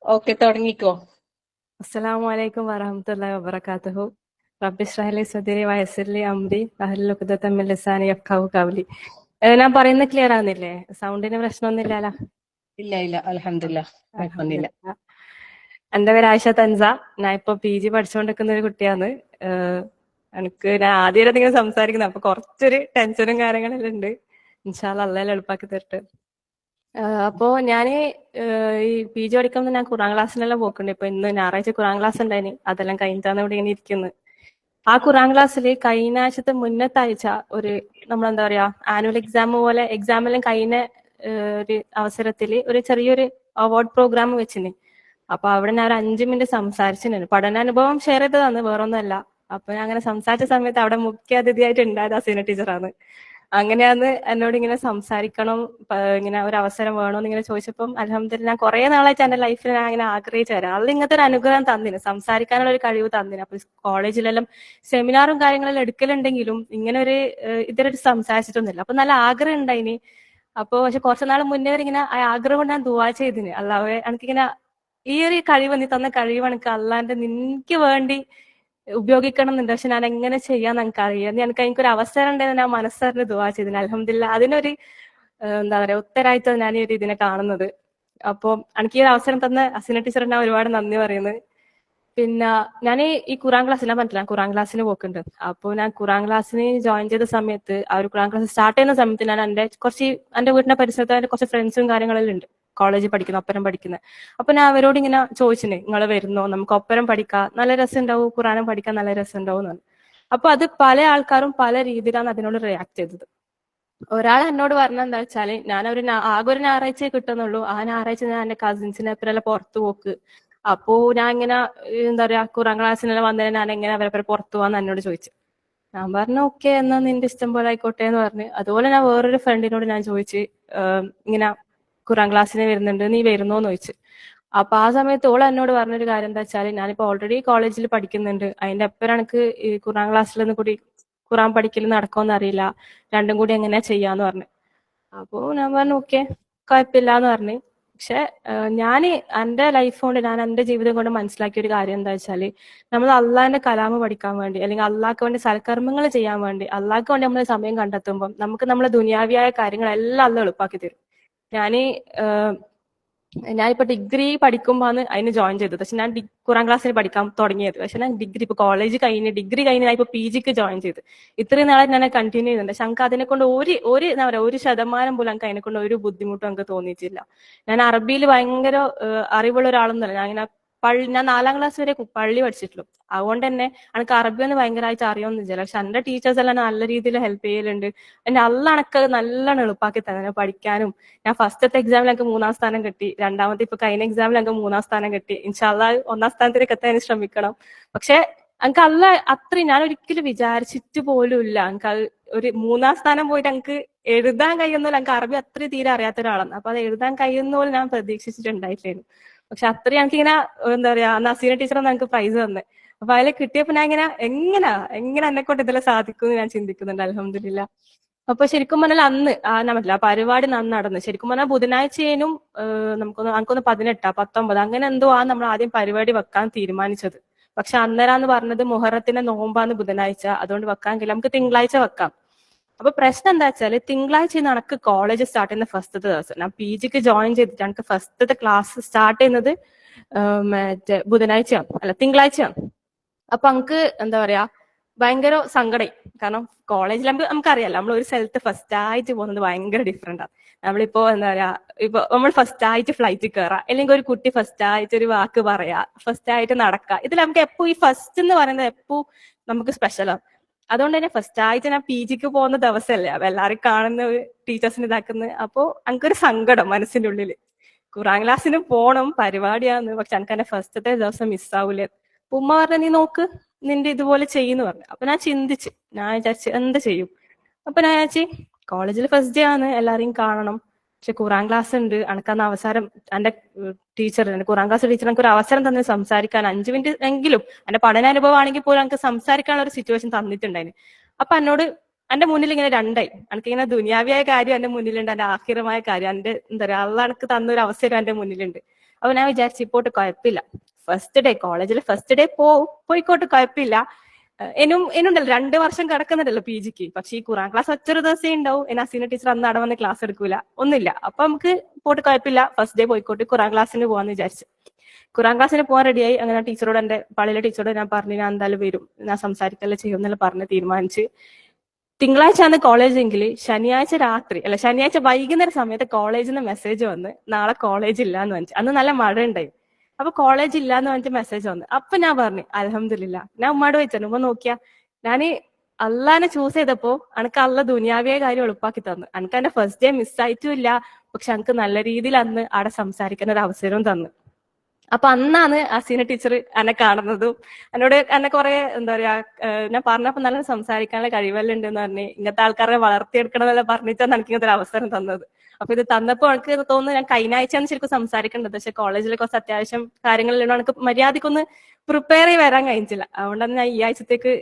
Okay, തുടങ്ങിക്കോ. അസ്സലാമു അലൈക്കും വറഹ്മത്തുള്ളാഹി വബറകാതുഹു. റബ്ബി ഇശ്റഹ് ലി സദ്രി വയസ്സിർ ലി അംരി വഹ്ലുൽ ഉഖ്ദതം മിൻ ലിസാനി യഫ്ഖഹു ഖൗലി. ഞാൻ പറയുന്നത് ക്ലിയർ ആവുന്നില്ലേ? സൗണ്ടിന് പ്രശ്നമൊന്നും ഇല്ലല്ലോ? ഇല്ല ഇല്ല, അൽഹംദുലില്ലാ, കുഴപ്പമൊന്നുമില്ല. അൽഹംദുലില്ലാ. എന്റെ പേര് ആയിഷ തൻസ. ഞാൻ ഇപ്പൊ PG പഠിച്ചുകൊണ്ടിരിക്കുന്ന ഒരു കുട്ടിയാണ്. ഞാൻ ആദ്യമായിട്ട് നിങ്ങൾ സംസാരിക്കുന്നത്, അപ്പൊ കുറച്ചൊരു ടെൻഷനും കാര്യങ്ങളെല്ലാം ഉണ്ട്. ഇൻഷാ അല്ലാഹ് അള്ളാഹ് എളുപ്പാക്കി തരട്ടെ. അപ്പോ ഞാന് ഈ PG പഠിക്കുമ്പോൾ ഞാൻ ഖുറാൻ ക്ലാസ്സിനെല്ലാം പോക്കുണ്ട്. ഇപ്പൊ ഇന്ന് ഞായറാഴ്ച ഖുറാൻ ക്ലാസ് ഉണ്ടായിന്, അതെല്ലാം കഴിഞ്ഞിട്ടാണ് ഇവിടെ ഇങ്ങനെ ഇരിക്കുന്നത്. ആ ഖുറാൻ ക്ലാസ്സിൽ കഴിഞ്ഞ ആഴ്ചത്തെ മുന്നത്തെ ആഴ്ച ഒരു നമ്മളെന്താ പറയാ ആനുവൽ എക്സാം പോലെ എക്സാമെല്ലാം കഴിഞ്ഞ ഒരു അവസരത്തിൽ ഒരു ചെറിയൊരു അവാർഡ് പ്രോഗ്രാം വെച്ചിന്. അപ്പൊ അവിടെ ഞാൻ ഒരു 5 മിനിറ്റ് സംസാരിച്ചിട്ടുണ്ട്. പഠനാനുഭവം ഷെയർ ചെയ്തതാണ്, വേറൊന്നുമല്ല. അപ്പൊ ഞാൻ അങ്ങനെ സംസാരിച്ച സമയത്ത് അവിടെ മുഖ്യ അതിഥിയായിട്ട് ഉണ്ടായത് അസീന ടീച്ചറാണ്. അങ്ങനെയാണ് എന്നോട് ഇങ്ങനെ സംസാരിക്കണം, ഇങ്ങനെ ഒരു അവസരം വേണമെന്ന് ഇങ്ങനെ ചോദിച്ചപ്പം അൽഹംദുലില്ലാ ഞാൻ കുറെ നാളായിട്ട് എന്റെ ലൈഫിൽ ഞാൻ ഇങ്ങനെ ആഗ്രഹിച്ചു തരാം. അത് ഇങ്ങനത്തെ ഒരു അനുഗ്രഹം തന്നിന്, സംസാരിക്കാനുള്ള ഒരു കഴിവ് തന്നിന്. അപ്പൊ കോളേജിലെല്ലാം സെമിനാറും കാര്യങ്ങളെല്ലാം എടുക്കലുണ്ടെങ്കിലും ഇങ്ങനെ ഒരു ഇതുവരെ സംസാരിച്ചിട്ടൊന്നുമില്ല. അപ്പൊ നല്ല ആഗ്രഹം ഉണ്ടായിനി. അപ്പൊ പക്ഷെ കുറച്ചു നാൾ മുന്നേ വരെ ഇങ്ങനെ ആ ആഗ്രഹം കൊണ്ട് ഞാൻ ദുആ ചെയ്തിന്, അല്ലാഹുവേ എനിക്കിങ്ങനെ ഈ ഒരു കഴിവ്, നീ തന്ന കഴിവ് എനിക്ക് അള്ളാന്റെ നിനക്ക് വേണ്ടി ഉപയോഗിക്കണം എന്നുണ്ട്. പക്ഷെ ഞാൻ എങ്ങനെ ചെയ്യാന്ന് എനിക്ക് അറിയാം. എനിക്കൊരു അവസരം ഉണ്ടെന്ന് ഞാൻ മനസ്സറിഞ്ഞ് ദുആ ചെയ്തിന്. അൽഹംദുലില്ലാ അതിനൊരു എന്താ പറയാ ഉത്തരായിട്ടാണ് ഞാൻ ഈ ഒരു ഇതിനെ കാണുന്നത്. അപ്പൊ എനിക്ക് ഈ ഒരു അവസരം തന്ന അസിന ടീച്ചറിന് ഞാൻ ഒരുപാട് നന്ദി പറയുന്നത്. പിന്നെ ഞാൻ ഈ ഖുറാൻ ക്ലാസ്സിൽ ഞാൻ പറഞ്ഞില്ല, ഖുറാൻ ക്ലാസ്സിന് പോക്കുണ്ട്. അപ്പോൾ ഞാൻ ഖുറാൻ ക്ലാസ്സിന് ജോയിൻ ചെയ്ത സമയത്ത്, ആ ഒരു ഖുറാൻ ക്ലാസ് സ്റ്റാർട്ട് ചെയ്യുന്ന സമയത്ത് ഞാൻ എന്റെ വീടിന്റെ പരിസരത്ത് എന്റെ കുറച്ച് ഫ്രണ്ട്സും കാര്യങ്ങളെല്ലാം ഉണ്ട്, കോളേജിൽ പഠിക്കുന്ന ഒപ്പരം പഠിക്കുന്ന. അപ്പൊ ഞാൻ അവരോട് ഇങ്ങനെ ചോദിച്ചിന്, നിങ്ങൾ വരുന്നോ, നമുക്ക് ഒപ്പരം പഠിക്കാം, നല്ല രസം ഉണ്ടാവും, ഖുറാനും പഠിക്കാൻ നല്ല രസം ഉണ്ടാവും എന്ന് പറഞ്ഞു. അപ്പൊ അത് പല ആൾക്കാരും പല രീതിയിലാണ് അതിനോട് റിയാക്ട് ചെയ്തത്. ഒരാൾ എന്നോട് പറഞ്ഞ എന്താ വെച്ചാല്, ആകെ ഒരു ഞായറാഴ്ചയെ കിട്ടുന്നുള്ളൂ, ആ ഞായറാഴ്ച ഞാൻ എന്റെ കസിൻസിനെ എപ്പോഴെല്ലാം പുറത്തു പോക്ക്. അപ്പോ ഞാൻ ഇങ്ങനെ എന്താ പറയാ ഖുറാൻ ക്ലാസ്സിനെല്ലാം വന്നതിന് ഞാൻ എങ്ങനെ അവരെ പുറത്തു പോവാന്ന് എന്നോട് ചോദിച്ചു. ഞാൻ പറഞ്ഞു ഓക്കെ, എന്നാ നിന്റെ ഇഷ്ടം പോലെ ആയിക്കോട്ടെ എന്ന് പറഞ്ഞു. അതുപോലെ ഞാൻ വേറൊരു ഫ്രണ്ടിനോട് ഞാൻ ചോദിച്ചു, ഇങ്ങനെ ഖുറാൻ ക്ലാസ്സിന് വരുന്നുണ്ട്, നീ വരുന്നോന്ന് ചോദിച്ചു. അപ്പൊ ആ സമയത്ത് ഓൾ എന്നോട് പറഞ്ഞൊരു കാര്യം എന്താ വെച്ചാല്, ഞാനിപ്പോ ഓൾറെഡി കോളേജിൽ പഠിക്കുന്നുണ്ട്, അതിന്റെ അപ്പുറം എനിക്ക് ഈ ഖുറാൻ ക്ലാസ്സിലൊന്നും കൂടി ഖുറാൻ പഠിക്കൽ നടക്കുമെന്ന് അറിയില്ല, രണ്ടും കൂടി എങ്ങനെയാ ചെയ്യാന്ന് പറഞ്ഞു. അപ്പോ ഞാൻ പറഞ്ഞു ഓക്കെ, കുഴപ്പമില്ല എന്ന് പറഞ്ഞു. പക്ഷെ ഞാൻ എന്റെ ലൈഫ് കൊണ്ട്, ഞാൻ എന്റെ ജീവിതം കൊണ്ട് മനസ്സിലാക്കിയ ഒരു കാര്യം എന്താ വെച്ചാല്, നമ്മൾ അള്ളാഹിന്റെ കലാമ് പഠിക്കാൻ വേണ്ടി, അല്ലെങ്കിൽ അള്ളാഹ്ക്ക് വേണ്ടി സൽക്കർമ്മങ്ങൾ ചെയ്യാൻ വേണ്ടി, അള്ളാഹ്ക്ക് വേണ്ടി നമ്മൾ സമയം കണ്ടെത്തുമ്പോൾ നമുക്ക് നമ്മളെ ദുനിയാവിയായ കാര്യങ്ങളെല്ലാം അള്ള എളുപ്പാക്കി തരും. ഞാന് ഞാനിപ്പോ ഡിഗ്രി പഠിക്കുമ്പോഴാണ് അതിന് ജോയിൻ ചെയ്തത്. പക്ഷെ ഞാൻ ഖുറാൻ ക്ലാസ്സിൽ പഠിക്കാൻ തുടങ്ങിയത്. പക്ഷെ ഞാൻ ഡിഗ്രി ഇപ്പൊ കോളേജ് കഴിഞ്ഞ് ഡിഗ്രി കഴിഞ്ഞ് ഞാൻ ഇപ്പൊ PGക്ക് ജോയിൻ ചെയ്ത്. ഇത്രയും നാളെ ഞാൻ കണ്ടിന്യൂ ചെയ്യുന്നുണ്ട്. പക്ഷെ എനിക്ക് അതിനെ കൊണ്ട് എന്താ പറയാ 1% പോലും എനിക്ക് അതിനെ കൊണ്ട് ഒരു ബുദ്ധിമുട്ടും എനിക്ക് തോന്നിയിട്ടില്ല. ഞാൻ അറബിയിൽ ഭയങ്കര അറിവുള്ള ഒരാളൊന്നുമല്ല. ഞാൻ 4ാം ക്ലാസ് വരെ പള്ളി പഠിച്ചിട്ടുള്ളൂ. അതുകൊണ്ട് തന്നെ എനിക്ക് അറബി ഒന്നും ഭയങ്കരമായിട്ട് അറിയൊന്നുമില്ല. പക്ഷെ എന്റെ ടീച്ചേഴ്സ് എല്ലാം നല്ല രീതിയിൽ ഹെൽപ്പ് ചെയ്യലുണ്ട്. എന്റെ അള്ള എനക്ക് നല്ലോണം എളുപ്പാക്കി തന്നെ പഠിക്കാനും. ഞാൻ ഫസ്റ്റത്തെ എക്സാമിൽ എനിക്ക് 3ാം സ്ഥാനം കിട്ടി, രണ്ടാമത്തെ ഇപ്പൊ കഴിഞ്ഞ എക്സാമിൽ എനിക്ക് 3ാം സ്ഥാനം കിട്ടി. ഇൻഷാ അല്ലാഹ് 1ാം സ്ഥാനത്തിലേക്ക് എത്താൻ ശ്രമിക്കണം. പക്ഷെ എനിക്ക് അല്ല അത്രയും ഞാൻ ഒരിക്കലും വിചാരിച്ചിട്ട് പോലും ഇല്ല എനിക്ക് ഒരു 3ാം സ്ഥാനം പോയിട്ട് എനിക്ക് എഴുതാൻ കഴിയുന്നില്ല. എനിക്ക് അറബി അത്രയും തീരെ അറിയാത്ത ഒരാളാണ്. അപ്പൊ അത് എഴുതാൻ കഴിയുന്ന പോലെ ഞാൻ പ്രതീക്ഷിച്ചിട്ടുണ്ടായിട്ടായിരുന്നു. പക്ഷെ അത്രയും എനിക്കിങ്ങനെ എന്താ പറയാ നസീന ടീച്ചറാണ് എനിക്ക് പ്രൈസ് തന്നെ. അപ്പൊ അതിൽ കിട്ടിയപ്പോ ഞാൻ എങ്ങനെ എന്നെ കൊണ്ട് ഇതെല്ലാം സാധിക്കും എന്ന് ഞാൻ ചിന്തിക്കുന്നുണ്ട്. അൽഹംദുലില്ലാ. അപ്പൊ ശരിക്കും പറഞ്ഞാൽ അന്ന് ഞാൻ പറ്റില്ല, ആ പരിപാടി നന്ന് നടന്നു. ശരിക്കും പറഞ്ഞാൽ ബുധനാഴ്ചയേനും നമുക്കൊന്ന് 18 19 അങ്ങനെ എന്തോ നമ്മൾ ആദ്യം പരിപാടി വെക്കാൻ തീരുമാനിച്ചത്. പക്ഷെ അന്നേരാന്ന് പറഞ്ഞത് മുഹറത്തിന്റെ നോമ്പാന്ന് ബുധനാഴ്ച, അതുകൊണ്ട് വെക്കാൻ കഴിയില്ല, നമുക്ക് തിങ്കളാഴ്ച വെക്കാം. അപ്പൊ പ്രശ്നം എന്താ വെച്ചാല്, തിങ്കളാഴ്ച എനിക്ക് കോളേജ് സ്റ്റാർട്ട് ചെയ്യുന്ന ഫസ്റ്റത്തെ ദിവസം, ഞാൻ PGക്ക് ജോയിൻ ചെയ്തിട്ട് എനിക്ക് ഫസ്റ്റത്തെ ക്ലാസ് സ്റ്റാർട്ട് ചെയ്യുന്നത് മറ്റേ ബുധനാഴ്ചയാണ്, അല്ല തിങ്കളാഴ്ചയാണ്. അപ്പൊ നമുക്ക് എന്താ പറയാ ഭയങ്കര സങ്കടം. കാരണം കോളേജിൽ നമുക്കറിയാലോ, നമ്മൾ ഒരു സ്ഥലത്ത് ഫസ്റ്റ് ആയിട്ട് പോകുന്നത് ഭയങ്കര ഡിഫറെന്റ് ആണ്. നമ്മളിപ്പോ എന്താ പറയാ, ഇപ്പൊ നമ്മൾ ഫസ്റ്റ് ആയിട്ട് ഫ്ലൈറ്റിൽ കയറാം, അല്ലെങ്കിൽ ഒരു കുട്ടി ഫസ്റ്റ് ആയിട്ട് ഒരു വാക്ക് പറയാ, ഫസ്റ്റ് ആയിട്ട് നടക്കുക, ഇതിൽ നമുക്ക് എപ്പോ ഈ ഫസ്റ്റ് എന്ന് പറയുന്നത് എപ്പോ നമുക്ക് സ്പെഷ്യലാണ്. അതുകൊണ്ട് തന്നെ ഫസ്റ്റ് ആയിട്ട് ഞാൻ PGക്ക് പോകുന്ന ദിവസമല്ലേ, അപ്പൊ എല്ലാരും കാണുന്ന ടീച്ചേഴ്സിന് ഇതാക്കുന്നത്. അപ്പൊ എനിക്കൊരു സങ്കടം മനസ്സിന്റെ ഉള്ളില്. ഖുറാൻ ക്ലാസ്സിന് പോണം, പരിപാടിയാന്ന്, പക്ഷെ എനിക്ക് എന്റെ ഫസ്റ്റത്തെ ദിവസം മിസ്സാവൂലേ. അപ്പൊ ഉമ്മ പറഞ്ഞ നീ നോക്ക്, നിന്റെ ഇതുപോലെ ചെയ്യുന്നു പറഞ്ഞു. അപ്പൊ ഞാൻ വിചാരിച്ചു എന്ത് ചെയ്യും. അപ്പൊ ഞാൻ വിചാരിച്ചു കോളേജിൽ ഫസ്റ്റ് ഡേ ആണ്, എല്ലാരെയും കാണണം, പക്ഷെ ഖുറാൻ ക്ലാസ് ഉണ്ട്, അനക്കന്ന് അവസരം എന്റെ ഖുറാൻ ക്ലാസ് ടീച്ചർ എനിക്ക് ഒരു അവസരം തന്നെ സംസാരിക്കാൻ 5 മിനിറ്റ് എങ്കിലും, എന്റെ പഠനാനുഭവം ആണെങ്കിൽ പോലും എനിക്ക് സംസാരിക്കാനുള്ള ഒരു സിറ്റുവേഷൻ തന്നിട്ടുണ്ടായിരുന്നു. അപ്പൊ എന്റെ മുന്നിൽ ഇങ്ങനെ രണ്ടായി, എനിക്കിങ്ങനെ ദുനിയാവിയായ കാര്യം എന്റെ മുന്നിലുണ്ട്, എന്റെ ആഹിറമായ കാര്യം, എന്റെ എന്താ പറയാ അള്ള എനിക്ക് തന്നൊരു അവസരം എന്റെ മുന്നിലുണ്ട്. അപ്പൊ ഞാൻ വിചാരിച്ചു ഇപ്പോട്ട് കുഴപ്പമില്ല, ഫസ്റ്റ് ഡേ കോളേജിൽ ഫസ്റ്റ് ഡേ പോയിക്കോട്ട് കുഴപ്പമില്ല. എന്നുണ്ടല്ലോ 2 വർഷം കിടക്കുന്നുണ്ടല്ലോ PGക്ക്. പക്ഷെ ഈ ഖുറാൻ ക്ലാസ് ഒറ്റൊരു ദിവസമേ ഉണ്ടാവും. എന്നെ അസീന ടീച്ചർ അന്ന് അവിടെ വന്ന് ക്ലാസ് എടുക്കൂല, ഒന്നുമില്ല. അപ്പൊ നമുക്ക് പോട്ട് കുഴപ്പമില്ല, ഫസ്റ്റ് ഡേ പോയിക്കോട്ട് ഖുറാൻ ക്ലാസ്സിന് പോവാന്ന് വിചാരിച്ചു. ഖുറാൻ ക്ലാസ്സിന് പോകാൻ റെഡിയായി. അങ്ങനെ ടീച്ചറോട്, എന്റെ പള്ളിയിലെ ടീച്ചറോട് ഞാൻ പറഞ്ഞു ഞാൻ എന്തായാലും വരും, ഞാൻ സംസാരിക്കല്ലേ ചെയ്യും എന്നുള്ള പറഞ്ഞ് തീരുമാനിച്ച്. തിങ്കളാഴ്ച ആണ് കോളേജ് എങ്കിൽ ശനിയാഴ്ച രാത്രി അല്ല ശനിയാഴ്ച വൈകുന്നേര സമയത്ത് കോളേജിൽ നിന്ന് മെസ്സേജ് വന്ന് നാളെ കോളേജ് ഇല്ലാന്ന് പറഞ്ഞു. അന്ന് നല്ല മഴ ഉണ്ടായി. അപ്പൊ കോളേജ് ഇല്ലാന്ന് പറഞ്ഞിട്ട് മെസ്സേജ് വന്നു. അപ്പൊ ഞാൻ പറഞ്ഞു അൽഹംദുലില്ലാ. ഞാൻ ഉമ്മാട് വെച്ചു, ഉമ്മ നോക്കിയാ ഞാന് അള്ളാനെ ചൂസ് ചെയ്തപ്പോ അനക്ക് അള്ള ദുനിയാവിയെ കാര്യം എളുപ്പാക്കി തന്നു. അനക്ക് എന്റെ ഫസ്റ്റ് ഡേ മിസ്സായിട്ടും ഇല്ല, പക്ഷെ അനക്ക് നല്ല രീതിയിൽ അന്ന് അവിടെ സംസാരിക്കുന്ന ഒരു അവസരവും തന്നു. അപ്പൊ അന്നാണ് അസീന ടീച്ചർ എന്നെ കാണുന്നതും എന്നോട് എന്നെ കുറെ എന്താ പറയാ ഞാൻ പറഞ്ഞപ്പോ നല്ല സംസാരിക്കാനുള്ള കഴിവെല്ലാം ഉണ്ടെന്ന് പറഞ്ഞ് ഇങ്ങനത്തെ ആൾക്കാരെ വളർത്തിയെടുക്കണമെന്നെല്ലാം പറഞ്ഞിട്ടാണ് എനിക്ക് ഇങ്ങനത്തെ ഒരു അവസരം തന്നത്. അപ്പൊ ഇത് തന്നപ്പോ എനിക്ക് തോന്നുന്നു ഞാൻ കഴിഞ്ഞ ആഴ്ചയാണ് ശരിക്കും സംസാരിക്കേണ്ടത്. പക്ഷെ കോളേജിൽ കുറച്ച് അത്യാവശ്യം കാര്യങ്ങളിലുള്ള എനിക്ക് മര്യാദക്കൊന്ന് പ്രിപ്പയർ ചെയ്ത് വരാൻ കഴിഞ്ഞില്ല. അതുകൊണ്ടാണ് ഞാൻ ഈ ആഴ്ചത്തേക്ക്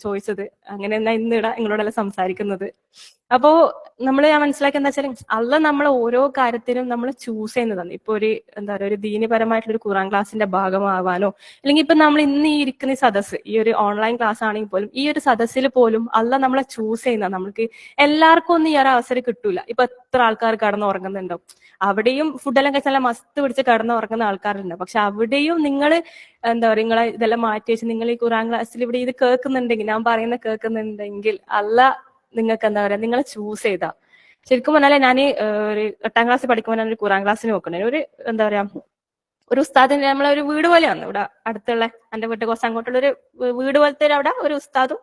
ചോദിച്ചത്. അങ്ങനെ ഞാൻ ഇന്നിട നിങ്ങളോടെല്ലാം സംസാരിക്കുന്നത്. അപ്പോ ഞാൻ മനസ്സിലാക്കി എന്താ വെച്ചാൽ അല്ല നമ്മൾ ഓരോ കാര്യത്തിനും നമ്മൾ ചൂസ് ചെയ്യുന്നതാണ്. ഇപ്പൊ ഒരു എന്താ പറയുക ഒരു ദീനപരമായിട്ടുള്ള ഒരു ഖുറാൻ ക്ലാസിന്റെ ഭാഗമാവാനോ, അല്ലെങ്കിൽ ഇപ്പൊ നമ്മൾ ഇന്ന് ഈ ഇരിക്കുന്ന ഈ സദസ്സ്, ഈ ഒരു ഓൺലൈൻ ക്ലാസ് ആണെങ്കിൽ പോലും ഈ ഒരു സദസ്സിൽ പോലും അല്ല നമ്മളെ ചൂസ് ചെയ്യുന്ന. നമുക്ക് എല്ലാവർക്കും ഒന്നും ഈ ഒരു അവസരം കിട്ടൂല. ഇപ്പൊ എത്ര ആൾക്കാർ കടന്ന് ഉറങ്ങുന്നുണ്ടാവും. അവിടെയും ഫുഡെല്ലാം കഴിച്ചാൽ മസ്ത് പിടിച്ച് കടന്ന് ഉറങ്ങുന്ന ആൾക്കാരുണ്ട്. പക്ഷെ അവിടെയും നിങ്ങൾ എന്താ പറയുക നിങ്ങളെ ഇതെല്ലാം മാറ്റി വെച്ച് നിങ്ങൾ ഈ ഖുറാൻ ക്ലാസ്സിൽ ഇവിടെ ഇത് കേൾക്കുന്നുണ്ടെങ്കിൽ, ഞാൻ പറയുന്നത് കേൾക്കുന്നുണ്ടെങ്കിൽ അല്ല നിങ്ങൾക്ക് എന്താ പറയാ നിങ്ങളെ ചൂസ് ചെയ്താ. ശരിക്കും പറഞ്ഞാൽ ഞാൻ ഒരു 8ാം ക്ലാസ്സിൽ പഠിക്കുമ്പോൾ ഞാൻ ഒരു ഖുറാൻ ക്ലാസ്സിന് നോക്കണേ. ഒരു എന്താ പറയാ ഒരു ഉസ്താദിന്റെ നമ്മളെ ഒരു വീട് പോലെയാണ് ഇവിടെ അടുത്തുള്ള, എന്റെ വീട്ടിൽ കുറച്ച് അങ്ങോട്ടുള്ള ഒരു വീട് പോലത്തെ അവിടെ ഒരു ഉസ്താദും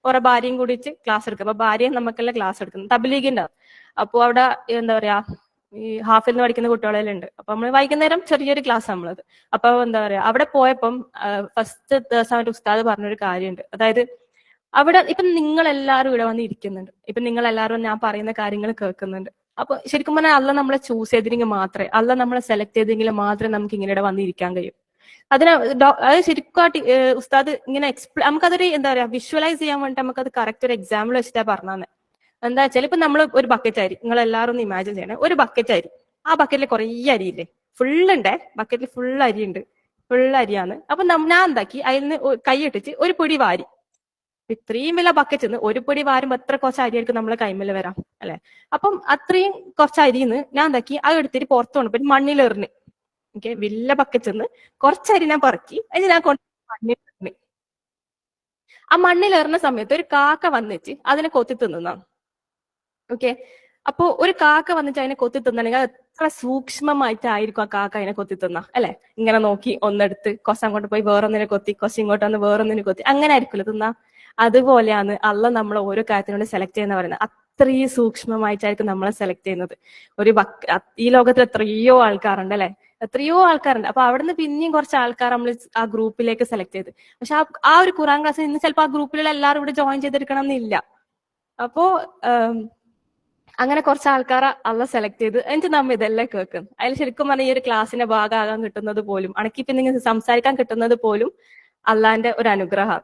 കുറെ ഭാര്യയും കൂടിച്ച് ക്ലാസ് എടുക്കും. അപ്പൊ ഭാര്യയും നമുക്കെല്ലാം ക്ലാസ് എടുക്കുന്നത് തബ്ലീഗിന്റെ. അപ്പൊ അവിടെ എന്താ പറയാ ഈ ഹാഫിൽ നിന്ന് പഠിക്കുന്ന കുട്ടികളെല്ലാം ഉണ്ട്. അപ്പൊ നമ്മൾ വൈകുന്നേരം ചെറിയൊരു ക്ലാസ് നമ്മളത്. അപ്പൊ എന്താ പറയാ അവിടെ പോയപ്പം ഫസ്റ്റ് ദിവസം അവന്റെ ഉസ്താദ് പറഞ്ഞൊരു കാര്യമുണ്ട്. അതായത് അവിടെ ഇപ്പൊ നിങ്ങൾ എല്ലാവരും ഇവിടെ വന്ന് ഇരിക്കുന്നുണ്ട്. ഇപ്പൊ നിങ്ങൾ എല്ലാവരും ഞാൻ പറയുന്ന കാര്യങ്ങൾ കേൾക്കുന്നുണ്ട്. അപ്പൊ ശരിക്കും പറഞ്ഞാൽ അല്ല നമ്മളെ ചൂസ് ചെയ്തെങ്കിൽ മാത്രമേ, അല്ല നമ്മളെ സെലക്ട് ചെയ്തെങ്കിൽ മാത്രമേ നമുക്ക് ഇങ്ങനെ ഇവിടെ വന്നിരിക്കാൻ കഴിയും. അത് ശരിക്കും ഉസ്താദ് ഇങ്ങനെ നമുക്കതൊരു എന്താ പറയാ വിഷ്വലൈസ് ചെയ്യാൻ വേണ്ടി നമുക്കത് കറക്റ്റ് ഒരു എക്സാമ്പിൾ വെച്ചിട്ടാ പറഞ്ഞത്. എന്താ വെച്ചാൽ ഇപ്പൊ നമ്മൾ ഒരു ബക്കറ്റ് അരി, നിങ്ങൾ എല്ലാവരും ഒന്ന് ഇമാജിൻ ചെയ്യണേ, ഒരു ബക്കറ്റ് അരി. ആ ബക്കറ്റിൽ കുറെ അരിയില്ലേ, ഫുള്ളുണ്ടേ, ബക്കറ്റിൽ ഫുൾ അരിയുണ്ട്, ഫുൾ അരിയാണ്. അപ്പൊ ഞാൻ എന്താക്കി അതിൽ നിന്ന് കൈയിട്ടിച്ച് ഒരു പൊടി വാരി. ഇത്രയും വലിയ ബക്കറ്റ് നിന്ന് ഒരു പൊടി വാരുമ്പോ എത്ര കുറച്ച് അരിയായിരിക്കും നമ്മളെ കൈമേൽ വരാം അല്ലെ. അപ്പം അത്രയും കുറച്ച് അരിന്ന് ഞാൻ എന്താക്കി അത് എടുത്തിട്ട് പുറത്തു കൊണ്ട് പിന്നെ മണ്ണിലെറിഞ്ഞ്. ഓക്കെ, വലിയ ബക്കറ്റ് നിന്ന് കുറച്ചരി ഞാൻ പറക്കി അതിന് ഞാൻ കൊണ്ട് മണ്ണിലെറിഞ്ഞ്. ആ മണ്ണിലെറിഞ്ഞ സമയത്ത് ഒരു കാക്ക വന്നിട്ട് അതിനെ കൊത്തി തിന്നാണ്. ഓക്കെ, അപ്പൊ ഒരു കാക്ക വന്നിട്ട് അതിനെ കൊത്തി തിന്നണെങ്കിൽ എത്ര സൂക്ഷ്മമായിട്ടായിരിക്കും ആ കാക്ക അതിനെ കൊത്തി തിന്ന അല്ലെ. ഇങ്ങനെ നോക്കി ഒന്നെടുത്ത് കുറച്ച് അങ്ങോട്ട് പോയി വേറൊന്നിനെ കൊത്തി, കുറച്ച് ഇങ്ങോട്ട് വന്ന് വേറൊന്നിനെ കൊത്തി, അങ്ങനെ ആയിരിക്കുമല്ലോ തിന്ന. അതുപോലെയാണ് അല്ല നമ്മൾ ഓരോ കാര്യത്തിനോട് സെലക്ട് ചെയ്യുന്ന പറയുന്നത്. അത്രയും സൂക്ഷ്മമായിട്ടായിരിക്കും നമ്മളെ സെലക്ട് ചെയ്യുന്നത്. ഈ ലോകത്തിൽ എത്രയോ ആൾക്കാരുണ്ട് അല്ലെ, എത്രയോ ആൾക്കാരുണ്ട്. അപ്പൊ അവിടുന്ന് പിന്നെയും കുറച്ച് ആൾക്കാർ നമ്മൾ ആ ഗ്രൂപ്പിലേക്ക് സെലക്ട് ചെയ്ത്. പക്ഷെ ആ ഒരു ഖുറാൻ ക്ലാസ്സിൽ ഇന്ന് ചിലപ്പോൾ ആ ഗ്രൂപ്പിലുള്ള എല്ലാവരും ഇവിടെ ജോയിൻ ചെയ്തെടുക്കണം എന്നില്ല. അപ്പോ അങ്ങനെ കുറച്ച് ആൾക്കാരെ അല്ല സെലക്ട് ചെയ്ത് എന്നിട്ട് നമ്മ ഇതെല്ലാം കേൾക്കും. അതിൽ ശരിക്കും പറഞ്ഞാൽ ഈ ഒരു ക്ലാസ്സിന്റെ ഭാഗമാകാൻ കിട്ടുന്നത് പോലും, അണക്കിപ്പോ നിങ്ങൾ സംസാരിക്കാൻ കിട്ടുന്നത് പോലും അള്ളാന്റെ ഒരു അനുഗ്രഹം.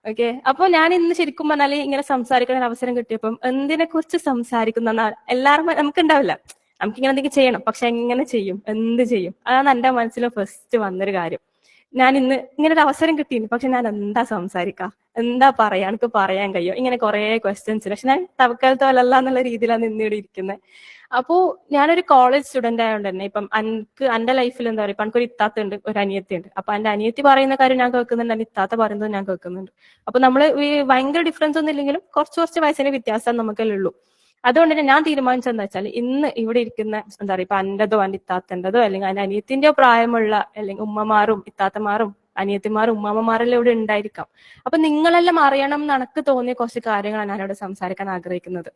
ഓക്കെ, അപ്പൊ ഞാൻ ഇന്ന് ശരിക്കും പറഞ്ഞാൽ ഇങ്ങനെ സംസാരിക്കുന്ന ഒരു അവസരം കിട്ടിയപ്പം എന്തിനെ കുറിച്ച് സംസാരിക്കുന്ന എല്ലാവരും നമുക്കുണ്ടാവില്ല. നമുക്കിങ്ങനെ എന്തെങ്കിലും ചെയ്യണം, പക്ഷെ എങ്ങനെ ചെയ്യും, എന്ത് ചെയ്യും, അതാണ് എന്റെ മനസ്സിൽ ഫസ്റ്റ് വന്നൊരു കാര്യം. ഞാൻ ഇന്ന് ഇങ്ങനെ ഒരു അവസരം കിട്ടിയിരുന്നു, പക്ഷെ ഞാൻ എന്താ സംസാരിക്കാം, എന്താ പറയാ, എനിക്ക് പറയാൻ കഴിയും, ഇങ്ങനെ കുറെ ക്വസ്റ്റ്യൻസ്. പക്ഷെ ഞാൻ തവക്കലത്തോ അല്ല എന്നുള്ള രീതിയിലാണ് ഇന്നിവിടെ ഇരിക്കുന്നത്. അപ്പോ ഞാനൊരു കോളേജ് സ്റ്റുഡന്റ് ആയതുകൊണ്ട് തന്നെ ഇപ്പം എന്റെ ലൈഫിൽ എന്താ പറയുക, ഇപ്പൊ എനിക്കൊരു ഇത്താത്ത ഉണ്ട്, ഒരു അനിയത്തി ഉണ്ട്. അപ്പൊ എന്റെ അനിയത്തി പറയുന്ന കാര്യം ഞാൻ കേൾക്കുന്നുണ്ട്, എന്റെ ഇത്താത്ത പറയുന്നത് ഞാൻ കേൾക്കുന്നുണ്ട്. അപ്പൊ നമ്മള് ഭയങ്കര ഡിഫറൻസ് ഒന്നും ഇല്ലെങ്കിലും കുറച്ച് വയസ്സിന്റെ വ്യത്യാസം നമുക്കല്ലേ ഉള്ളൂ. അതുകൊണ്ട് തന്നെ ഞാൻ തീരുമാനിച്ചെന്താ വെച്ചാൽ ഇന്ന് ഇവിടെ ഇരിക്കുന്ന എന്താ പറയുക ഇപ്പൊ എന്റേതോ എന്റെ ഇത്താത്തൻ്റെതോ അല്ലെങ്കിൽ അതിന്റെ അനിയത്തിന്റെയോ പ്രായമുള്ള അല്ലെങ്കിൽ ഉമ്മമാരും ഇത്താത്തമാരും അനിയത്തിമാരും ഉമ്മാമ്മമാരെല്ലാം ഇവിടെ ഉണ്ടായിരിക്കാം. അപ്പൊ നിങ്ങളെല്ലാം അറിയണം എന്ന് എനിക്ക് തോന്നിയ കുറച്ച് കാര്യങ്ങളാണ് ഞാനിവിടെ സംസാരിക്കാൻ ആഗ്രഹിക്കുന്നത്.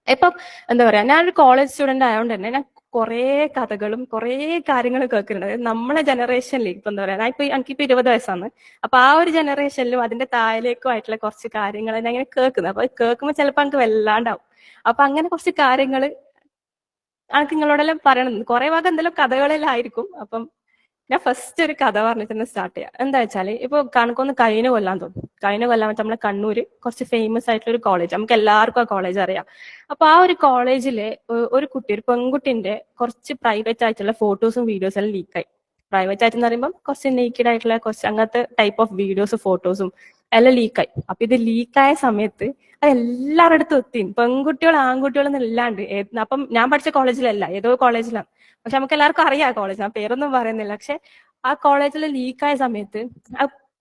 ഇപ്പം എന്താ പറയാ ഞാനൊരു കോളേജ് സ്റ്റുഡന്റ് ആയതുകൊണ്ട് തന്നെ ഞാൻ കുറെ കഥകളും കുറെ കാര്യങ്ങളും കേൾക്കുന്നുണ്ട്. നമ്മളെ ജനറേഷനിൽ ഇപ്പൊ എന്താ പറയാ എനിക്കിപ്പോ 20 വയസ്സാണ്. അപ്പൊ ആ ഒരു ജനറേഷനിലും അതിന്റെ താഴേക്കും ആയിട്ടുള്ള കുറച്ച് കാര്യങ്ങൾ ഞാൻ ഇങ്ങനെ കേൾക്കുന്നത്. അപ്പൊ കേൾക്കുമ്പോൾ ചിലപ്പോൾ എനിക്ക് വല്ലാണ്ടാവും. അപ്പൊ അങ്ങനെ കുറച്ച് കാര്യങ്ങൾ എനിക്ക് നിങ്ങളോടെല്ലാം പറയണം. കുറെ ഭാഗം എന്തെങ്കിലും കഥകളിലായിരിക്കും. അപ്പം ഞാൻ ഫസ്റ്റ് ഒരു കഥ പറഞ്ഞിട്ട് തന്നെ സ്റ്റാർട്ട് ചെയ്യാം. എന്താ വെച്ചാല് ഇപ്പൊ കണക്കൊന്ന് കഴിഞ്ഞ കൊല്ലാൻ തോന്നും. കഴിഞ്ഞ കൊല്ലാൻ വെച്ചാൽ നമ്മളെ കണ്ണൂര് കുറച്ച് ഫേമസ് ആയിട്ടുള്ള ഒരു കോളേജ്, നമുക്ക് എല്ലാവർക്കും ആ കോളേജ് അറിയാം. അപ്പൊ ആ ഒരു കോളേജിലെ ഒരു കുട്ടി, ഒരു പെൺകുട്ടിന്റെ കുറച്ച് പ്രൈവറ്റ് ആയിട്ടുള്ള ഫോട്ടോസും വീഡിയോസും എല്ലാം ലീക്കായി. പ്രൈവറ്റ് ചാറ്റ് എന്ന് പറയുമ്പോൾ കുറച്ച് നേക്കഡ് ആയിട്ടുള്ള കുറച്ച് അങ്ങനത്തെ ടൈപ്പ് ഓഫ് വീഡിയോസ് ഫോട്ടോസും എല്ലാം ലീക്കായി. അപ്പൊ ഇത് ലീക്കായ സമയത്ത് അത് എല്ലാവരുടെ അടുത്തും എത്തി. പെൺകുട്ടികൾ ആൺകുട്ടികളൊന്നും ഇല്ലാണ്ട് അപ്പം ഞാൻ പഠിച്ച കോളേജിലല്ല, ഏതോ കോളേജിലാണ്. പക്ഷെ നമുക്ക് എല്ലാവർക്കും അറിയാം ആ കോളേജ്, ഞാൻ പേരൊന്നും പറയുന്നില്ല. പക്ഷെ ആ കോളേജിൽ ലീക്കായ സമയത്ത്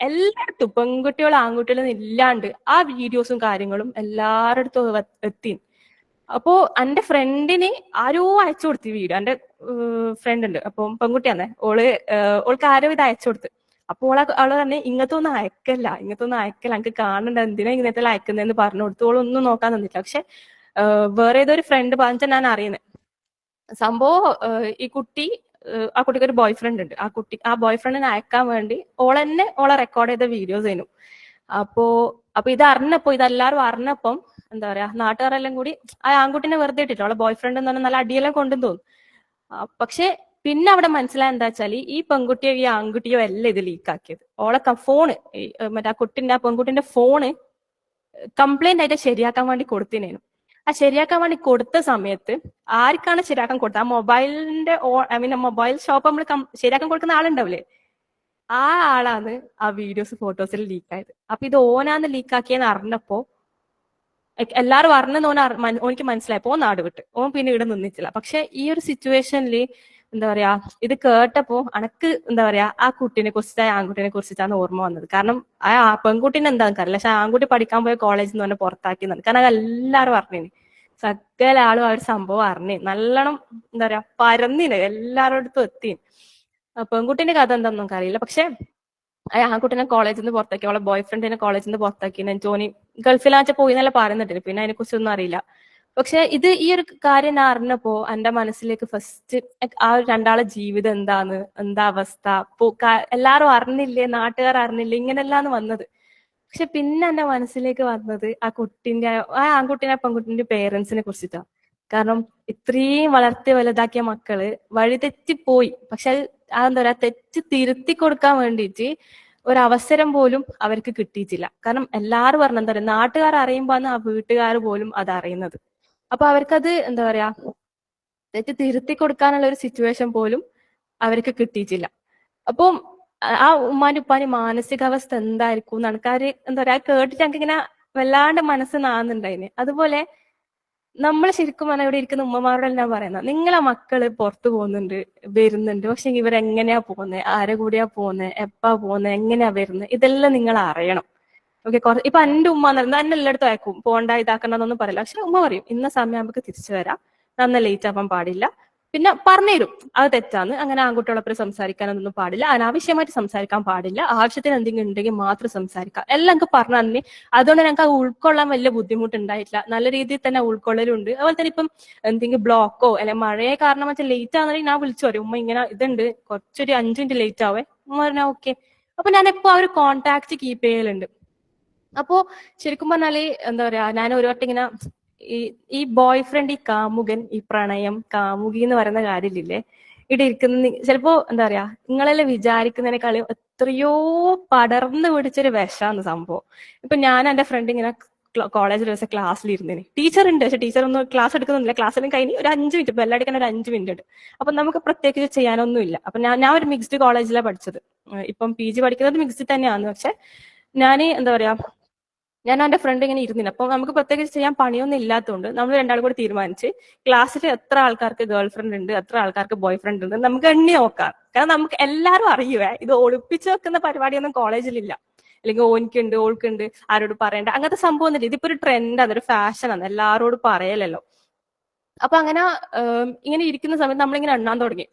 എല്ലായിടത്തും പെൺകുട്ടികളും ആൺകുട്ടികളും ഇല്ലാണ്ട് ആ വീഡിയോസും കാര്യങ്ങളും എല്ലാവരുടെ അടുത്തും എത്തി. അപ്പോ എന്റെ ഫ്രണ്ടിന് ആരോ അയച്ചു കൊടുത്തു വീഡിയോ. എന്റെ ഫ്രണ്ട് ഉണ്ട്, അപ്പം പെൺകുട്ടിയാന്നേ, ഓൾക്ക് ആരോ ഇത് അയച്ചു കൊടുത്ത്. അപ്പൊ അവള് തന്നെ ഇങ്ങനത്തൊന്നും അയക്കല്ല, എനിക്ക് കാണണ്ട, എന്തിനാ ഇങ്ങനത്തെ അയക്കുന്നതെന്ന് പറഞ്ഞു കൊടുത്തു. ഓളൊന്നും നോക്കാൻ തന്നില്ല. പക്ഷെ വേറെ ഏതൊരു ഫ്രണ്ട് പറഞ്ഞാൽ ഞാൻ അറിയുന്നത് സംഭവം, ഈ കുട്ടി, ആ കുട്ടിക്ക് ഒരു ബോയ് ഫ്രണ്ട് ഉണ്ട്. ആ ബോയ് ഫ്രണ്ടിനെ അയക്കാൻ വേണ്ടി ഓളെ റെക്കോർഡ് ചെയ്ത വീഡിയോസ് ആയിരുന്നു. അപ്പൊ ഇതെല്ലാരും അറിഞ്ഞപ്പം എന്താ പറയാ, നാട്ടുകാരെല്ലാം കൂടി ആ ആൺകുട്ടിനെ വെറുതെ ഇട്ടിട്ട് അവളെ ബോയ് ഫ്രണ്ട് എന്ന് പറഞ്ഞാൽ നല്ല അടിയെല്ലാം കൊണ്ടെന്ന് തോന്നും. പക്ഷെ പിന്നെ അവിടെ മനസ്സിലായ എന്താ വെച്ചാല് ഈ പെൺകുട്ടിയോ ഈ ആൺകുട്ടിയോ എല്ലാം ഇത് ലീക്കാക്കിയത്. ഓളെ ഫോണ്, മറ്റേ ആ പെൺകുട്ടിന്റെ ഫോണ് കംപ്ലൈന്റ് ആയിട്ട് ശരിയാക്കാൻ വേണ്ടി കൊടുത്തിനേനു. ആ ശരിയാക്കാൻ വേണ്ടി കൊടുത്ത സമയത്ത് ആർക്കാണ് ശരിയാക്കാൻ കൊടുത്തത്, ആ മൊബൈലിന്റെ മൊബൈൽ ഷോപ്പ് നമ്മൾ ശരിയാക്കാൻ കൊടുക്കുന്ന ആളുണ്ടാവില്ലേ, ആ ആളാണ് ആ വീഡിയോസ് ഫോട്ടോസിൽ ലീക്കായത്. അപ്പൊ ഇത് ഓനാന്ന് ലീക്കാക്കിയെന്ന് അറിഞ്ഞപ്പോ എല്ലാരും അറിഞ്ഞെന്ന് ഓനിക്ക് മനസ്സിലായപ്പോ നാട് വിട്ട് ഓൻ പിന്നെ ഇവിടെ നിന്നിട്ടില്ല. പക്ഷെ ഈ ഒരു സിറ്റുവേഷനിൽ എന്താ പറയാ, ഇത് കേട്ടപ്പോ അനക്ക് എന്താ പറയാ, ആ കുട്ടീനെ കുറിച്ചിട്ടാ ആൺകുട്ടിനെ കുറിച്ചിട്ടാണ് ഓർമ്മ വന്നത്. കാരണം ആ പെൺകുട്ടീനെ എന്താണെന്ന് അറിയില്ല, പക്ഷെ ആൺകുട്ടി പഠിക്കാൻ പോയ കോളേജിൽ നിന്ന് തന്നെ പുറത്താക്കിയെന്നാണ്. കാരണം അതെല്ലാരും അറിഞ്ഞേന്, സകല ആളും ആ ഒരു സംഭവം അറിഞ്ഞേ, നല്ലോണം എന്താ പറയാ പരന്നിന്, എല്ലാരോടത്തും എത്തി. പെൺകുട്ടീന്റെ കഥ എന്താണെന്ന് നമുക്ക് അറിയില്ല. പക്ഷെ ആ കുട്ടീനെ കോളേജിൽ നിന്ന് പുറത്താക്കി, അവളെ ബോയ് ഫ്രണ്ടിനെ കോളേജിൽ നിന്ന് പുറത്താക്കി. ജോണി ഗൾഫിലാച്ച പോയി എന്നല്ല പറയുന്നുണ്ട്, പിന്നെ അതിനെ കുറിച്ചൊന്നും അറിയില്ല. പക്ഷെ ഈ ഒരു കാര്യം ഞാൻ അറിഞ്ഞപ്പോ എന്റെ മനസ്സിലേക്ക് ഫസ്റ്റ് ആ ഒരു രണ്ടാളെ ജീവിതം എന്താ അവസ്ഥ, എല്ലാരും അറിഞ്ഞില്ലേ, നാട്ടുകാർ അറിഞ്ഞില്ലേ, ഇങ്ങനെല്ലാന്ന് വന്നത്. പക്ഷെ പിന്നെ എന്റെ മനസ്സിലേക്ക് വന്നത് ആ ആൺകുട്ടീനെ പെൺകുട്ടിന്റെ പേരൻസിനെ കുറിച്ചിട്ടാണ്. കാരണം ഇത്രയും വളർത്തി വലുതാക്കിയ മക്കള് വഴിതെറ്റിപ്പോയി. പക്ഷെ എന്താ പറയാ, തെറ്റ് തിരുത്തി കൊടുക്കാൻ വേണ്ടിയിട്ട് ഒരവസരം പോലും അവർക്ക് കിട്ടിയിട്ടില്ല. കാരണം എല്ലാരും പറഞ്ഞ എന്താ പറയാ, നാട്ടുകാർ അറിയുമ്പോന്ന് ആ വീട്ടുകാർ പോലും അത് അറിയുന്നത്. അപ്പൊ അവർക്കത് എന്താ പറയാ, തെറ്റ് തിരുത്തി കൊടുക്കാനുള്ള ഒരു സിറ്റുവേഷൻ പോലും അവർക്ക് കിട്ടിയിട്ടില്ല. അപ്പം ആ ഉമ്മാന്റെ ഉപ്പാന്റെ മാനസികാവസ്ഥ എന്തായിരിക്കും എന്ന് ആൾക്കാര് എന്താ പറയാ കേട്ടിട്ട് ഞങ്ങൾക്ക് ഇങ്ങനെ വല്ലാണ്ട് മനസ്സ് നാന്നുണ്ടായിന്. അതുപോലെ നമ്മൾ ശരിക്കും പറഞ്ഞാൽ ഇവിടെ ഇരിക്കുന്ന ഉമ്മമാരോടെല്ലാം പറയുന്നത്, നിങ്ങളെ മക്കള് പുറത്തു പോകുന്നുണ്ട്, വരുന്നുണ്ട്, പക്ഷെ ഇവരെങ്ങനെയാ പോകുന്നത്, ആരെ കൂടിയാ പോകുന്നത്, എപ്പാ പോകുന്നത്, എങ്ങനെയാ വരുന്നത്, ഇതെല്ലാം നിങ്ങൾ അറിയണം. ഓക്കെ, ഇപ്പൊ എന്റെ ഉമ്മ എന്നെ എല്ലായിടത്തും അയക്കും, പോണ്ട ഇതാക്കണമെന്നൊന്നും പറയില്ല. പക്ഷെ ഉമ്മ പറയും ഇന്ന സമയം നമുക്ക് തിരിച്ചു വരാം, നന്ന ലേറ്റ് ആവാൻ പാടില്ല, പിന്നെ പറഞ്ഞുതരും അത് തെറ്റാന്ന്, അങ്ങനെ ആൺകുട്ടികളൊപ്പം സംസാരിക്കാനൊന്നും പാടില്ല, അനാവശ്യമായിട്ട് സംസാരിക്കാൻ പാടില്ല, ആവശ്യത്തിന് എന്തെങ്കിലും ഉണ്ടെങ്കിൽ മാത്രം സംസാരിക്കാം, എല്ലാം എനിക്ക് പറഞ്ഞു തന്നെ. അതുകൊണ്ട് ഞങ്ങൾക്ക് അത് ഉൾക്കൊള്ളാൻ വലിയ ബുദ്ധിമുട്ടുണ്ടായിട്ടില്ല, നല്ല രീതിയിൽ തന്നെ ഉൾക്കൊള്ളലുണ്ട്. അതുപോലെ തന്നെ ഇപ്പം എന്തെങ്കിലും ബ്ലോക്കോ അല്ലെ മഴയെ കാരണം വെച്ചാൽ ലേറ്റ് ആണെന്നുണ്ടെങ്കിൽ ഞാൻ വിളിച്ചു പറയും, ഉമ്മ ഇങ്ങനെ ഇതുണ്ട്, കുറച്ചൊരു 5 മിനിറ്റ് ലേറ്റ് ആവേ, ഉമ്മ പറഞ്ഞാൽ ഓക്കെ. അപ്പൊ ഞാൻ എപ്പോ ആ ഒരു കോണ്ടാക്ട് കീപ്പ് ചെയ്യലുണ്ട്. അപ്പോ ശരിക്കും പറഞ്ഞാല് എന്താ പറയാ, ഞാൻ ഒരു വട്ടം ഇങ്ങനെ ഈ ബോയ് ഫ്രണ്ട്, ഈ കാമുകൻ, ഈ പ്രണയം, കാമുകി എന്ന് പറയുന്ന കാര്യമില്ലേ, ഇവിടെ ഇരിക്കുന്ന ചിലപ്പോ എന്താ പറയാ, നിങ്ങളെല്ലാം വിചാരിക്കുന്നതിനേക്കാളും എത്രയോ പടർന്നു പിടിച്ചൊരു വിഷാന്ന് സംഭവം. ഇപ്പൊ ഞാൻ എന്റെ ഫ്രണ്ട് ഇങ്ങനെ കോളേജിൽ ദിവസം ക്ലാസ്സിലിരുന്നേന്, ടീച്ചർ ഉണ്ട്, പക്ഷെ ടീച്ചർ ഒന്നും ക്ലാസ് എടുക്കുന്നില്ല, ക്ലാസ്സിലും കഴിഞ്ഞ് ഒരു 5 മിനിറ്റ് ബെല്ലടിക്കാൻ ഒരു 5 മിനിറ്റ് ഉണ്ട്. അപ്പൊ നമുക്ക് പ്രത്യേകിച്ച് ചെയ്യാനൊന്നും ഇല്ല. അപ്പൊ ഞാൻ ഒരു മിക്സ്ഡ് കോളേജിലാണ് പഠിച്ചത്, ഇപ്പം PG പഠിക്കുന്നത് മിക്സ്ഡ് തന്നെയാണ്. പക്ഷെ ഞാന് എന്താ പറയാ, ഞാൻ എന്റെ ഫ്രണ്ട് ഇങ്ങനെ ഇരുന്നില്ല. അപ്പൊ നമുക്ക് പ്രത്യേകിച്ച് ചെയ്യാൻ പണിയൊന്നും ഇല്ലാത്തതുകൊണ്ട് നമ്മൾ രണ്ടാളും കൂടി തീരുമാനിച്ച് ക്ലാസ്സിൽ എത്ര ആൾക്കാർക്ക് ഗേൾ ഫ്രണ്ട് ഉണ്ട്, എത്ര ആൾക്കാർക്ക് ബോയ് ഫ്രണ്ട് ഉണ്ട് നമുക്ക് എണ്ണി നോക്കാം. കാരണം നമുക്ക് എല്ലാരും അറിയുവേ, ഇത് ഒളിപ്പിച്ചു വെക്കുന്ന പരിപാടിയൊന്നും കോളേജിലില്ല. അല്ലെങ്കിൽ ഓനിക്കുണ്ട്, ഓൾക്കുണ്ട്, ആരോട് പറയണ്ട, അങ്ങനത്തെ സംഭവം ഒന്നുമില്ല. ഇതിപ്പോ ഒരു ട്രെൻഡാണ്, ഒരു ഫാഷനാണ്, എല്ലാരോടും പറയലല്ലോ. അപ്പൊ അങ്ങനെ ഇങ്ങനെ ഇരിക്കുന്ന സമയത്ത് നമ്മളിങ്ങനെ എണ്ണാൻ തുടങ്ങി.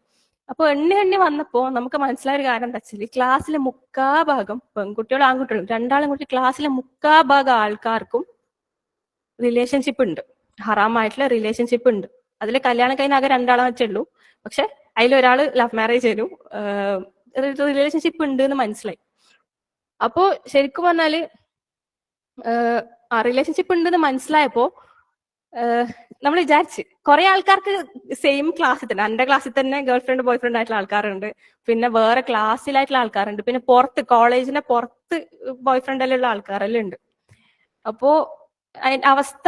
അപ്പൊ എണ്ണി വന്നപ്പോ നമുക്ക് മനസ്സിലായ ഒരു കാര്യം എന്താ വെച്ചാൽ, ക്ലാസ്സിലെ മുക്കാഭാഗം പെൺകുട്ടികളും ആൺകുട്ടികളും രണ്ടാളും കൂടി ക്ലാസ്സിലെ മുക്കാഭാഗം ആൾക്കാർക്കും റിലേഷൻഷിപ്പ് ഉണ്ട്, ഹറാമായിട്ടുള്ള റിലേഷൻഷിപ്പ് ഉണ്ട്. അതിൽ കല്യാണം കഴിഞ്ഞ ആകെ 2 ആളെ വെച്ചുള്ളൂ. പക്ഷെ അതിലൊരാള് ലവ് മാരേജ് ചെയ്തു, റിലേഷൻഷിപ്പ് ഉണ്ട് എന്ന് മനസ്സിലായി. അപ്പോ ശരിക്കും പറഞ്ഞാല് റിലേഷൻഷിപ്പ് ഉണ്ടെന്ന് മനസ്സിലായപ്പോ നമ്മൾ വിചാരിച്ച് കുറെ ആൾക്കാർക്ക് സെയിം ക്ലാസ്സിൽ തന്നെ, എന്റെ ക്ലാസ്സിൽ തന്നെ ഗേൾ ഫ്രണ്ട് ബോയ് ഫ്രണ്ട് ആയിട്ടുള്ള ആൾക്കാരുണ്ട്, പിന്നെ വേറെ ക്ലാസ്സിലായിട്ടുള്ള ആൾക്കാരുണ്ട്, പിന്നെ പുറത്ത് കോളേജിന്റെ പുറത്ത് ബോയ് ഫ്രണ്ട് എല്ലാം ഉള്ള ആൾക്കാരെല്ലാം ഉണ്ട്. അപ്പോ അവസ്ഥ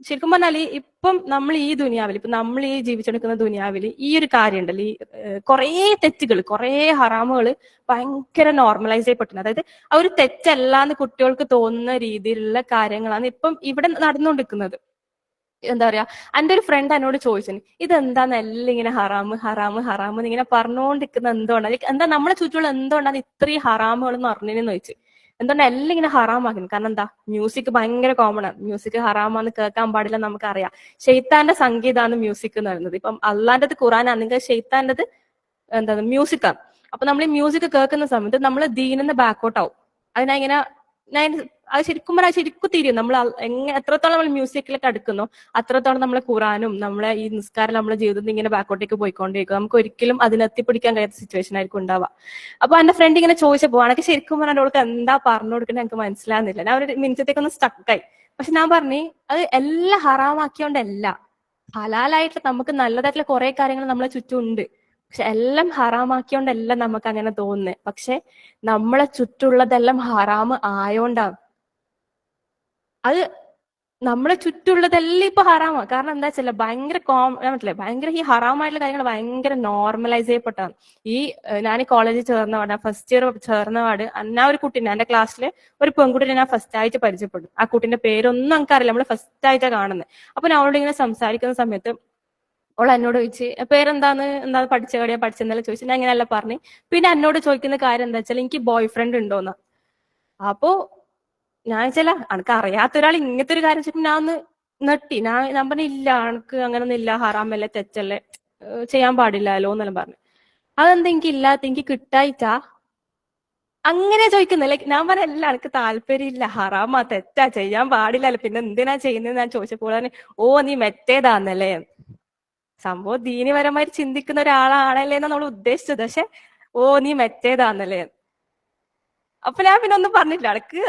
ശരിക്കും പറഞ്ഞാല് ഇപ്പം നമ്മൾ ഈ ദുനിയാവിൽ ഇപ്പൊ നമ്മൾ ഈ ജീവിച്ചെടുക്കുന്ന ദുനിയാവിൽ ഈ ഒരു കാര്യം ഉണ്ടല്ലോ, ഈ കുറേ തെറ്റുകൾ, കുറേ ഹറാമുകൾ ഭയങ്കര നോർമലൈസ് ചെയ്യപ്പെട്ടു. അതായത് ആ ഒരു തെറ്റല്ലാന്ന് കുട്ടികൾക്ക് തോന്നുന്ന രീതിയിലുള്ള കാര്യങ്ങളാണ് ഇപ്പം ഇവിടെ നടന്നുകൊണ്ടിരിക്കുന്നത്. എന്താ പറയാ, എന്റെ ഒരു ഫ്രണ്ട് എന്നോട് ചോദിച്ചു, ഇതെന്താന്ന് എല്ലാം ഇങ്ങനെ ഹറാമ് ഹറാമ് ഹറാമ് എന്ന് ഇങ്ങനെ പറഞ്ഞുകൊണ്ടിരിക്കുന്ന എന്തുകൊണ്ടാണ്, എന്താ നമ്മളെ ചുറ്റുമുള്ള എന്തുകൊണ്ടാണ് ഇത്രയും ഹറാമുകൾ എന്ന് പറഞ്ഞതെന്ന് ചോദിച്ചു. എന്തുകൊണ്ടാണ് എല്ലാം ഇങ്ങനെ ഹറാമാക്കുന്നത്? കാരണം എന്താ, മ്യൂസിക് ഭയങ്കര കോമൺ ആണ്. മ്യൂസിക് ഹറാമാന്ന് കേൾക്കാൻ പാടില്ല നമുക്കറിയാം. ഷെയ്ത്താന്റെ സംഗീതമാണ് മ്യൂസിക് എന്ന് പറയുന്നത്. ഇപ്പം അള്ളാന്റെത് ഖുറാനാണെങ്കിൽ ഷെയ്ത്താന്റെത് എന്താ മ്യൂസിക്കാണ്. അപ്പൊ നമ്മൾ ഈ മ്യൂസിക് കേൾക്കുന്ന സമയത്ത് നമ്മൾ ദീനിന്ന് ബാക്കൗട്ട് ആവും. അതിനങ്ങനെ ഞാൻ അത് ശരിക്കും പറഞ്ഞാൽ ശരിക്കും തിരിയും. നമ്മൾ എത്രത്തോളം നമ്മൾ മ്യൂസിക്കിലേക്ക് അടുക്കുന്നോ അത്രത്തോളം നമ്മളെ ഖുറാനും നമ്മളെ ഈ നിസ്കാരം നമ്മളെ ജീവിതത്തിൽ ഇങ്ങനെ ബാക്കോട്ടേക്ക് പോയിക്കൊണ്ടേയിരിക്കും. നമുക്ക് ഒരിക്കലും അതിനെത്തിപ്പിടിക്കാൻ കഴിയാത്ത സിറ്റുവേഷൻ ആയിരിക്കും ഉണ്ടാവുക. അപ്പൊ എന്റെ ഫ്രണ്ട് ഇങ്ങനെ ചോദിച്ചപ്പോ എനിക്ക് ശരിക്കും പറഞ്ഞാൽ അവൾക്ക് എന്താ പറഞ്ഞു കൊടുക്കുന്നത് എനിക്ക് മനസ്സിലാകുന്നില്ല. ഞാൻ ഒരു മിനിറ്റത്തേക്കൊന്ന് സ്റ്റക്കായി. പക്ഷെ ഞാൻ പറഞ്ഞു, അത് എല്ലാം ഹറാമാക്കിയോണ്ടല്ല, ഹലാലായിട്ട് നമുക്ക് നല്ലതായിട്ടുള്ള കുറെ കാര്യങ്ങൾ നമ്മളെ ചുറ്റും ഉണ്ട്. പക്ഷെ എല്ലാം ഹറാമാക്കിയോണ്ടല്ല നമുക്ക് അങ്ങനെ തോന്നുന്നത്. പക്ഷെ നമ്മളെ ചുറ്റുള്ളതെല്ലാം ഹറാമ് ആയോണ്ടാണ്. അത് നമ്മളെ ചുറ്റുള്ളതെല്ലാം ഇപ്പൊ ഹറാമാ. കാരണം എന്താ വെച്ചാൽ ഭയങ്കര ഭയങ്കര ഈ ഹറാമായിട്ടുള്ള കാര്യങ്ങൾ ഭയങ്കര നോർമലൈസ് ചെയ്യപ്പെട്ടാണ്. ഈ ഞാൻ ഈ കോളേജിൽ ചേർന്നപാട്, ഫസ്റ്റ് ഇയർ ചേർന്നപാട് ഞാൻ ഒരു കുട്ടീനെ, എന്റെ ക്ലാസ്സിലെ ഒരു പെൺകുട്ടിനെ ഞാൻ ഫസ്റ്റ് ആയിട്ട് പരിചയപ്പെട്ടു. ആ കുട്ടീന്റെ പേരൊന്നും നമുക്കറിയില്ല, നമ്മള് ഫസ്റ്റ് ആയിട്ടാണ് കാണുന്നത്. അപ്പൊ ഞാൻ അവളോട് ഇങ്ങനെ സംസാരിക്കുന്ന സമയത്ത് അവൾ എന്നോട് ചോദിച്ച് എന്താ പഠിച്ചെവിടെയാ പഠിച്ചെന്നല്ല ചോദിച്ചു. ഞാൻ ഇങ്ങനെയല്ല പറഞ്ഞു. പിന്നെ എന്നോട് ചോദിക്കുന്ന കാര്യം എന്താ വെച്ചാൽ എനിക്ക് ബോയ് ഫ്രണ്ട് ഉണ്ടോന്ന്. അപ്പോ ഞാൻ ചില അനക്ക് അറിയാത്ത ഒരാൾ ഇങ്ങനത്തെ ഒരു കാര്യം വെച്ചിട്ട് ഞാൻ ഒന്ന് നെട്ടി. ഞാൻ പറഞ്ഞ ഇല്ല, അനക്ക് അങ്ങനൊന്നും ഇല്ല, ഹറാമല്ലേ, തെറ്റല്ലേ, ചെയ്യാൻ പാടില്ലല്ലോ എന്നെല്ലാം പറഞ്ഞു. അതെന്താ എനിക്ക് ഇല്ലാത്ത, എനിക്ക് കിട്ടായിട്ടാ അങ്ങനെ ചോദിക്കുന്നത്? ലൈക്ക് ഞാൻ പറഞ്ഞല്ല, എനിക്ക് താല്പര്യമില്ല, ഹറാമാ, തെറ്റാ, ചെയ്യാൻ പാടില്ലല്ലോ, പിന്നെ എന്തിനാ ചെയ്യുന്നത് ഞാൻ ചോദിച്ചപ്പോൾ ഓ നീ മെറ്റേതാന്നല്ലേ. സംഭവം ദീനിപരമായി ചിന്തിക്കുന്ന ഒരാളാണല്ലേ എന്നാണ് നമ്മൾ ഉദ്ദേശിച്ചത്. പക്ഷെ ഓ നീ മെറ്റേതാന്നല്ലേ. അപ്പൊ ഞാൻ പിന്നെ ഒന്നും പറഞ്ഞില്ല. അടക്ക്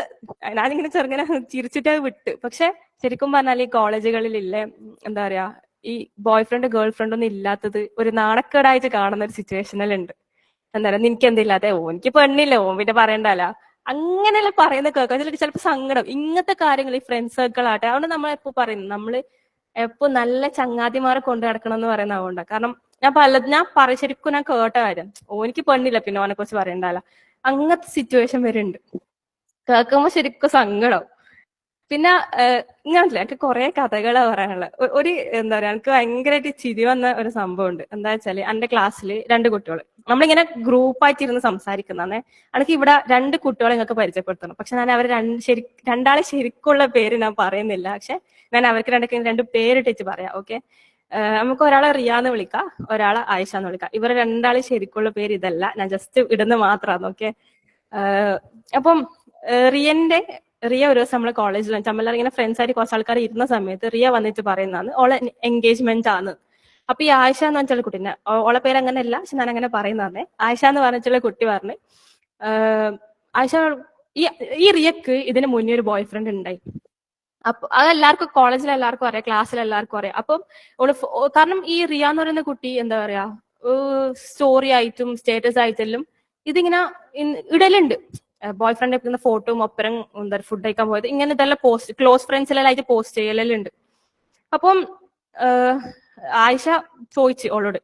ഞാനിങ്ങനെ ചെറുങ്ങനെ ചിരിച്ചിട്ട് വിട്ട്. പക്ഷെ ശരിക്കും പറഞ്ഞാൽ ഈ കോളേജുകളിലില്ലേ എന്താ പറയാ, ഈ ബോയ് ഫ്രണ്ട് ഗേൾ ഫ്രണ്ട് ഒന്നും ഇല്ലാത്തത് ഒരു നാണക്കേടായിട്ട് കാണുന്ന ഒരു സിറ്റുവേഷനിലുണ്ട്. എന്താ പറയാ, നിനക്ക് എന്തില്ലാതെ, ഓ എനിക്ക് പെണ്ണില്ല, ഓ പിന്നെ പറയണ്ടല്ല, അങ്ങനെയല്ല പറയുന്ന കേൾക്കാം. ചിലപ്പോ സങ്കടം ഇങ്ങനത്തെ കാര്യങ്ങൾ. ഈ ഫ്രണ്ട് സർക്കിൾ ആട്ടെ, അതുകൊണ്ട് നമ്മൾ എപ്പോ പറയുന്നു, നമ്മള് എപ്പോ നല്ല ചങ്ങാതിമാരെ കൊണ്ടു നടക്കണം എന്ന് പറയുന്ന അതുകൊണ്ടാണ്. കാരണം ഞാൻ ശരിക്കും ഞാൻ കേട്ട കാര്യം, ഓനിക്ക് പെണ്ണില്ല പിന്നെ ഓനെ കുറിച്ച് പറയണ്ടല്ല, അങ്ങനത്തെ സിറ്റുവേഷൻ വരുന്നുണ്ട്. കേൾക്കുമ്പോ ശരിക്കും സങ്കടം. പിന്നെ ഇങ്ങനല്ല, എനിക്ക് കുറെ കഥകളാ പറയാനുള്ളത്. ഒരു എന്താ പറയാ, എനിക്ക് ഭയങ്കരമായിട്ട് ചിരി വന്ന ഒരു സംഭവം ഉണ്ട്. എന്താ വെച്ചാല് എന്റെ ക്ലാസ്സിൽ രണ്ട് കുട്ടികൾ, നമ്മളിങ്ങനെ ഗ്രൂപ്പായിട്ട് ഇരുന്ന് സംസാരിക്കുന്നേ. എനിക്ക് ഇവിടെ രണ്ട് കുട്ടികളെ നിങ്ങൾക്ക് പരിചയപ്പെടുത്തണം. പക്ഷെ ഞാൻ അവർ രണ്ടാളെ ശരിക്കുള്ള പേര് ഞാൻ പറയുന്നില്ല. പക്ഷെ ഞാൻ അവർക്ക് രണ്ട് പേരിട്ടിച്ച് പറയാം. ഓക്കെ, നമുക്ക് ഒരാളെ റിയാന്ന് വിളിക്കാം, ഒരാളെ ആയിഷ എന്ന് വിളിക്കാം. ഇവരെ രണ്ടാളെ ശരിക്കുള്ള പേര് ഇതല്ല, ഞാൻ ജസ്റ്റ് ഇടുന്ന മാത്രമാണ്. ഓക്കെ, അപ്പം റിയ ഒരു ദിവസം നമ്മളെ കോളേജിൽ നമ്മളെല്ലാം ഇങ്ങനെ ഫ്രണ്ട്സ് ആയിട്ട് കുറച്ച് ആൾക്കാർ ഇരുന്ന സമയത്ത് റിയ വന്നിട്ട് പറയുന്നതാണ് ഓളെ എൻഗേജ്മെന്റ് ആണ്. അപ്പൊ ഈ ആയിഷ എന്ന് വെച്ചുള്ള കുട്ടീനെ, ഓളെ പേര് അങ്ങനെയല്ല, പക്ഷെ ഞാൻ അങ്ങനെ പറയുന്നതാണ്. ആയിഷ എന്ന് പറഞ്ഞിട്ടുള്ള കുട്ടി പറഞ്ഞ്, ആയിഷ ഈ റിയക്ക് ഇതിന് മുന്നേ ഒരു ബോയ് ഫ്രണ്ട് ഉണ്ടായി. അപ്പൊ അതെല്ലാവർക്കും കോളേജിൽ എല്ലാവർക്കും അറിയാം, ക്ലാസ്സിൽ എല്ലാവർക്കും അറിയാം. അപ്പം കാരണം ഈ റിയ എന്ന് പറയുന്ന കുട്ടി എന്താ പറയാ, സ്റ്റോറി ആയിട്ടും സ്റ്റേറ്റസ് ആയിട്ടെല്ലാം ഇതിങ്ങനെ ഇടലുണ്ട്. ബോയ് ഫ്രണ്ട് എടുക്കുന്ന ഫോട്ടോയും ഒപ്പരം എന്താ ഫുഡ് കഴിക്കാൻ പോയത്, ഇങ്ങനെ ഇതെല്ലാം പോസ്റ്റ്, ക്ലോസ് ഫ്രണ്ട്സിലെല്ലാം ആയിട്ട് പോസ്റ്റ് ചെയ്യലുണ്ട്. അപ്പം ആയിഷ ചോദിച്ചു ഓളോട്,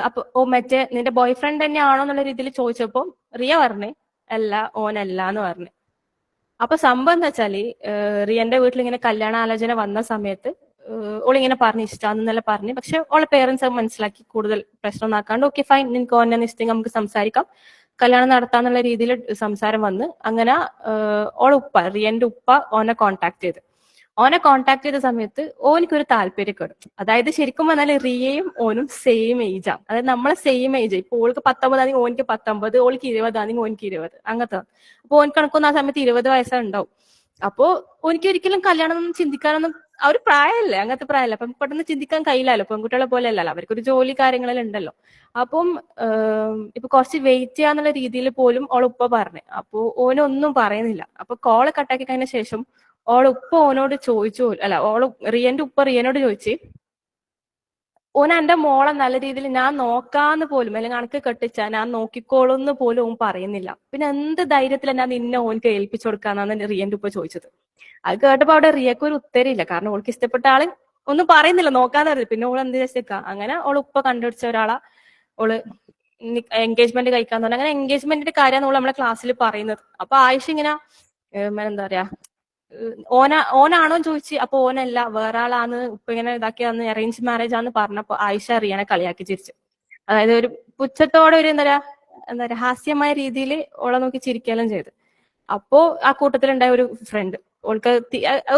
അപ്പൊ ഓ മറ്റേ നിന്റെ ബോയ് ഫ്രണ്ട് തന്നെയാണോ എന്നുള്ള രീതിയിൽ ചോദിച്ചപ്പോ റിയ പറഞ്ഞേ അല്ല, ഓനല്ല എന്ന് പറഞ്ഞു. അപ്പൊ സംഭവം എന്താ വെച്ചാല്, റിയന്റെ വീട്ടിൽ ഇങ്ങനെ കല്യാണാലോചന വന്ന സമയത്ത് ഓളിങ്ങനെ പറഞ്ഞ് ഇഷ്ടാന്നെല്ലാം പറഞ്ഞു. പക്ഷെ ഓളെ പേരൻസ് മനസ്സിലാക്കി കൂടുതൽ പ്രശ്നം ആക്കാണ്ട് ഓക്കെ ഫൈൻ, നിനക്ക് ഓനെ ഇഷ്ടം, നമുക്ക് സംസാരിക്കാം, കല്യാണം നടത്താന്നുള്ള രീതിയിൽ സംസാരം വന്ന് അങ്ങനെ റിയന്റെ ഉപ്പ ഓനെ കോണ്ടാക്ട് ചെയ്ത സമയത്ത് ഓനിക്കൊരു താല്പര്യപ്പെടും. അതായത് ശരിക്കും പറഞ്ഞാൽ റിയയും ഓനും സെയിം ഏജാണ്. അതായത് നമ്മളെ സെയിം ഏജ്. ഇപ്പൊ ഓൾക്ക് 19 ഓനിക്ക് 19, ഓൾക്ക് 20 ഓനിക്ക് 20, അങ്ങനത്തെ. അപ്പൊ ഓനിക്ക് കണക്കൊന്നും ആ സമയത്ത് 20 വയസ്സാ ഉണ്ടാവും. അപ്പോ ഓനിക്ക് ഒരിക്കലും കല്യാണം ചിന്തിക്കാനൊന്നും ആ ഒരു പ്രായമല്ലേ, അങ്ങനത്തെ പ്രായമല്ല. അപ്പം പെട്ടെന്ന് ചിന്തിക്കാൻ കഴിയില്ലല്ലോ, പെൺകുട്ടികളെ പോലെ അല്ലല്ലോ, അവർക്കൊരു ജോലി കാര്യങ്ങളെല്ലാം ഉണ്ടല്ലോ. അപ്പം ഇപ്പൊ കുറച്ച് വെയിറ്റ് ചെയ്യാന്നുള്ള രീതിയിൽ പോലും ഓളുപ്പ പറഞ്ഞു. അപ്പൊ ഓനൊന്നും പറയുന്നില്ല. അപ്പൊ കോള് കട്ടാക്കി കഴിഞ്ഞ ശേഷം ഓളുപ്പ ഓനോട് ചോദിച്ചു, അല്ല റിയന്റെ ഉപ്പ റിയനോട് ചോദിച്ച്, ഓൻ എന്റെ മോളെ നല്ല രീതിയിൽ ഞാൻ നോക്കാന്ന് പോലും അല്ലെങ്കിൽ കണക്ക് കെട്ടിച്ചാ ഞാൻ നോക്കിക്കോളുന്ന് പോലും ഓൻ പറയുന്നില്ല. പിന്നെ എന്ത് ധൈര്യത്തിലാ ഞാൻ നിന്നെ ഓൻക്ക് ഏൽപ്പിച്ചു കൊടുക്കാന്നാണ് റിയന്റെ ഉപ്പ ചോദിച്ചത്. അത് കേട്ടപ്പോ അവിടെ റിയക്ക് ഒരു ഉത്തരയില്ല. കാരണം ഓൾക്ക് ഇഷ്ടപ്പെട്ട ആള് ഒന്നും പറയുന്നില്ല, നോക്കാന്ന് പറഞ്ഞു. പിന്നെ ഓൾ എന്ത് വെച്ചേക്കാ, അങ്ങനെ ഓള് ഉപ്പ കണ്ടുപിടിച്ച ഒരാളാ ഓള് എൻഗേജ്മെന്റ് കഴിക്കാന്ന് പറഞ്ഞു. അങ്ങനെ എൻഗേജ്മെന്റിന്റെ കാര്യമാണ് ഓള് നമ്മളെ ക്ലാസ്സിൽ പറയുന്നത്. അപ്പൊ ആയിഷ ഇങ്ങനെ എന്താ പറയാ, ഓനാണോ ചോദിച്ച്, അപ്പൊ ഓനല്ല വേറെ ആളാന്ന് ഉപ്പ ഇങ്ങനെ ഇതാക്കിയാന്ന് അറേഞ്ച് മാരേജ് ആന്ന് പറഞ്ഞപ്പോ ആയിഷ റിയാനെ കളിയാക്കി ചിരിച്ചു. അതായത് ഒരു പുച്ഛത്തോടെ ഒരു എന്താ പറയാ ഹാസ്യമായ രീതിയിൽ ഓളെ നോക്കി ചിരിക്കുകയെല്ലാം ചെയ്തു. അപ്പോ ആ കൂട്ടത്തിലുണ്ടായ ഒരു ഫ്രണ്ട് ഓൾക്ക്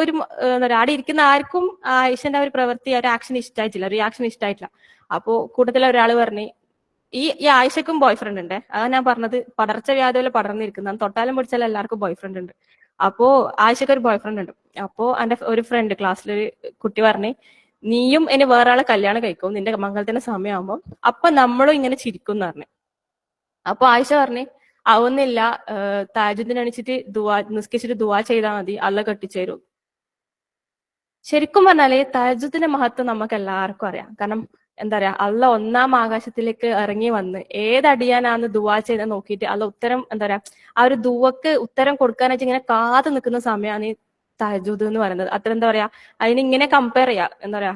ഒരു എന്താ പറയാ ആടെ ഇരിക്കുന്ന ആർക്കും ആയിഷന്റെ ഒരു പ്രവൃത്തി ഒരു ആക്ഷൻ ഇഷ്ടമായിട്ടില്ല, റിയാക്ഷൻ ഇഷ്ടമായിട്ടില്ല. അപ്പോ കൂട്ടത്തിലെ ഒരാൾ പറഞ്ഞു, ഈ ആയിഷക്കും ബോയ് ഫ്രണ്ട് ഉണ്ട്. അതാ ഞാൻ പറഞ്ഞത് പടർച്ചവ്യാധി പോലെ പടർന്നിരിക്കുന്നതാണ്, തൊട്ടാലും പിടിച്ചാലും എല്ലാവർക്കും ബോയ് ഫ്രണ്ട് ഉണ്ട്. അപ്പോ ആയിഷക്ക് ഒരു ബോയ് ഫ്രണ്ട് ഉണ്ട്. അപ്പോ എന്റെ ഒരു ഫ്രണ്ട് ക്ലാസ്സിലൊരു കുട്ടി പറഞ്ഞു, നീയും ഇനി വേറെ ആളെ കല്യാണം കഴിക്കും നിന്റെ മംഗളത്തിന്റെ സമയമാകുമ്പോ, അപ്പൊ നമ്മളും ഇങ്ങനെ ചിരിക്കും എന്ന് പറഞ്ഞു. അപ്പൊ ആയിഷ പറഞ്ഞു, ആവുന്നില്ല, താജുദ്ദീൻ എണിച്ചിട്ട് നിസ്കരിച്ചിട്ട് ദുവാ ചെയ്താൽ മതി, അള്ള കെട്ടിച്ചേരൂ. ശരിക്കും പറഞ്ഞാല് തഹജ്ജുദിന്റെ മഹത്വം നമുക്ക് എല്ലാവർക്കും അറിയാം. കാരണം എന്താ പറയാ, അള്ള ഒന്നാം ആകാശത്തിലേക്ക് ഇറങ്ങി വന്ന് ഏതടിയാനാന്ന് ദുവാ ചെയ്ത് നോക്കിയിട്ട് അള്ള ഉത്തരം എന്താ പറയാ ആ ഒരു ദുവക്ക് ഉത്തരം കൊടുക്കാനായിട്ട് ഇങ്ങനെ കാത്തു നിൽക്കുന്ന സമയമാണ് ഈ തഹജ്ജുദ് എന്ന് പറയുന്നത്. അത്ര എന്താ പറയാ, അതിനിങ്ങനെ കമ്പയർ ചെയ്യാം. എന്താ പറയാ,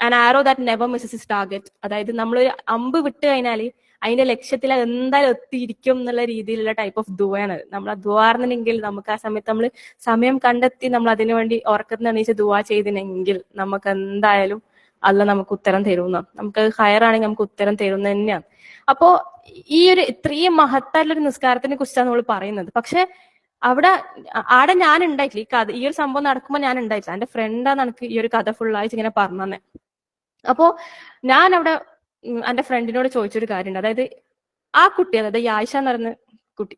an arrow that never misses is target. അതായത് നമ്മളൊരു അമ്പ് വിട്ട് കഴിഞ്ഞാല് അതിന്റെ ലക്ഷ്യത്തിൽ എന്തായാലും എത്തിയിരിക്കും എന്നുള്ള രീതിയിലുള്ള ടൈപ്പ് ഓഫ് ദുവയാണ്. നമ്മൾ ആ ദുവാർന്നെങ്കിൽ നമുക്ക് ആ സമയത്ത് നമ്മൾ സമയം കണ്ടെത്തി നമ്മൾ അതിനുവേണ്ടി ഉറക്കത്തിന് എണീച്ച് ദുവാ ചെയ്തിനെങ്കിൽ നമുക്ക് എന്തായാലും അല്ല നമുക്ക് ഉത്തരം തരുന്ന, നമുക്ക് ഹയറാണെങ്കിൽ നമുക്ക് ഉത്തരം തരുന്ന തന്നെയാണ്. അപ്പോ ഈ ഒരു ഇത്രയും മഹത്തായിട്ടുള്ള ഒരു നിസ്കാരത്തിനെ കുറിച്ചാണ് നമ്മൾ പറയുന്നത്. പക്ഷെ ആടെ ഞാൻ ഉണ്ടായിട്ടില്ല, ഈ കഥ ഈ ഒരു സംഭവം നടക്കുമ്പോൾ ഞാൻ ഉണ്ടായിട്ടില്ല. എന്റെ ഫ്രണ്ടാണ് എനിക്ക് ഈ ഒരു കഥ ഫുള്ളായിട്ട് ഇങ്ങനെ പറഞ്ഞു തന്നെ. അപ്പോ ഞാൻ അവിടെ എന്റെ ഫ്രണ്ടിനോട് ചോദിച്ചൊരു കാര്യമുണ്ട്. അതായത് ആ കുട്ടി, അതായത് ഈ ആയിഷ എന്ന് പറയുന്ന കുട്ടി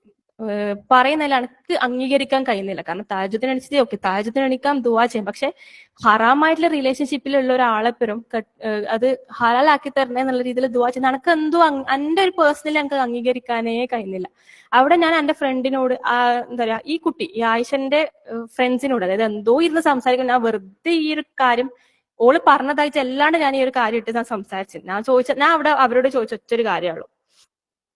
പറയുന്നതിൽ എനിക്ക് അംഗീകരിക്കാൻ കഴിയുന്നില്ല. കാരണം താജുദ്ദീൻ എണിച്ചിട്ട് ഓക്കെ, താജുദ്ദീൻ എണിക്കാം, ദുവാ ചെയ്യാം. പക്ഷെ ഹറാമായിട്ടുള്ള റിലേഷൻഷിപ്പിലുള്ള ഒരാളെപ്പോഴും അത് ഹലാലാക്കി തരണേ എന്നുള്ള രീതിയിൽ ദുവാ ചെയ്യുന്ന എനിക്ക് എന്തോ എന്റെ ഒരു പേഴ്സണലി എനിക്ക് അംഗീകരിക്കാനേ കഴിയുന്നില്ല. അവിടെ ഞാൻ എന്റെ ഫ്രണ്ടിനോട് എന്താ പറയാ, ഈ കുട്ടി ഈ ആയിഷന്റെ ഫ്രണ്ട്സിനോട് അതായത് എന്തോ ഇരുന്ന് സംസാരിക്കണം, ഞാൻ വെറുതെ ഈ ഒരു കാര്യം ഓള് പറഞ്ഞതായിട്ട് അല്ലാണ്ട് ഞാൻ ഈ ഒരു കാര്യം ഇട്ട് ഞാൻ സംസാരിച്ചു. ഞാൻ അവിടെ അവരോട് ചോദിച്ച ഒറ്റൊരു കാര്യമുള്ളൂ.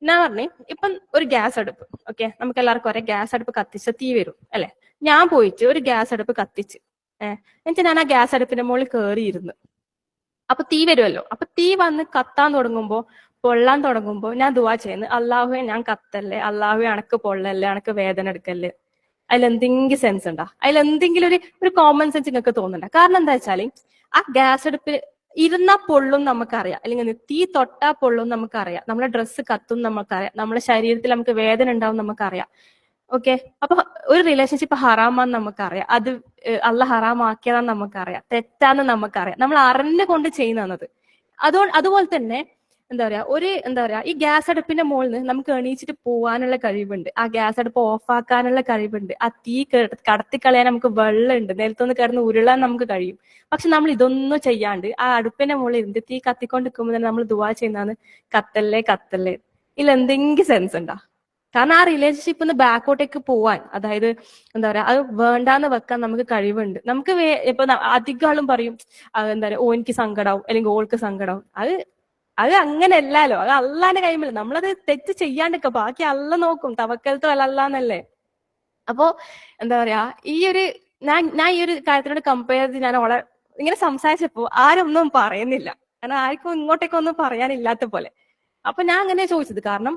ഞാൻ പറഞ്ഞു, ഇപ്പം ഒരു ഗ്യാസ് അടുപ്പ്, ഓക്കെ, നമുക്ക് എല്ലാവർക്കും ഒരേ ഗ്യാസ് അടുപ്പ് കത്തിച്ച തീ വരും അല്ലെ. ഞാൻ പോയിട്ട് ഒരു ഗ്യാസ് അടുപ്പ് കത്തിച്ച് എന്നിട്ട് ഞാൻ ആ ഗ്യാസ് അടുപ്പിന്റെ മുകളിൽ കയറിയിരുന്നു. അപ്പൊ തീ വരുമല്ലോ. അപ്പൊ തീ വന്ന് കത്താൻ തുടങ്ങുമ്പോ, പൊള്ളാൻ തുടങ്ങുമ്പോ ഞാൻ ദുവാ ചെയ്യുന്നു, അള്ളാഹുവെ ഞാൻ കത്തല്ലേ, അള്ളാഹുവെ അണക്ക് പൊള്ളല്ലേ, അണക്ക് വേദന എടുക്കല്ലേ. അതിലെന്തെങ്കിലും സെൻസ് ഉണ്ടാ? അതിലെന്തെങ്കിലും ഒരു കോമൺ സെൻസ് നിങ്ങൾക്ക് തോന്നുന്നുണ്ട? കാരണം എന്താ വെച്ചാല് ആ ഗ്യാസ് അടുപ്പിൽ ഇരുന്നാ പൊള്ളും നമുക്കറിയാം, അല്ലെങ്കിൽ തീ തൊട്ടാ പൊള്ളും നമുക്കറിയാം, നമ്മളെ ഡ്രസ്സ് കത്തും നമുക്കറിയാം, നമ്മുടെ ശരീരത്തിൽ നമുക്ക് വേദന ഉണ്ടാവും നമുക്കറിയാം. ഓക്കെ, അപ്പൊ ഒരു റിലേഷൻഷിപ്പ് ഹറാമാന്ന് നമുക്കറിയാം, അത് അള്ള ഹറാമാക്കിയതാന്ന് നമുക്കറിയാം, തെറ്റാന്ന് നമുക്കറിയാം, നമ്മൾ അറിഞ്ഞുകൊണ്ട് ചെയ്യുന്നത്. അതുപോലെ തന്നെ എന്താ പറയാ ഈ ഗ്യാസ് അടുപ്പിന്റെ മുകളിൽ നിന്ന് നമുക്ക് എണീച്ചിട്ട് പോകാനുള്ള കഴിവുണ്ട്, ആ ഗ്യാസ് അടുപ്പ് ഓഫാക്കാനുള്ള കഴിവുണ്ട്, ആ തീ കടത്തിക്കളയാൻ നമുക്ക് വെള്ളമുണ്ട്, നിലത്തൊന്ന് കിടന്ന് ഉരുളാൻ നമുക്ക് കഴിയും. പക്ഷെ നമ്മൾ ഇതൊന്നും ചെയ്യാണ്ട് ആ അടുപ്പിന്റെ മുകളിൽ ഇരുന്ന് തീ കത്തിക്കൊണ്ടിരിക്കുമ്പോൾ തന്നെ നമ്മൾ ദുവാ ചെയ്യുന്നതാണ് കത്തല്ലേ കത്തല്ലേ. ഇതിൽ എന്തെങ്കിലും സെൻസ് ഉണ്ടാ? കാരണം ആ റിലേഷൻഷിപ്പ് ബാക്കോട്ടേക്ക് പോവാൻ, അതായത് എന്താ പറയാ, അത് വേണ്ടാന്ന് വെക്കാൻ നമുക്ക് കഴിവുണ്ട്. നമുക്ക് ഇപ്പൊ അധികം ആളും പറയും എന്താ പറയാ, ഓ എനിക്ക് സങ്കടാവും അല്ലെങ്കിൽ ഓൾക്ക് സങ്കടാവും. അത് അങ്ങനെ അല്ലല്ലോ, അത് അള്ളാന്റെ കൈമില്ല. നമ്മളത് തെറ്റ് ചെയ്യാണ്ടിരിക്ക, ബാക്കി അള്ള നോക്കും, തവക്കൽത്തു അല്ലാന്നല്ലേ. അപ്പോ എന്താ പറയാ, ഞാൻ ഈ ഒരു കാര്യത്തിനോട് കമ്പയർ ചെയ്ത് ഞാൻ അവളെ ഇങ്ങനെ സംസാരിച്ചപ്പോ ആരും ഒന്നും പറയുന്നില്ല. കാരണം ആർക്കും ഇങ്ങോട്ടേക്കൊന്നും പറയാനില്ലാത്ത പോലെ. അപ്പൊ ഞാൻ അങ്ങനെ ചോദിച്ചത്, കാരണം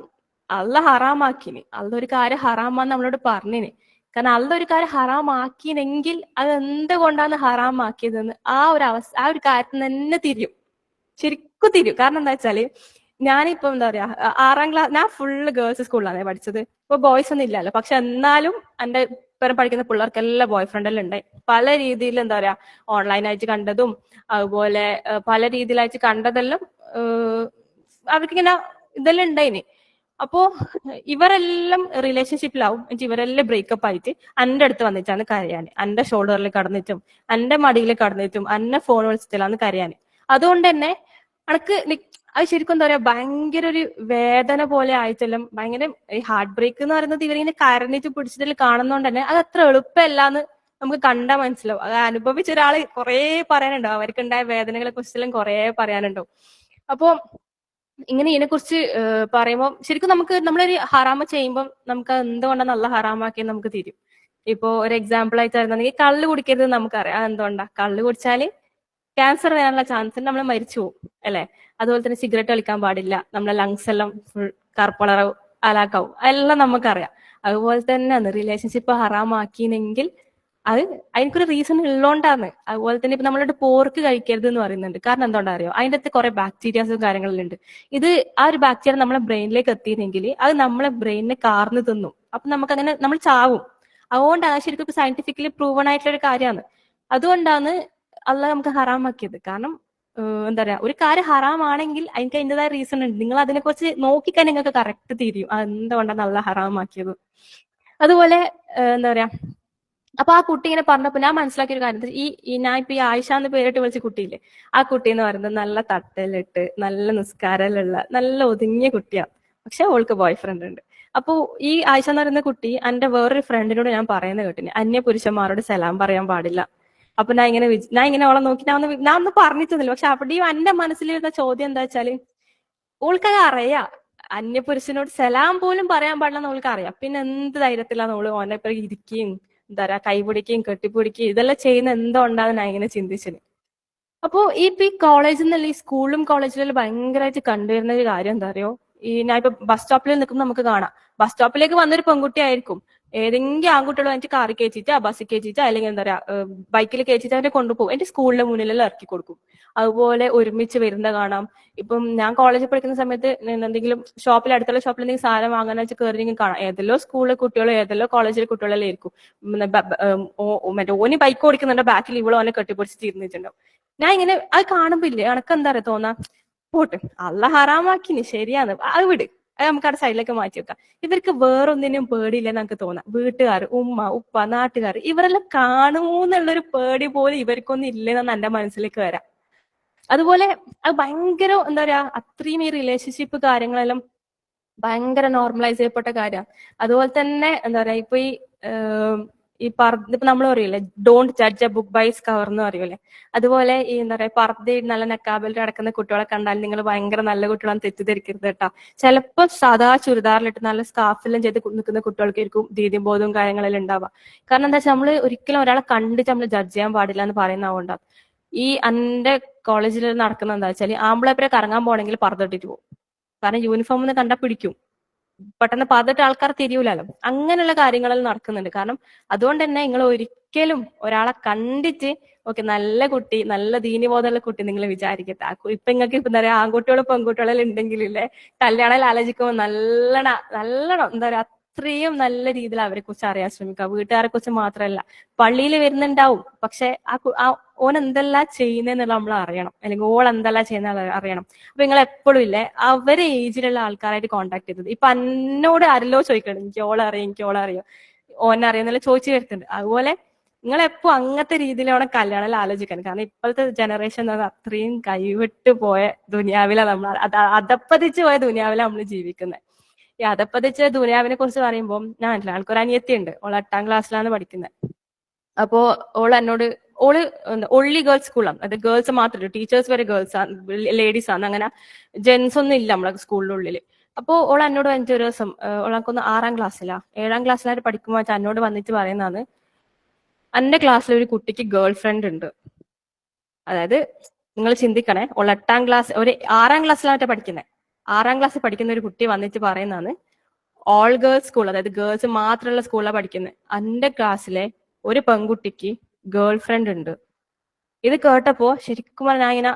അള്ള ഹറാമാക്കിന്, അള്ള ഒരു കാര്യം ഹറാമാന്ന് നമ്മളോട് പറഞ്ഞിന്. കാരണം അള്ള ഒരു കാര്യം ഹറാമാക്കിനെങ്കിൽ അത് എന്തുകൊണ്ടാണ് ഹറാമാക്കിയതെന്ന് ആ ഒരു കാര്യത്തിൽ തന്നെ തിരിയും, ശരിക്കും തിരിയും. കാരണം എന്താ വെച്ചാല് ഞാനിപ്പോ എന്താ പറയാ 6ാം ക്ലാസ്, ഞാൻ ഫുള്ള് ഗേൾസ് സ്കൂളിലാണ് പഠിച്ചത്. ഇപ്പൊ ബോയ്സ് ഒന്നും ഇല്ലല്ലോ. പക്ഷെ എന്നാലും എന്റെ ഇപ്പം പഠിക്കുന്ന പിള്ളേർക്കെല്ലാം ബോയ് ഫ്രണ്ട് എല്ലാം ഉണ്ടായി. പല രീതിയിൽ എന്താ പറയാ ഓൺലൈനായിട്ട് കണ്ടതും അതുപോലെ പല രീതിയിലായിട്ട് കണ്ടതെല്ലാം അവർക്കിങ്ങനെ ഇതെല്ലാം ഉണ്ടായിന്. അപ്പോ ഇവരെല്ലാം റിലേഷൻഷിപ്പിലാവും, എന്നിട്ട് ഇവരെല്ലാം ബ്രേക്കപ്പ് ആയിട്ട് എന്റെ അടുത്ത് വന്നിട്ടാണ് കരയാന്, എന്റെ ഷോൾഡറിൽ കടന്നിട്ടും എന്റെ മടിയിൽ കടന്നിട്ടും എന്നെ ഫോൺ വിളിച്ചിട്ടാണ് കരയാന്. അതുകൊണ്ട് തന്നെ അനക്ക് അത് ശരിക്കും എന്താ പറയാ ഭയങ്കര ഒരു വേദന പോലെ ആയിട്ടെല്ലാം, ഭയങ്കര ഈ ഹാർട്ട് ബ്രേക്ക് എന്ന് പറയുന്നത് ഇവരിങ്ങനെ കരഞ്ഞിട്ട് പിടിച്ചിട്ട് കാണുന്നോണ്ട് തന്നെ അത് അത്ര എളുപ്പമല്ലാന്ന് നമുക്ക് കണ്ടാൽ മനസ്സിലാവും. അത് അനുഭവിച്ച ഒരാള് കുറേ പറയാനുണ്ടാവും, അവർക്കുണ്ടായ വേദനകളെ കുറിച്ചെല്ലാം കുറേ പറയാനുണ്ടാവും. അപ്പൊ ഇങ്ങനെ ഇതിനെക്കുറിച്ച് പറയുമ്പോൾ ശരിക്കും നമുക്ക് നമ്മളൊരു ഹറാമ് ചെയ്യുമ്പോൾ നമുക്ക് അത് എന്തുകൊണ്ടാണ് നല്ല ഹറാമാക്കിയെന്ന് നമുക്ക് തിരിയും. ഇപ്പോ ഒരു എക്സാമ്പിൾ ആയിട്ട് വരുന്നുണ്ടെങ്കിൽ കള്ള് കുടിക്കരുത് നമുക്കറിയാം. അത് എന്തുകൊണ്ടാ? കള്ള് കുടിച്ചാല് ക്യാൻസർ വരാനുള്ള ചാൻസ് ഉണ്ട്, നമ്മൾ മരിച്ചു പോകും അല്ലെ. അതുപോലെ തന്നെ സിഗരറ്റ് വലിക്കാൻ പാടില്ല, നമ്മളെ ലങ്സ് എല്ലാം ഫുൾ കറുപ്പളറാവും, അലാക്കാവും, അതെല്ലാം നമുക്കറിയാം. അതുപോലെ തന്നെയാണ് റിലേഷൻഷിപ്പ് ഹറാമാക്കിയെങ്കിൽ അത് അതിനൊരു റീസൺ ഉള്ളോണ്ടാണ്. അതുപോലെ തന്നെ ഇപ്പൊ നമ്മളോട് പോർക്ക് കഴിക്കരുത് എന്ന് പറയുന്നുണ്ട്. കാരണം എന്തുകൊണ്ടാ അറിയോ? അതിന്റെ അകത്ത് കുറെ ബാക്ടീരിയാസും കാര്യങ്ങളെല്ലാം ഉണ്ട്. ഇത് ആ ഒരു ബാക്ടീരിയ നമ്മളെ ബ്രെയിനിലേക്ക് എത്തിയെങ്കിൽ അത് നമ്മളെ ബ്രെയിനിനെ കാർന്ന് തിന്നും. അപ്പൊ നമുക്ക് അങ്ങനെ നമ്മൾ ചാവും. അതുകൊണ്ടാണ് ശരിക്കും ഇപ്പൊ സയന്റിഫിക്കലി പ്രൂവൺ ആയിട്ടുള്ള ഒരു കാര്യമാണ്. അതുകൊണ്ടാണ് അള്ളാഹ് നമുക്ക് ഹറാമാക്കിയത്. കാരണം എന്താ പറയാ, ഒരു കാര്യം ഹറാമാണെങ്കിൽ അതിന് അതിൻ്റെതായ റീസൺ ഉണ്ട്. നിങ്ങൾ അതിനെക്കുറിച്ച് നോക്കിക്കാൻ നിങ്ങൾക്ക് കറക്റ്റ് തിരിയും എന്തുകൊണ്ടാണ് അള്ളാഹ് ഹറാമാക്കിയത്. അതുപോലെ എന്താ പറയാ, അപ്പൊ ആ കുട്ടി ഇങ്ങനെ പറഞ്ഞപ്പോ ഞാൻ മനസ്സിലാക്കിയ ഒരു കാര്യം, ഞാൻ ഇപ്പൊ ഈ ആയിഷ എന്ന് പേരിട്ട് വിളിച്ച കുട്ടിയില്ലേ, ആ കുട്ടി എന്ന് പറയുന്നത് നല്ല തട്ടലിട്ട് നല്ല നിസ്കാരമുള്ള നല്ല ഒതുങ്ങിയ കുട്ടിയാണ്. പക്ഷെ അവൾക്ക് ബോയ് ഫ്രണ്ട് ഉണ്ട്. അപ്പൊ ഈ ആയിഷ എന്ന് പറയുന്ന കുട്ടി എന്റെ വേറൊരു ഫ്രണ്ടിനോട് ഞാൻ പറയുന്നത് കേട്ടിന്, അന്യ പുരുഷന്മാരോട് സലാം പറയാൻ പാടില്ല. അപ്പൊ ഞാൻ ഇങ്ങനെ അവളെ നോക്കി ഞാൻ ഒന്നും പറഞ്ഞിട്ടൊന്നുമില്ല. പക്ഷെ അവിടെയും എന്റെ മനസ്സിലിരുന്ന ചോദ്യം എന്താ വെച്ചാല്, ഓൾക്കത് അറിയാം അന്യപുരുഷനോട് സലാം പോലും പറയാൻ പാടില്ലെന്ന് ഓൾക്ക് അറിയാം. പിന്നെ എന്ത് ധൈര്യത്തിലാണ് ഓള് ഓനെ ഇപ്പൊ ഇരിക്കുകയും എന്താ പറയാ കൈപിടിക്കുകയും കെട്ടിപ്പിടിക്കുകയും ഇതെല്ലാം ചെയ്യുന്ന എന്തുകൊണ്ടാണ് ഞാൻ ഇങ്ങനെ ചിന്തിച്ചത്. അപ്പോ ഈ കോളേജിൽ നിന്നല്ല, ഈ സ്കൂളിലും കോളേജിലും ഭയങ്കരമായിട്ട് കണ്ടുവരുന്ന ഒരു കാര്യം എന്താ അറിയോ, ഞാൻ ഇപ്പൊ ബസ് സ്റ്റോപ്പിൽ നിൽക്കുമ്പോൾ നമുക്ക് കാണാം, ബസ് സ്റ്റോപ്പിലേക്ക് വന്നൊരു പെൺകുട്ടി ആയിരിക്കും, ഏതെങ്കിലും ആൺകുട്ടികൾ എനിക്ക് കാറിൽ കയറ്റിയിട്ട് ബസ്സിൽ കയറ്റിയിട്ട് അല്ലെങ്കിൽ എന്താ പറയാ ബൈക്കിൽ കയറ്റിയിട്ട് അവരെ കൊണ്ടുപോകും, എന്റെ സ്കൂളിന്റെ മുന്നിലെല്ലാം ഇറക്കി കൊടുക്കും. അതുപോലെ ഒരുമിച്ച് വരുന്ന കാണാം. ഇപ്പം ഞാൻ കോളേജിൽ പഠിക്കുന്ന സമയത്ത് എന്തെങ്കിലും അടുത്തുള്ള ഷോപ്പിൽ എന്തെങ്കിലും സാധനം വാങ്ങാൻ വെച്ചാൽ കയറിയെങ്കിൽ കാണാം, ഏതെല്ലോ സ്കൂളിലെ കുട്ടികളോ ഏതെല്ലോ കോളേജിലെ കുട്ടികളെല്ലാം ആയിരിക്കും. മറ്റേ ഓന് ബൈക്ക് ഓടിക്കുന്നുണ്ട്, ബാക്കിൽ ഇവളോ ഓനെ കെട്ടിപ്പിടിച്ചിട്ട് ഇരുന്നിട്ടുണ്ടാവും. ഞാൻ ഇങ്ങനെ അത് കാണുമ്പോ ഇല്ലേ എനക്ക് എന്താ പറയാ തോന്നാ, പോട്ട് അള്ള ഹറാമാക്കിന് ശരിയാണ്, അത് വിട്, അത് നമുക്ക് അവിടെ സൈഡിലേക്ക് മാറ്റി വെക്കാം. ഇവർക്ക് വേറൊന്നിനും പേടിയില്ലെന്ന് നമുക്ക് തോന്നാം. വീട്ടുകാർ, ഉമ്മ ഉപ്പ നാട്ടുകാർ ഇവരെല്ലാം കാണുമോന്നുള്ളൊരു പേടി പോലും ഇവർക്കൊന്നും ഇല്ലെന്നാണ് എന്റെ മനസ്സിലേക്ക് വരാം. അതുപോലെ അത് ഭയങ്കര എന്താ പറയാ, അത്രയും ഈ റിലേഷൻഷിപ്പ് കാര്യങ്ങളെല്ലാം ഭയങ്കര നോർമലൈസ് ചെയ്യപ്പെട്ട കാര്യമാണ്. അതുപോലെ തന്നെ എന്താ പറയാ, ഇപ്പൊ ഇപ്പൊ നമ്മൾ പറയൂലേ don't judge a book by its cover എന്ന് പറയൂലേ, അതുപോലെ ഈ എന്താ പറയാ പർദ്ദ നല്ല നക്കാബിൽ നടക്കുന്ന കുട്ടികളെ കണ്ടാൽ നിങ്ങൾ ഭയങ്കര നല്ല കുട്ടികളാണ് തെറ്റിദ്ധരിക്കരുത് കേട്ടോ. ചിലപ്പോ സാധാ ചുരിദാറിലിട്ട് നല്ല സ്കാർഫെല്ലാം ചെയ്ത് നിൽക്കുന്ന കുട്ടികൾക്കായിരിക്കും ദീദ്യം ബോധവും കാര്യങ്ങളെല്ലാം ഉണ്ടാവുക. കാരണം എന്താ വെച്ചാൽ നമ്മള് ഒരിക്കലും ഒരാളെ കണ്ടിട്ട് നമ്മൾ ജഡ്ജ് ചെയ്യാൻ പാടില്ല എന്ന് പറയുന്നതുകൊണ്ടാണ്. ഈ എന്റെ കോളേജിൽ നടക്കുന്ന എന്താ വെച്ചാൽ ആമ്പിളേപ്പരെ കറങ്ങാൻ പോകണമെങ്കിൽ പർദ്ദ ഇട്ടിട്ട് പോകും. കാരണം യൂണിഫോം ഒന്ന് കണ്ടാൽ പിടിക്കും, പെട്ടെന്ന് പതിട്ട് ആൾക്കാർ തിരിയൂലല്ലോ. അങ്ങനെയുള്ള കാര്യങ്ങളെല്ലാം നടക്കുന്നുണ്ട്. കാരണം അതുകൊണ്ട് തന്നെ നിങ്ങൾ ഒരിക്കലും ഒരാളെ കണ്ടിട്ട് ഓക്കെ നല്ല കുട്ടി നല്ല ദീനിബോധമുള്ള കുട്ടി നിങ്ങൾ വിചാരിക്കട്ടെ. ഇപ്പൊ നിങ്ങൾക്ക് ഇപ്പൊ എന്താ പറയാ ആൺകുട്ടികളും പെൺകുട്ടികളെല്ലാം ഉണ്ടെങ്കിലേ കല്യാണം ആലോചിക്കുമ്പോൾ നല്ലോണം എന്താ പറയാ അത്രയും നല്ല രീതിയിൽ അവരെ കുറിച്ച് അറിയാൻ ശ്രമിക്കുക. വീട്ടുകാരെ കുറിച്ച് മാത്രമല്ല, പള്ളിയിൽ വരുന്നുണ്ടാവും, പക്ഷെ ഓൻ എന്തെല്ലാം ചെയ്യുന്നതെന്നുള്ള നമ്മൾ അറിയണം, അല്ലെങ്കിൽ ഓൾ എന്തെല്ലാം ചെയ്യുന്ന അറിയണം. അപ്പൊ നിങ്ങൾ എപ്പോഴും ഇല്ലേ അവരെ ഏജിലുള്ള ആൾക്കാരായിട്ട് കോൺടാക്ട് ചെയ്തത്. ഇപ്പൊ എന്നോട് ആരല്ലോ ചോദിക്കണം എനിക്ക് ഓളറിയോ ഓനറിയാന്നല്ല ചോദിച്ചു വരുത്തുന്നുണ്ട്. അതുപോലെ നിങ്ങൾ എപ്പോ അങ്ങനത്തെ രീതിയിലാണ് കല്യാണം ആലോചിക്കാൻ. കാരണം ഇപ്പോഴത്തെ ജനറേഷൻ എന്ന് പറഞ്ഞാൽ അത്രയും കൈവിട്ട് പോയ ദുനിയാവിലാണ് നമ്മൾ, അതപ്പതിച്ച് പോയ ദുനിയാവിലാണ് നമ്മൾ ജീവിക്കുന്നത്. ഈ അതപ്പതിച്ച ദുനിയാവിനെ കുറിച്ച് പറയുമ്പോൾ ഞാൻ ആൾക്കൊരു അനിയത്തിയുണ്ട്, ഓൾ 8ാം ക്ലാസ്സിലാണ് പഠിക്കുന്നത്. അപ്പോ ഓള് ഒള്ളി ഗേൾസ് സ്കൂളാണ്, അത് ഗേൾസ് മാത്രമല്ല ടീച്ചേഴ്സ് വരെ ഗേൾസ് ആണ്, ലേഡീസ് ആണ്, അങ്ങനെ ജെന്റ്സ് ഒന്നും ഇല്ല നമ്മളെ സ്കൂളിനുള്ളിൽ. അപ്പോ ഓൾ എന്നോട് ഒരു ദിവസം ഓളക്കൊന്ന് 6ാം ക്ലാസ്സിലാ 7ാം ക്ലാസ്സിലായിട്ട് പഠിക്കുമ്പോൾ എന്നോട് വന്നിട്ട് പറയുന്നതാണ്, എന്റെ ക്ലാസ്സിൽ ഒരു കുട്ടിക്ക് ഗേൾ ഫ്രണ്ട് ഉണ്ട്. അതായത് നിങ്ങൾ ചിന്തിക്കണേ, ഓൾ 8ാം ക്ലാസ് ഒരു 6ാം ക്ലാസ്സിലായിട്ട് പഠിക്കുന്നത്, 6ാം ക്ലാസ്സിൽ പഠിക്കുന്ന ഒരു കുട്ടി വന്നിട്ട് പറയുന്നതാണ് ഓൾ ഗേൾസ് സ്കൂൾ, അതായത് ഗേൾസ് മാത്രമുള്ള സ്കൂളിലാണ് പഠിക്കുന്നത്, എന്റെ ക്ലാസ്സിലെ ഒരു പെൺകുട്ടിക്ക് ഗേൾ ഫ്രണ്ട് ഉണ്ട്. ഇത് കേട്ടപ്പോ ശരിക്കും ഞാൻ ഇങ്ങനെ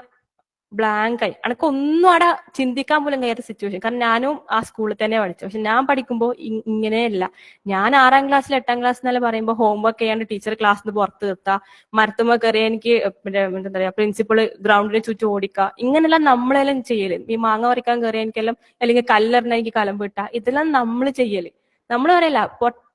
ബ്ലാങ്ക് ആയി. എനക്ക് ഒന്നും അവിടെ ചിന്തിക്കാൻ പോലും കഴിയാത്ത സിറ്റുവേഷൻ. കാരണം ഞാനും ആ സ്കൂളിൽ തന്നെ പഠിച്ചു. പക്ഷെ ഞാൻ പഠിക്കുമ്പോൾ ഇങ്ങനെയല്ല. ഞാൻ 6ാം ക്ലാസ്സിൽ 8ാം ക്ലാസ് എന്നല്ല പറയുമ്പോൾ ഹോംവർക്ക് ചെയ്യാണ്ട് ടീച്ചർ ക്ലാസ്സിൽ നിന്ന് പുറത്ത് നിർത്താ, മരത്തുമ്പോ കയറിയ എനിക്ക് എന്താ പറയാ പ്രിൻസിപ്പൾ ഗ്രൗണ്ടിന് ചുറ്റും ഓടിക്കുക, ഇങ്ങനെല്ലാം നമ്മളെല്ലാം ചെയ്യല്. ഈ മാങ്ങ പറിക്കാൻ കയറിയ എനിക്കെല്ലാം അല്ലെങ്കിൽ കല്ലെറിഞ്ഞ എനിക്ക് കലം വിട്ട, ഇതെല്ലാം നമ്മൾ ചെയ്യല്. നമ്മൾ പറയല്ല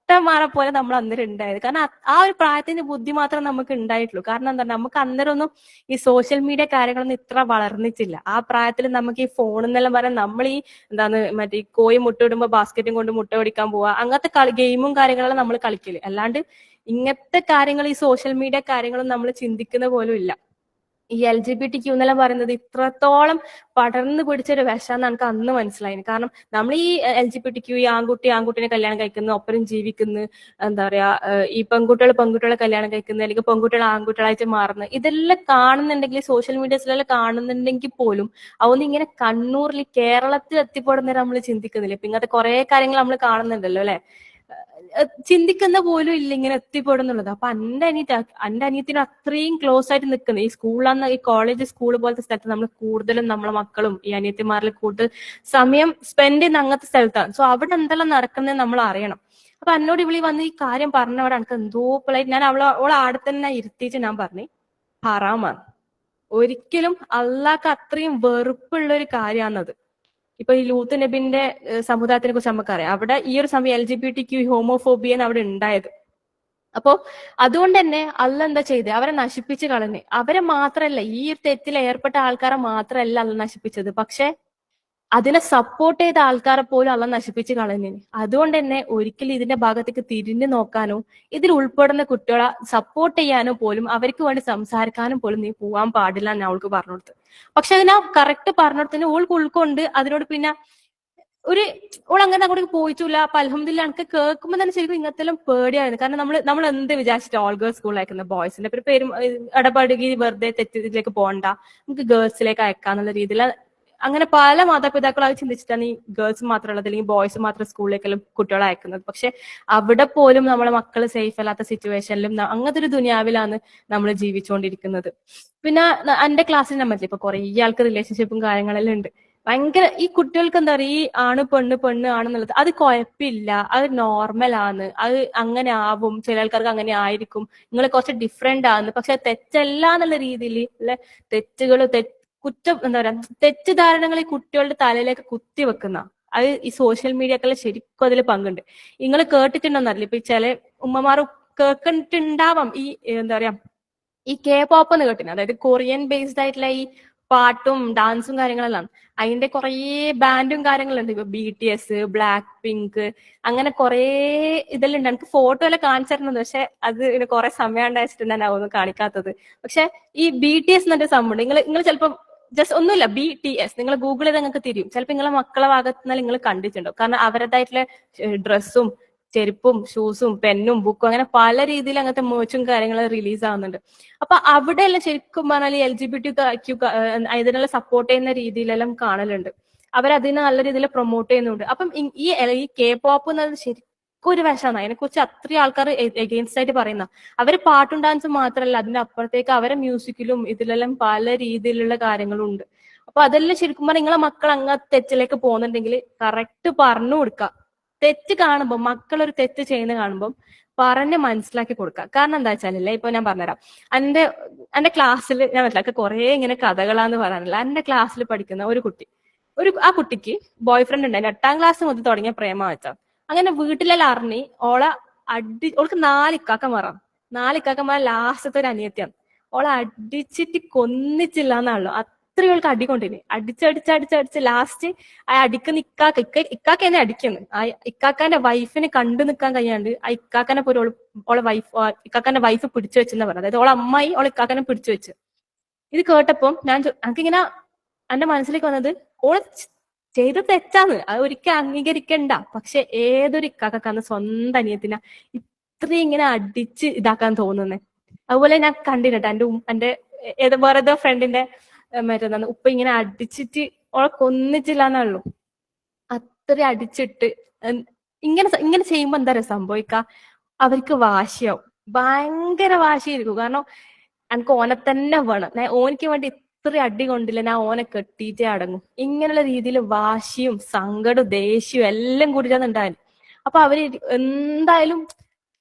പൊട്ടന്മാരെ പോലെ നമ്മൾ അന്നേരം ഉണ്ടായത്. കാരണം ആ ഒരു പ്രായത്തിന്റെ ബുദ്ധി മാത്രം നമുക്ക് ഉണ്ടായിട്ടുള്ളൂ. കാരണം എന്താ, നമുക്ക് അന്നേരം ഒന്നും ഈ സോഷ്യൽ മീഡിയ കാര്യങ്ങളൊന്നും ഇത്ര വളർന്നിട്ടില്ല. ആ പ്രായത്തിൽ നമുക്ക് ഈ ഫോൺ എന്നെല്ലാം പറയാൻ നമ്മൾ ഈ എന്താണ് മറ്റേ ഈ കോഴി മുട്ട ഇടുമ്പോ ബാസ്ക്കറ്റും കൊണ്ട് മുട്ട പിടിക്കാൻ പോവാ, അങ്ങനത്തെ ഗെയിമും കാര്യങ്ങളെല്ലാം നമ്മൾ കളിക്കല്. അല്ലാണ്ട് ഇങ്ങനത്തെ കാര്യങ്ങൾ, ഈ സോഷ്യൽ മീഡിയ കാര്യങ്ങളും നമ്മൾ ചിന്തിക്കുന്ന പോലും ഇല്ല. ഈ LGBTQ എന്നെല്ലാം പറയുന്നത് ഇത്രത്തോളം പടർന്നു പിടിച്ചൊരു വിഷാന്ന് എനിക്ക് അന്ന് മനസ്സിലായി. കാരണം നമ്മൾ ഈ LGBTQ, ഈ ആൺകുട്ടിനെ കല്യാണം കഴിക്കുന്നു, ഒപ്പരം ജീവിക്കുന്നു, എന്താ പറയാ, ഈ പെൺകുട്ടികളെ കല്യാണം കഴിക്കുന്നു, അല്ലെങ്കിൽ പെൺകുട്ടികൾ ആൺകുട്ടികളായിട്ട് മാറുന്നു, ഇതെല്ലാം കാണുന്നുണ്ടെങ്കിൽ, സോഷ്യൽ മീഡിയസിലെല്ലാം കാണുന്നുണ്ടെങ്കിൽ പോലും അതൊന്നും ഇങ്ങനെ കണ്ണൂരിൽ, കേരളത്തിൽ എത്തിപ്പെടുന്നവരെ നമ്മൾ ചിന്തിക്കുന്നില്ല. ഇപ്പൊ ഇങ്ങനത്തെ കുറെ കാര്യങ്ങൾ നമ്മൾ കാണുന്നുണ്ടല്ലോ അല്ലെ, ചിന്തിക്കുന്ന പോലും ഇല്ല ഇങ്ങനെ എത്തിപ്പെടുന്നുള്ളത്. അപ്പൊ എന്റെ അനിയത്തിന് അത്രയും ക്ലോസ് ആയിട്ട് നിൽക്കുന്നത് ഈ സ്കൂളിലാന്ന്, ഈ കോളേജ്, സ്കൂൾ പോലത്തെ സ്ഥലത്ത് നമ്മൾ കൂടുതലും നമ്മളെ മക്കളും ഈ അനിയത്തിമാരിൽ കൂടുതൽ സമയം സ്പെൻഡ് ചെയ്യുന്ന അങ്ങനത്തെ സ്ഥലത്താണ്. സോ അവിടെ എന്തെല്ലാം നടക്കുന്നത് നമ്മൾ അറിയണം. അപ്പൊ എന്നോട് ഇവിളി വന്ന് ഈ കാര്യം പറഞ്ഞവിടെ എനിക്ക് എന്തോ പിള്ളേർ, ഞാൻ അവളെ ആടെ തന്നെ ഇരുത്തിയിട്ട് ഞാൻ പറഞ്ഞു, ഹറാമാണ്, ഒരിക്കലും അള്ളാഹ്ക്ക് അത്രയും വെറുപ്പുള്ള ഒരു കാര്യമാണത്. ഇപ്പൊ ഈ ലൂത്ത് നബിന്റെ സമുദായത്തിനെ കുറിച്ച് നമുക്കറിയാം. അവിടെ ഈ ഒരു സമയം LGBTQ ഹോമോഫോബിയ അവിടെ ഉണ്ടായത്. അപ്പോ അതുകൊണ്ട് തന്നെ അല്ല എന്താ ചെയ്ത്, അവരെ നശിപ്പിച്ച് കളഞ്ഞ്. അവരെ മാത്രല്ല, ഈ ഒരു തെറ്റിൽ ഏർപ്പെട്ട ആൾക്കാരെ മാത്രല്ല അല്ല നശിപ്പിച്ചത്, പക്ഷെ അതിനെ സപ്പോർട്ട് ചെയ്ത ആൾക്കാരെ പോലും അല്ല നശിപ്പിച്ച് കളഞ്ഞിന്. അതുകൊണ്ട് തന്നെ ഒരിക്കലും ഇതിന്റെ ഭാഗത്തേക്ക് തിരിഞ്ഞു നോക്കാനോ ഇതിൽ ഉൾപ്പെടുന്ന കുട്ടികളെ സപ്പോർട്ട് ചെയ്യാനോ പോലും, അവർക്ക് വേണ്ടി സംസാരിക്കാനും പോലും നീ പോവാൻ പാടില്ല എന്ന് അവൾക്ക് പറഞ്ഞു കൊടുത്ത്. പക്ഷെ അതിനാ കറക്റ്റ് പറഞ്ഞിടത്തിന് ഓൾക്ക് ഉൾക്കൊണ്ട് അതിനോട് പിന്നെ ഓൾ അങ്ങനെ അങ്ങോട്ട് പോയിട്ടില്ല. അപ്പൊ അൽഹംദുലില്ലാ എനിക്ക് കേൾക്കുമ്പോൾ തന്നെ ശരിക്കും ഇങ്ങനത്തെ പേടിയായിരുന്നു. കാരണം നമ്മൾ എന്ത് വിചാരിച്ചിട്ട് ഓൾ ഗേൾസ് സ്കൂളിലേക്കുന്ന ബോയ്സിന്റെ പേരും ഇടപെടുകി വെറുതെ തെറ്റിലേക്ക് പോകണ്ട, നമുക്ക് ഗേൾസിലേക്ക് അയക്കാന്നുള്ള രീതിയിൽ അങ്ങനെ പല മാതാപിതാക്കളും അത് ചിന്തിച്ചിട്ടാണ് ഈ ഗേൾസ് മാത്രമുള്ളത് അല്ലെങ്കിൽ ബോയ്സ് മാത്രം സ്കൂളിലേക്കെല്ലാം കുട്ടികളെ അയക്കുന്നത്. പക്ഷെ അവിടെ പോലും നമ്മളെ മക്കള് സേഫ് അല്ലാത്ത സിറ്റുവേഷനിലും അങ്ങനത്തെ ഒരു ദുനിയാവിലാണ് നമ്മൾ ജീവിച്ചുകൊണ്ടിരിക്കുന്നത്. പിന്നെ എന്റെ ക്ലാസ്സിൽ ഞാൻ പറ്റില്ല, ഇപ്പൊ കുറെ ആൾക്ക് റിലേഷൻഷിപ്പും കാര്യങ്ങളെല്ലാം ഉണ്ട്. ഭയങ്കര ഈ കുട്ടികൾക്ക് എന്താ പറയുക, ഈ ആണ് പെണ്ണ് ആണെന്നുള്ളത് അത് കുഴപ്പമില്ല, അത് നോർമലാണ്, അത് അങ്ങനെ ആവും, ചില ആൾക്കാർക്ക് അങ്ങനെ ആയിരിക്കും, നിങ്ങൾ കുറച്ച് ഡിഫറെന്റ് ആണ്, പക്ഷെ തെറ്റല്ല എന്നുള്ള രീതിയിൽ അല്ലെ കുറ്റം എന്താ പറയാ, തെറ്റിദ്ധാരണകൾ ഈ കുട്ടികളുടെ തലയിലേക്ക് കുത്തി വെക്കുന്ന അത് ഈ സോഷ്യൽ മീഡിയക്കെല്ലാം ശരിക്കും അതിൽ പങ്കുണ്ട്. നിങ്ങൾ കേട്ടിട്ടുണ്ടോന്നറിയില്ല, ഇപ്പൊ ചില ഉമ്മമാർ കേട്ടിട്ടുണ്ടാവാം ഈ എന്താ പറയാ ഈ K-pop എന്ന് കേട്ടിന്, അതായത് കൊറിയൻ ബേസ്ഡ് ആയിട്ടുള്ള ഈ പാട്ടും ഡാൻസും കാര്യങ്ങളെല്ലാം. അതിന്റെ കുറേ ബാൻഡും കാര്യങ്ങളുണ്ട്. ഇപ്പൊ BTS, ബ്ലാക്ക് പിങ്ക്, അങ്ങനെ കുറേ ഇതെല്ലാം ഉണ്ട്. എനിക്ക് ഫോട്ടോ എല്ലാം കാണിച്ചിരുന്നത്, പക്ഷെ അത് കുറെ സമയം ഉണ്ടായിട്ട് ഞാൻ അതൊന്നും കാണിക്കാത്തത്. പക്ഷെ ഈ BTS എന്നൊരു സംഭവം നിങ്ങൾ ചിലപ്പോൾ ജസ്റ്റ് ഒന്നുമില്ല, BTS നിങ്ങൾ ഗൂഗിൾ ചെയ്ത് നിങ്ങൾക്ക് തിരിയും. ചിലപ്പോൾ നിങ്ങളെ മക്കളെ ഭാഗത്തുനിന്ന് നിങ്ങൾ കണ്ടിട്ടുണ്ടോ. കാരണം അവരുടേതായിട്ടുള്ള ഡ്രസ്സും ചെരുപ്പും ഷൂസും പെന്നും ബുക്കും അങ്ങനെ പല രീതിയിൽ അങ്ങനത്തെ മേർച്ചും കാര്യങ്ങളും റിലീസ് ആവുന്നുണ്ട്. അപ്പൊ അവിടെ എല്ലാം ശരിക്കും പറഞ്ഞാൽ LGBTQ ഇതിനെല്ലാം സപ്പോർട്ട് ചെയ്യുന്ന രീതിയിലെല്ലാം കാണലുണ്ട്. അവരതിനെ നല്ല രീതിയിൽ പ്രൊമോട്ട് ചെയ്യുന്നുണ്ട്. അപ്പം ഈ K-pop എന്നത് ശരിക്കും ഒരു വശമാണ്. അതിനെക്കുറിച്ച് അത്രയും ആൾക്കാർ എഗെയിൻസ്റ്റ് ആയിട്ട് പറയുന്ന, അവര് പാട്ടും ഡാൻസും മാത്രമല്ല, അതിന്റെ അപ്പുറത്തേക്ക് അവരെ മ്യൂസിക്കിലും ഇതിലെല്ലാം പല രീതിയിലുള്ള കാര്യങ്ങളും ഉണ്ട്. അപ്പൊ അതെല്ലാം ശരിക്കും പറഞ്ഞാൽ നിങ്ങളെ മക്കൾ അങ്ങനത്തെ തെറ്റിലേക്ക് പോകുന്നുണ്ടെങ്കിൽ കറക്റ്റ് പറഞ്ഞു കൊടുക്കുക. തെറ്റ് കാണുമ്പോൾ, മക്കളൊരു തെറ്റ് ചെയ്യുന്ന കാണുമ്പോൾ പറഞ്ഞ് മനസ്സിലാക്കി കൊടുക്കുക. കാരണം എന്താ വെച്ചാലല്ലേ, ഇപ്പൊ ഞാൻ പറഞ്ഞുതരാം. എന്റെ ക്ലാസ്സിൽ ഞാൻ മനസ്സിലാക്കി കുറെ ഇങ്ങനെ കഥകളാന്ന് പറയാനില്ല. എന്റെ ക്ലാസ്സിൽ പഠിക്കുന്ന ഒരു കുട്ടി, ആ കുട്ടിക്ക് ബോയ് ഫ്രണ്ട് ഉണ്ടായിരുന്നു. 8ാം ക്ലാസ് മുതൽ തുടങ്ങിയ പ്രേമ വെച്ചാ. അങ്ങനെ വീട്ടിലെല്ലാം അറിഞ്ഞ് ഓൾക്ക് 4 ഇക്കാക്കന്മാറാണ്. 4 ഇക്കാക്കന്മാർ ലാസ്റ്റത്തെ ഒരു അനിയത്തിയാണ്. ഓളെ അടിച്ചിട്ട് കൊന്നിച്ചില്ല എന്നാണല്ലോ, അത്രയും അവൾക്ക് അടികൊണ്ടിന്. അടിച്ചടിച്ച് ലാസ്റ്റ് ആ അടിക്കുന്ന ഇക്കാക്ക എന്നെ അടിക്കുന്നു. ആ ഇക്കാക്കാന്റെ വൈഫിനെ കണ്ടു നിൽക്കാൻ കഴിയാണ്ട് ആ ഇക്കാക്കനെ പോലും ഇക്കാക്കാന്റെ വൈഫ് പിടിച്ചു വെച്ചെന്ന് പറഞ്ഞു. അതായത് ഓളെ അമ്മായി ഓളെ ഇക്കാക്കനെ പിടിച്ചു വെച്ച്. ഇത് കേട്ടപ്പം എനിക്കിങ്ങനെ എന്റെ മനസ്സിലേക്ക് വന്നത്, ഓള് ചെയ്ത് തെറ്റാന്ന്, അത് ഒരിക്കലും അംഗീകരിക്കണ്ട. പക്ഷെ ഏതൊരു ഇക്കാക്കാന്ന് സ്വന്തം അനിയത്തിനെ ഇത്രയും ഇങ്ങനെ അടിച്ച് ഇതാക്കാൻ തോന്നുന്നേ. അതുപോലെ ഞാൻ കണ്ടിട്ട് എന്റെ വേറെ ഏതോ ഫ്രണ്ടിന്റെ മറ്റേതാണ് ഉപ്പ ഇങ്ങനെ അടിച്ചിട്ട് ഓളെ കൊന്നിച്ചില്ല എന്നുള്ളൂ. അത്ര അടിച്ചിട്ട് ഇങ്ങനെ ചെയ്യുമ്പോ എന്താ സംഭവിക്ക, അവർക്ക് വാശിയാവും, ഭയങ്കര വാശിയായിരിക്കും. കാരണം എനിക്ക് ഓനെ തന്നെ വേണം, ഞാൻ ഓനിക്ക് വേണ്ടി ഇത്ര അടി കൊണ്ടില്ല, ഞാൻ ഓനെ കെട്ടിയിട്ടേ അടങ്ങും. ഇങ്ങനെയുള്ള രീതിയിൽ വാശിയും സങ്കടവും ദേഷ്യവും എല്ലാം കൂടിയിട്ടാണ്. അപ്പൊ അവര് എന്തായാലും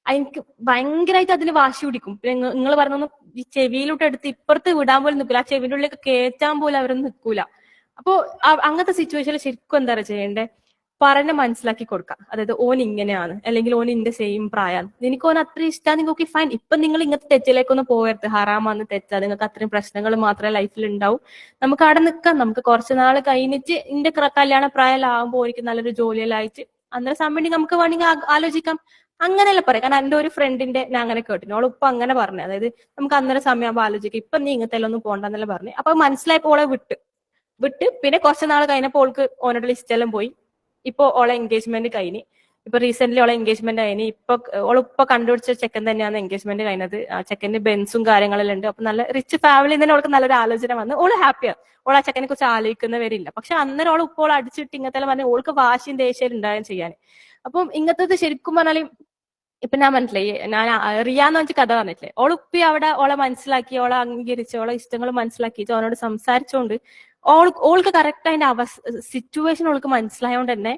എനിക്ക് ഭയങ്കരമായിട്ട് അതിന് വാശി പിടിക്കും. പിന്നെ നിങ്ങൾ പറഞ്ഞൊന്നും ഈ ചെവിയിലോട്ട് എടുത്ത് ഇപ്പുറത്ത് വിടാൻ പോലും നിൽക്കില്ല, ആ ചെവിന്റെ ഉള്ളിലേക്ക് കേറ്റാൻ പോലും അവരൊന്നും നിൽക്കൂല. അപ്പൊ അങ്ങനത്തെ സിറ്റുവേഷനിൽ ശരിക്കും എന്താ ചെയ്യണ്ടേ, പറഞ്ഞ് മനസ്സിലാക്കി കൊടുക്കാം. അതായത് ഓൻ ഇങ്ങനെയാണ്, അല്ലെങ്കിൽ ഓൻ ഇന്റെ സെയിം പ്രായമാണ്, നിനക്ക് ഓൻ അത്ര ഇഷ്ടമാണ്, നിങ്ങൾക്ക് ഫൈൻ. ഇപ്പൊ നിങ്ങൾ ഇങ്ങനത്തെ തെറ്റിലേക്കൊന്നും പോകരുത്, ഹറാമാന്ന് തെറ്റാ, നിങ്ങൾക്ക് അത്രയും പ്രശ്നങ്ങൾ മാത്രമേ ലൈഫിൽ ഉണ്ടാവും. നമുക്ക് അവിടെ നിൽക്കാം, നമുക്ക് കുറച്ച് നാൾ കഴിഞ്ഞിട്ട് ഇന്റെ കല്യാണ പ്രായമാകുമ്പോൾ എനിക്ക് നല്ലൊരു ജോലിയിലായിട്ട് അന്നേരം സമയം നമുക്ക് വേണമെങ്കിൽ ആലോചിക്കാം. അങ്ങനെയല്ല പറയാം. കാരണം എന്റെ ഒരു ഫ്രണ്ടിന്റെ ഞാൻ അങ്ങനെ കേട്ടിന്, ഓള് ഇപ്പൊ അങ്ങനെ പറഞ്ഞു. അതായത് നമുക്ക് അന്നേരം സമയമാകുമ്പോൾ ആലോചിക്കാം, ഇപ്പൊ നീ ഇങ്ങനത്തെ എല്ലാം ഒന്നും പോണ്ടെന്നല്ല പറഞ്ഞു. അപ്പൊ മനസ്സിലായപ്പോ ഓളെ വിട്ട് പിന്നെ കുറച്ച് നാൾ കഴിഞ്ഞപ്പോൾ ഓൾക്ക് ഓനോട് ലിസ്റ്റെല്ലാം പോയി. ഇപ്പൊ ഓളെ എൻഗേജ്മെന്റ് കഴിഞ്ഞ്, ഇപ്പൊ റീസെന്റ് ഓളെ എൻഗേജ്മെന്റ് കഴിഞ്ഞ്. ഓളിപ്പൊ കണ്ടുപിടിച്ച ചെക്കൻ തന്നെയാണ് എൻഗേജ്മെന്റ് കഴിഞ്ഞത്. ആ ചെക്കന്റെ ബെൻസും കാര്യങ്ങളെല്ലാം ഉണ്ട്. അപ്പൊ നല്ല റിച്ച് ഫാമിലി തന്നെ ഓൾക്ക് നല്ലൊരു ആലോചന വന്ന്. ഓള് ഹാപ്പിയാണ്. ഓൾ ആ ചെക്കനെ കുറിച്ച് ആലോചിക്കുന്നവരില്ല. പക്ഷെ അന്നേരം ഓൾ ഇപ്പോൾ അടിച്ചിട്ട് ഇങ്ങനത്തെ പറഞ്ഞ് ഓൾക്ക് വാശിയും ദേഷ്യം ഉണ്ടായാലും ചെയ്യാൻ. അപ്പം ഇങ്ങനത്തെ ശരിക്കും പറഞ്ഞാല് ഇപ്പൊ ഞാൻ മനസ്സിലായി, ഞാൻ റിയാന്ന് വെച്ച കഥ പറഞ്ഞിട്ടില്ലേ, ഓളുപ്പി അവിടെ ഓളെ മനസ്സിലാക്കി, ഓളെ അംഗീകരിച്ച്, ഓളെ ഇഷ്ടങ്ങൾ മനസ്സിലാക്കിയിട്ട് അവനോട് സംസാരിച്ചോണ്ട് ഓൾക്ക് കറക്റ്റ് അതിന്റെ സിറ്റുവേഷൻ ഓൾക്ക് മനസ്സിലായോണ്ട് തന്നെ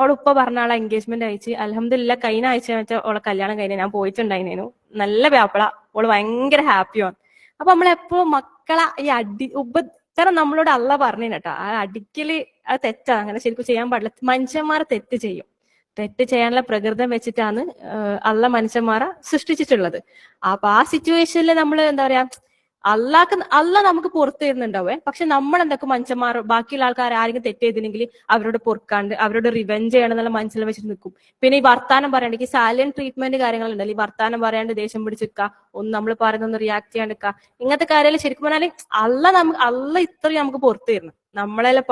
ഓളുപ്പ പറഞ്ഞ ആളെ എൻഗേജ്മെന്റ് അയച്ച് അൽഹംദുലില്ലാ കഴിഞ്ഞ ആഴ്ച വെച്ചാൽ ഓളെ കല്യാണം കഴിഞ്ഞ ഞാൻ പോയിട്ടുണ്ടായിരുന്നു. നല്ല വ്യാപ്പള, ഓള് ഭയങ്കര ഹാപ്പിയാണ്. അപ്പൊ നമ്മളെപ്പോഴും മക്കളെ ഈ കാരണം നമ്മളോട് അല്ല പറഞ്ഞു കേട്ടോ, ആ അടിക്കല് അത് തെറ്റാ, അങ്ങനെ ശരിക്കും ചെയ്യാൻ പാടില്ല. മനുഷ്യന്മാർ തെറ്റ് ചെയ്യും. തെറ്റ് ചെയ്യാനുള്ള പ്രകൃതം വെച്ചിട്ടാണ് അള്ള മനുഷ്യന്മാരെ സൃഷ്ടിച്ചിട്ടുള്ളത്. അപ്പൊ ആ സിറ്റുവേഷനിൽ നമ്മൾ എന്താ പറയാ, അല്ല നമുക്ക് പുറത്തു തരുന്നുണ്ടാവേ. പക്ഷെ നമ്മൾ എന്തൊക്കെ മനുഷ്യന്മാർ ബാക്കിയുള്ള ആൾക്കാർ ആരെങ്കിലും തെറ്റ് ചെയ്തില്ലെങ്കിൽ അവരോട് പൊറുക്കാണ്ട് അവരോട് റിവെഞ്ച് ചെയ്യണം എന്നുള്ള മനസ്സിൽ വെച്ചിട്ട് നിൽക്കും. പിന്നെ ഈ വർത്താനം പറയണ്ടെങ്കിൽ സൈലന്റ് ട്രീറ്റ്മെന്റ് കാര്യങ്ങളുണ്ടല്ലോ, ഈ വർത്താനം പറയാണ്ട് ദേഷ്യം പിടിച്ചിരിക്കുക, ഒന്ന് നമ്മൾ പറയുന്നൊന്ന് റിയാക്ട് ചെയ്യാണ്ടിരിക്കുക, ഇങ്ങനത്തെ കാര്യങ്ങൾ ശരിക്കും പറഞ്ഞാല് അല്ല ഇത്രയും നമുക്ക് പുറത്തു തരുന്നു. നമ്മളെല്ലാം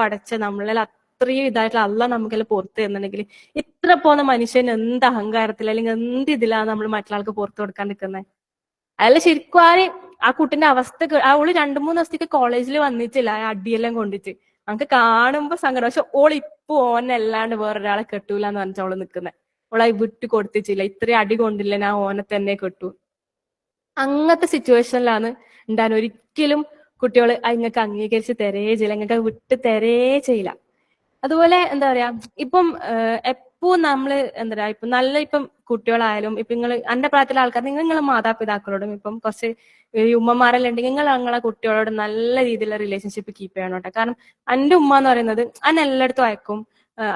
നമ്മളെല്ലാം അത്രയും ഇതായിട്ടുള്ള അല്ല നമുക്കെല്ലാം പുറത്തു തരുന്നുണ്ടെങ്കിൽ ഇത്ര പോകുന്ന മനുഷ്യൻ എന്ത് അഹങ്കാരത്തിൽ അല്ലെങ്കിൽ എന്ത് ഇതിലാണ് നമ്മൾ മറ്റുള്ളവർക്ക് പുറത്തു കൊടുക്കാൻ നിൽക്കുന്നത്? അയാൾ ശരിക്കും ആ കുട്ടിന്റെ അവസ്ഥ അവള് 2-3 ദിവസത്തേക്ക് കോളേജിൽ വന്നിട്ടില്ല, ആ അടിയെല്ലാം കൊണ്ടിട്ട്. നമുക്ക് കാണുമ്പോ സങ്കടം. പക്ഷെ ഇപ്പൊ ഓനല്ലാണ്ട് വേറൊരാളെ കെട്ടൂല എന്ന് പറഞ്ഞാൽ അവള് നിക്കുന്നത്. ഓളായി വിട്ട് കൊടുത്തിട്ടില്ല, ഇത്രയും അടി കൊണ്ടില്ല, ഞാൻ ഓനെ തന്നെ കെട്ടു. അങ്ങനത്തെ സിറ്റുവേഷനിലാണ് ഉണ്ടാകും. ഒരിക്കലും കുട്ടികള് നിങ്ങൾക്ക് അംഗീകരിച്ച് തരേ ചെയ്യില്ല, നിങ്ങൾക്ക് വിട്ട് തരേ ചെയ്യില്ല. അതുപോലെ എന്താ പറയാ, ഇപ്പം എപ്പോഴും നമ്മള് എന്താ പറയാ, ഇപ്പം കുട്ടികളായാലും ഇപ്പൊ എന്റെ പ്രായത്തിലെ ആൾക്കാർ, നിങ്ങളെ മാതാപിതാക്കളോടും ഇപ്പം കുറച്ച് ഉമ്മമാരെല്ലാം ഉണ്ടെങ്കിൽ നിങ്ങളെ കുട്ടികളോട് നല്ല രീതിയിലുള്ള റിലേഷൻഷിപ്പ് കീപ്പ് ചെയ്യണം കേട്ടോ. കാരണം എന്റെ ഉമ്മ എന്ന് പറയുന്നത് അന്നെ എല്ലായിടത്തും അയക്കും,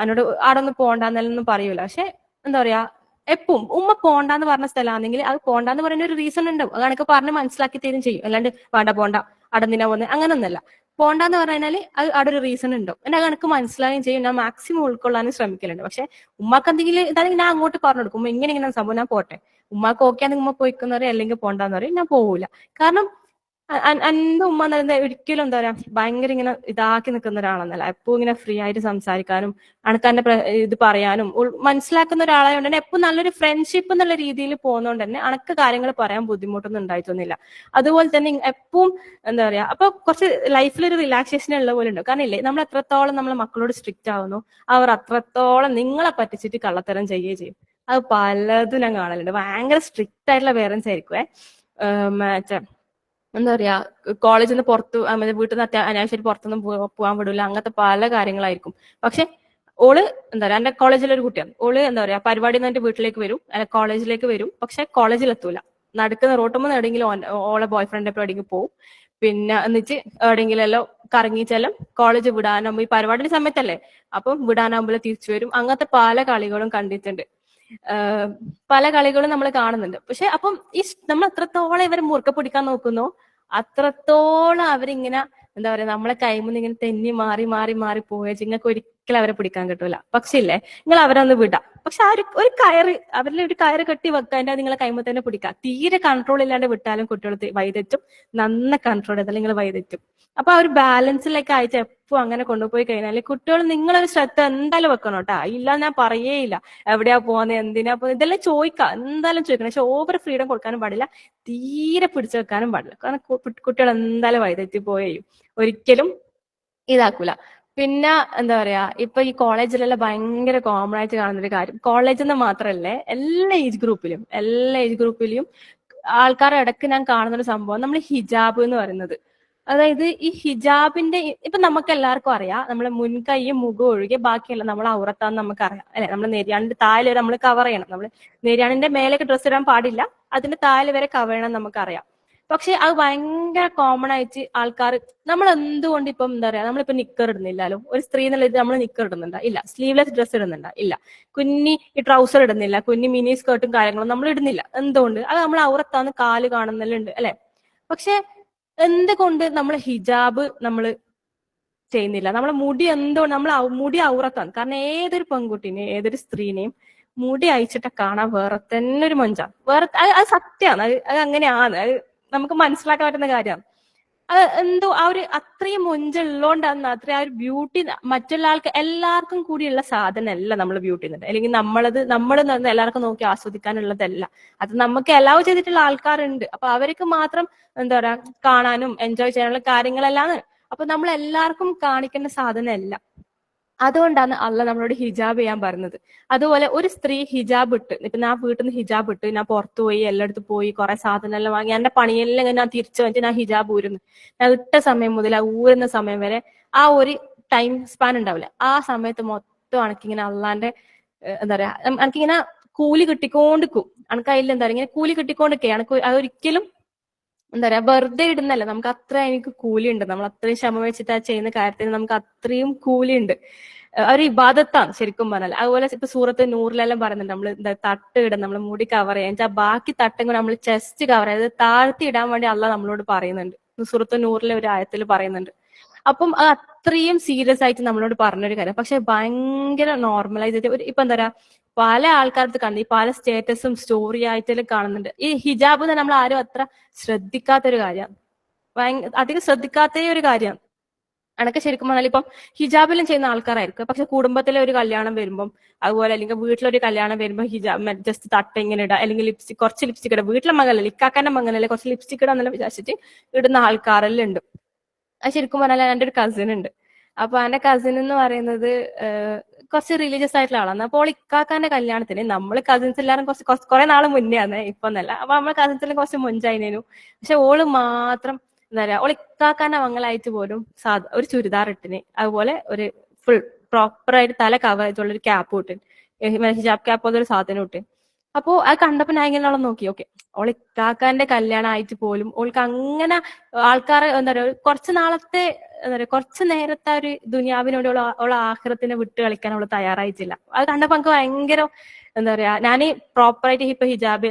എന്നോട് ആടെ ഒന്ന് പോണ്ടെന്നൊന്നും പറയൂല. പക്ഷെ എന്താ പറയാ, എപ്പം ഉമ്മ പോണ്ടാന്ന് പറഞ്ഞ സ്ഥലമാണെങ്കിൽ അത് പോണ്ടാന്ന് പറയുന്ന ഒരു റീസൺ ഉണ്ടാവും. അത് കണക്ക് പറഞ്ഞ് മനസ്സിലാക്കി തരും ചെയ്യും. അല്ലാണ്ട് പോണ്ട അടന്തിനാ പോകുന്നത് അങ്ങനൊന്നല്ല. പോണ്ടാന്ന് പറഞ്ഞാല് അത് അവിടെ ഒരു റീസൺ ഉണ്ടാവും. എന്നെ കണക്ക് മനസ്സിലാവുകയും ചെയ്യും. ഞാൻ മാക്സിമം ഉൾക്കൊള്ളാനും ശ്രമിക്കലുണ്ട്. പക്ഷെ ഉമ്മാക്ക് എന്തെങ്കിലും ഇതാണെങ്കിൽ ഞാൻ അങ്ങോട്ട് പറഞ്ഞു കൊടുക്കും, ഉമ്മ ഇങ്ങനെ സംഭവം, ഞാൻ പോട്ടെ. ഉമ്മാക്ക് ഓക്കെ ആണെങ്കിൽ ഉമ്മ പോയിക്കുന്ന പറയും, അല്ലെങ്കിൽ പോണ്ടാന്ന് പറയും, ഞാൻ പോകൂല. കാരണം എന്റെ ഉമ്മ എന്ന് പറയുന്നത് ഒരിക്കലും എന്താ പറയാ ഭയങ്കര ഇങ്ങനെ ഇതാക്കി നിൽക്കുന്ന ഒരാളെന്നല്ല. എപ്പോഴും ഇങ്ങനെ ഫ്രീ ആയിട്ട് സംസാരിക്കാനും അണക്കാന്റെ ഇത് പറയാനും മനസ്സിലാക്കുന്ന ഒരാളായതുകൊണ്ട് തന്നെ എപ്പോഴും നല്ലൊരു ഫ്രണ്ട്ഷിപ്പ് എന്നുള്ള രീതിയിൽ പോകുന്നതുകൊണ്ട് തന്നെ അണക്ക് കാര്യങ്ങൾ പറയാൻ ബുദ്ധിമുട്ടൊന്നും ഉണ്ടായിട്ടൊന്നുമില്ല. അതുപോലെ തന്നെ എപ്പോഴും എന്താ പറയാ, അപ്പൊ കുറച്ച് ലൈഫിലൊരു റിലാക്സേഷൻ ഉള്ള പോലെ ഉണ്ട്. കാരണം ഇല്ലേ, നമ്മൾ എത്രത്തോളം നമ്മളെ മക്കളോട് സ്ട്രിക്റ്റ് ആവുന്നു, അവർ അത്രത്തോളം നിങ്ങളെ പറ്റിച്ചിട്ട് കള്ളത്തരം ചെയ്യുകയും ചെയ്യും. അത് പലതും ഞാൻ കാണലുണ്ട്. ഭയങ്കര സ്ട്രിക്റ്റ് ആയിട്ടുള്ള പേരൻസ് ആയിരിക്കുവേ. മറ്റേ എന്താ പറയാ, കോളേജിൽ നിന്ന് പുറത്തു വീട്ടിൽ നിന്ന് അനാവശ്യമായിട്ട് പുറത്തൊന്നും പോകാൻ വിടില്ല, അങ്ങനത്തെ പല കാര്യങ്ങളായിരിക്കും. പക്ഷെ ഓള് എന്താ പറയാ, എന്റെ കോളേജിലൊരു കുട്ടിയാണ്. ഓള് എന്താ പറയാ, പരിപാടി എന്റെ വീട്ടിലേക്ക് വരും, കോളേജിലേക്ക് വരും. പക്ഷെ കോളേജിൽ എത്തൂല, നടക്കുന്ന റോട്ടുമ്പോൾ എവിടെയെങ്കിലും ഓളെ ബോയ് ഫ്രണ്ട് എപ്പോഴും എവിടെയെങ്കിലും പോകും. പിന്നെ എന്നിട്ട് എവിടെയെങ്കിലും എല്ലാം കറങ്ങിച്ചെല്ലാം കോളേജ് വിടാനാകുമ്പോ, ഈ പരിപാടിയുടെ സമയത്തല്ലേ, അപ്പം വിടാനാകുമ്പോൾ തിരിച്ചു വരും. അങ്ങനത്തെ പല കളികളും കണ്ടിട്ടുണ്ട്. പല കളികളും നമ്മൾ കാണുന്നുണ്ട്. പക്ഷെ അപ്പം ഈ നമ്മൾ എത്രത്തോളം ഇവരെ മുറുക്കെ പിടിക്കാൻ നോക്കുന്നോ അത്രത്തോളം അവരിങ്ങനെ എന്താ പറയാ, നമ്മളെ കൈമുന്ന് ഇങ്ങനെ തെന്നി മാറി പോയ നിങ്ങൾക്ക് ഒരിക്കലും അവരെ പിടിക്കാൻ കിട്ടൂല. പക്ഷെ ഇല്ലേ, നിങ്ങൾ അവരെ ഒന്ന് വിടാം. പക്ഷെ ആ ഒരു കയറ്, അവരിൽ ഒരു കയറ് കെട്ടി വെക്കാൻ നിങ്ങളെ കൈമ തന്നെ പിടിക്കാം. തീരെ കൺട്രോൾ ഇല്ലാണ്ട് വിട്ടാലും കുട്ടികൾ വൈതെറ്റും, നന്ന കൺട്രോൾ ചെയ്താൽ നിങ്ങൾ വൈതെറ്റും. അപ്പൊ ആ ഒരു ബാലൻസിലേക്ക് അയച്ച് എപ്പോഴും അങ്ങനെ കൊണ്ടുപോയി കഴിഞ്ഞാൽ കുട്ടികൾ നിങ്ങളൊരു ശ്രദ്ധ എന്തായാലും വെക്കണം കേട്ടാ. ഇല്ല ഞാൻ പറയേയില്ല, എവിടെയാ പോകുന്നത്, എന്തിനാ പോകുന്നത്, ഇതെല്ലാം ചോദിക്കാം, എന്തായാലും ചോദിക്കണം. പക്ഷെ ഓവർ ഫ്രീഡം കൊടുക്കാനും പാടില്ല, തീരെ പിടിച്ചു വെക്കാനും പാടില്ല. കാരണം കുട്ടികൾ എന്തായാലും വൈതെറ്റി പോയും ഒരിക്കലും ഇതാക്കൂല. പിന്നെ എന്താ പറയാ, ഇപ്പൊ ഈ കോളേജിലെല്ലാം ഭയങ്കര കോമൺ ആയിട്ട് കാണുന്നൊരു കാര്യം, കോളേജിൽ നിന്ന് മാത്രമല്ലേ എല്ലാ ഏജ് ഗ്രൂപ്പിലും ആൾക്കാരുടെ ഇടയ്ക്ക് ഞാൻ കാണുന്നൊരു സംഭവം, നമ്മൾ ഹിജാബ് എന്ന് പറയുന്നത്. അതായത് ഈ ഹിജാബിന്റെ ഇപ്പൊ നമുക്ക് എല്ലാവർക്കും അറിയാം, നമ്മളെ മുൻകൈയും മുഖം ഒഴികെ ബാക്കിയല്ല നമ്മൾ ഔറത്താന്ന് നമുക്ക് അറിയാം അല്ലെ. നമ്മൾ നെര്യാണിന്റെ താഴെ നമ്മൾ കവർ ചെയ്യണം. നമ്മൾ നെര്യാണിന്റെ മേലേക്ക് ഡ്രസ്സ് ഇടാൻ പാടില്ല, അതിന്റെ താഴെ വരെ കവർ ചെയ്യണം നമുക്കറിയാം. പക്ഷെ അത് ഭയങ്കര കോമൺ ആയിട്ട് ആൾക്കാർ നമ്മൾ എന്തുകൊണ്ട് ഇപ്പം എന്താ പറയാ നമ്മളിപ്പോ നിക്കർ ഇടുന്നില്ലല്ലോ. ഒരു സ്ത്രീ എന്നുള്ള ഇത് നമ്മൾ നിക്കർ ഇടുന്നുണ്ടോ? ഇല്ല. സ്ലീവ്ലെസ് ഡ്രസ് ഇടുന്നുണ്ടോ? ഇല്ല. കുഞ്ഞി ഈ ട്രൗസർ ഇടുന്നില്ല, കുഞ്ഞി മിനി സ്കേർട്ടും കാര്യങ്ങളും നമ്മൾ ഇടുന്നില്ല. എന്തുകൊണ്ട്? അത് നമ്മൾ ഔറത്താന്ന് കാല് കാണുന്നല്ലുണ്ട് അല്ലെ? പക്ഷെ എന്തുകൊണ്ട് നമ്മൾ ഹിജാബ് നമ്മൾ ചെയ്യുന്നില്ല? നമ്മളെ മുടി എന്തുകൊണ്ട് നമ്മൾ മുടി ഔറത്താണ്. കാരണം ഏതൊരു പെൺകുട്ടീനെയും ഏതൊരു സ്ത്രീനെയും മുടി അയച്ചിട്ട് കാണാൻ വേറെ തന്നെ ഒരു മൊഞ്ചാണ്. വേറെ അത് സത്യമാണ്. അത് അങ്ങനെയാണ്. അത് നമുക്ക് മനസ്സിലാക്കാൻ പറ്റുന്ന കാര്യമാണ്. അത് എന്തോ ആ ഒരു അത്രയും മൊഞ്ചുള്ളോണ്ടാണ് അത്ര ആ ഒരു ബ്യൂട്ടി മറ്റുള്ള ആൾക്ക് എല്ലാവർക്കും കൂടിയുള്ള സാധനമല്ല നമ്മൾ ബ്യൂട്ടി എന്നുണ്ട്. അല്ലെങ്കിൽ നമ്മൾ എല്ലാവർക്കും നോക്കി ആസ്വദിക്കാനുള്ളതല്ല. അത് നമുക്ക് അലൗ ചെയ്തിട്ടുള്ള ആൾക്കാരുണ്ട്. അപ്പൊ അവർക്ക് മാത്രം എന്താ പറയാ കാണാനും എൻജോയ് ചെയ്യാനുള്ള കാര്യങ്ങളെല്ലാം. അപ്പൊ നമ്മൾ എല്ലാവർക്കും കാണിക്കേണ്ട സാധനമല്ല. അതുകൊണ്ടാണ് അള്ള നമ്മളോട് ഹിജാബ് ചെയ്യാൻ പറഞ്ഞത്. അതുപോലെ ഒരു സ്ത്രീ ഹിജാബ് ഇട്ട് ഇപ്പൊ ഞാൻ വീട്ടിൽ നിന്ന് ഹിജാബ് ഇട്ട് ഞാൻ പുറത്തു പോയി എല്ലായിടത്തും പോയി കുറെ സാധനമെല്ലാം വാങ്ങി എന്റെ പണിയെല്ലാം ഇങ്ങനെ ഞാൻ തിരിച്ചു വന്നിട്ട് ഞാൻ ഹിജാബ് ഊരുന്നു. ഞാൻ ഇട്ട സമയം മുതൽ ആ ഊരുന്ന സമയം വരെ ആ ഒരു ടൈം സ്പാൻ ഉണ്ടാവില്ല. ആ സമയത്ത് മൊത്തം എനിക്കിങ്ങനെ അള്ളാന്റെ എന്താ പറയാ എനിക്കിങ്ങനെ കൂലി കിട്ടിക്കൊണ്ടിരിക്കും. എനിക്ക് അതിൽ എന്താ പറയുക ഇങ്ങനെ കൂലി കിട്ടിക്കൊണ്ടിരിക്കുക. എനിക്ക് അതൊരിക്കലും എന്താ പറയാ വെറുതെ ഇടുന്നല്ല. നമുക്ക് അത്ര എനിക്ക് കൂലിയുണ്ട്. നമ്മൾ അത്രയും ക്ഷമ വെച്ചിട്ട് ആ ചെയ്യുന്ന കാര്യത്തിന് നമുക്ക് അത്രയും കൂലിയുണ്ട്. ഒരു ഇബാദത്താണ് ശരിക്കും പറഞ്ഞാൽ. അതുപോലെ ഇപ്പൊ സൂറത്ത് നൂറിലെല്ലാം പറയുന്നുണ്ട് നമ്മൾ എന്താ തട്ട് ഇടും, നമ്മൾ മുടി കവർ ചെയ്യാൻ വെച്ചാൽ ബാക്കി തട്ടും കൂടെ നമ്മൾ ചെസ്റ്റ് കവർ ചെയ്ത് താഴ്ത്തി ഇടാൻ വേണ്ടി അള്ളാഹ് നമ്മളോട് പറയുന്നുണ്ട്. സൂറത്ത് നൂറിലെ ഒരു ആയത്തിൽ പറയുന്നുണ്ട്. അപ്പം അത് അത്രയും സീരിയസ് ആയിട്ട് നമ്മളോട് പറഞ്ഞൊരു കാര്യം. പക്ഷെ ഭയങ്കര നോർമലൈസ് ചെയ്ത് ഇപ്പൊ എന്താ പറയാ പല ആൾക്കാർക്ക് കണ്ടു ഈ പല സ്റ്റേറ്റസും സ്റ്റോറി ആയിട്ടെല്ലാം കാണുന്നുണ്ട്. ഈ ഹിജാബ് എന്ന് നമ്മൾ ആരും അത്ര ശ്രദ്ധിക്കാത്തൊരു കാര്യമാണ്. അധികം ശ്രദ്ധിക്കാത്ത ഒരു കാര്യമാണ്. അനക്ക് ശരിക്കും പറഞ്ഞാൽ ഇപ്പം ഹിജാബിലും ചെയ്യുന്ന ആൾക്കാരായിരിക്കും. പക്ഷെ കുടുംബത്തിലെ ഒരു കല്യാണം വരുമ്പം അതുപോലെ അല്ലെങ്കിൽ വീട്ടിലൊരു കല്യാണം വരുമ്പോൾ ഹിജാബ് ജസ്റ്റ് തട്ട ഇങ്ങനെ ഇടുക, അല്ലെങ്കിൽ കുറച്ച് ലിപ്സ്റ്റിക് ഇടുക. വീട്ടിലെ മകനല്ലേ ഇക്കാക്കാന്റെ മകനല്ലേ കുറച്ച് ലിപ്സ്റ്റിക് ഇടാന്നെല്ലാം വിചാരിച്ചിട്ട് ഇടുന്ന ആൾക്കാരെല്ലാം ഉണ്ട്. അത് ശരിക്കും പറഞ്ഞാൽ എൻ്റെ ഒരു കസിൻ ഉണ്ട്. അപ്പൊ എന്റെ കസിൻ എന്ന് പറയുന്നത് കുറച്ച് റിലീജിയസ് ആയിട്ടുള്ള ആളാണ്. അപ്പോൾ ഇക്കാക്കാന്റെ കല്യാണത്തിന് നമ്മൾ കസിൻസ് എല്ലാവരും കുറെ നാള് മുന്നേ ആണ്, ഇപ്പൊ ഒന്നല്ല. അപ്പൊ നമ്മൾ കസിൻസിലും കുറച്ച് മുഞ്ചായിരുന്നു. പക്ഷെ ഓള് മാത്രം എന്താ പറയാ ഓള് ഇക്കാക്കാന്റെ മംഗളായിട്ട് പോലും ഒരു ചുരിദാർ ഇട്ടിന്, അതുപോലെ ഒരു ഫുൾ പ്രോപ്പറായിട്ട് തല കവർ ഒരു ക്യാപ്പ് ഇട്ടിന്, ഹിജാബ് ക്യാപ്പ് പോലത്തെ ഒരു സാധനം ഇട്ട്. അപ്പോ അത് കണ്ടപ്പോ ഞാൻ ഇങ്ങനെ അവളെ നോക്കി. ഓക്കെ, ഓള് ഇക്കാക്കാന്റെ കല്യാണം ആയിട്ട് പോലും ഓൾക്ക് അങ്ങനെ ആൾക്കാരെ എന്താ പറയാ കുറച്ച് നാളത്തെ എന്താ പറയാ കുറച്ച് നേരത്തെ ഒരു ദുനിയാവിനോട് ഓളെ ആഖിറത്തിനെ വിട്ട് കളിക്കാൻ അവള് തയ്യാറായിട്ടില്ല. അത് കണ്ടപ്പോ എനിക്ക് ഭയങ്കര എന്താ പറയാ ഞാൻ പ്രോപ്പറായിട്ട് ഇപ്പൊ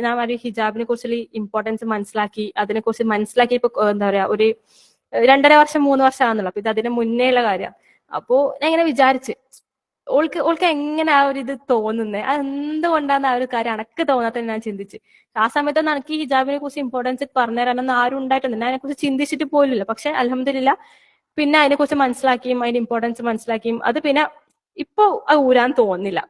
ഞാൻ ഒരു ഹിജാബിനെ കുറിച്ചുള്ള ഇമ്പോർട്ടൻസ് മനസ്സിലാക്കി, അതിനെക്കുറിച്ച് മനസ്സിലാക്കി ഇപ്പൊ എന്താ പറയാ ഒരു 2.5 വർഷം 3 വർഷം ആണെന്നുള്ളൂ. അപ്പൊ ഇത് അതിന് മുന്നേ ഉള്ള കാര്യമാണ്. അപ്പോ ഞാൻ ഇങ്ങനെ വിചാരിച്ച് ഓൾക്ക് എങ്ങനെ ആ ഒരു ഇത് തോന്നുന്നത്, അത് എന്തുകൊണ്ടാന്ന് ആ ഒരു കാര്യം അനക്ക് തോന്നാത്ത ഞാൻ ചിന്തിച്ച്. ആ സമയത്തൊന്നും എനിക്ക് ഈ ഹിജാബിനെ കുറിച്ച് ഇമ്പോർട്ടൻസ് പറഞ്ഞു തരാനൊന്നും ആരും ഉണ്ടായിട്ടുണ്ട്. ഞാൻ അതിനെക്കുറിച്ച് ചിന്തിച്ചിട്ട് പോലില്ല. പക്ഷെ അൽഹംദുലില്ലാ പിന്നെ അതിനെക്കുറിച്ച് മനസ്സിലാക്കിയും അതിന്റെ ഇമ്പോർട്ടൻസ് മനസ്സിലാക്കിയും അത് പിന്നെ ഇപ്പൊ അത് ഊരാൻ തോന്നില്ല.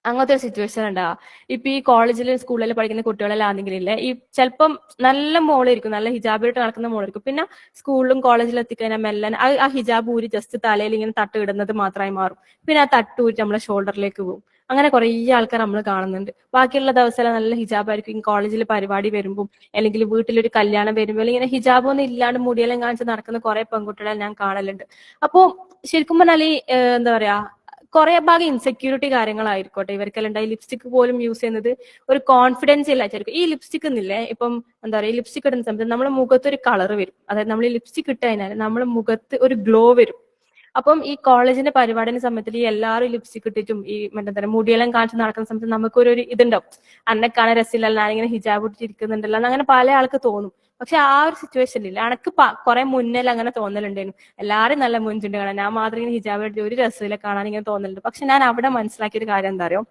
അങ്ങനത്തെ ഒരു സിറ്റുവേഷൻ ഉണ്ടാവുക. ഇപ്പൊ ഈ കോളേജിലും സ്കൂളിലും പഠിക്കുന്ന കുട്ടികളെല്ലാം ആണെങ്കിലില്ലേ ഈ ചിലപ്പം നല്ല മോളായിരിക്കും, നല്ല ഹിജാബിലിട്ട് നടക്കുന്ന മോളായിരിക്കും. പിന്നെ സ്കൂളിലും കോളേജിലും എത്തിക്കഴിഞ്ഞാൽ മെല്ലൻ ആ ഹിജാബ് ഊരി ജസ്റ്റ് തലയിൽ ഇങ്ങനെ തട്ട് ഇടുന്നത് മാത്രമായി മാറും. പിന്നെ ആ തട്ട് ഊരി നമ്മളെ ഷോൾഡറിലേക്ക് പോകും. അങ്ങനെ കുറെ ആൾക്കാർ നമ്മൾ കാണുന്നുണ്ട്. ബാക്കിയുള്ള ദിവസം നല്ല ഹിജാബായിരിക്കും. കോളേജിൽ പരിപാടി വരുമ്പോൾ അല്ലെങ്കിൽ വീട്ടിലൊരു കല്യാണം വരുമ്പോൾ ഇങ്ങനെ ഹിജാബ് ഒന്നും ഇല്ലാണ്ട് മുടിയെല്ലാം കാണിച്ച് നടക്കുന്ന കുറെ പെൺകുട്ടികളെ ഞാൻ കാണലുണ്ട്. അപ്പോ ശരിക്കും പറഞ്ഞാൽ ഈ എന്താ പറയാ കുറെ ഭാഗം ഇൻസെക്യൂരിറ്റി കാര്യങ്ങളായിരിക്കോട്ടെ ഇവർക്കെല്ലാം ഉണ്ടായി. ലിപ്സ്റ്റിക് പോലും യൂസ് ചെയ്യുന്നത് ഒരു കോൺഫിഡൻസ് ഇല്ലാച്ചായിരിക്കും. ഈ ലിപ്സ്റ്റിക് എന്നില്ലേ ഇപ്പം എന്താ പറയുക ലിപ്സ്റ്റിക് ഇടുന്ന സമയത്ത് നമ്മുടെ മുഖത്ത് ഒരു കളർ വരും. അതായത് നമ്മൾ ഈ ലിപ്സ്റ്റിക് ഇട്ട് കഴിഞ്ഞാൽ നമ്മുടെ മുഖത്ത് ഒരു ഗ്ലോ വരും. അപ്പം ഈ കോളേജിന്റെ പരിപാടിന്റെ സമയത്തിൽ ഈ എല്ലാവരും ലിപ്സ്റ്റിക് ഇട്ടിട്ടും ഈ മറ്റേ മുടിയെല്ലാം കാണിച്ച് നടക്കുന്ന സമയത്ത് നമുക്കൊരു ഇതുണ്ടാവും, അന്നെ കാണാൻ രസമില്ല, ഞാനിങ്ങനെ ഹിജാബ് ഇട്ടിരിക്കുന്നുണ്ടല്ലോ അങ്ങനെ പല ആൾക്ക് തോന്നും. പക്ഷെ ആ ഒരു സിറ്റുവേഷനിൽ അനക്ക് കുറെ മുന്നിൽ അങ്ങനെ തോന്നലുണ്ടായിരുന്നു. എല്ലാരും നല്ല മുഞ്ചുണ്ട് കാണാൻ, ഞാൻ മാത്രം ഇങ്ങനെ ഹിജാബ് ഇട്ട് ഒരു രസമില്ല കാണാൻ ഇങ്ങനെ തോന്നലുണ്ട്. പക്ഷെ ഞാൻ അവിടെ മനസ്സിലാക്കിയൊരു കാര്യം എന്താ അറിയോ,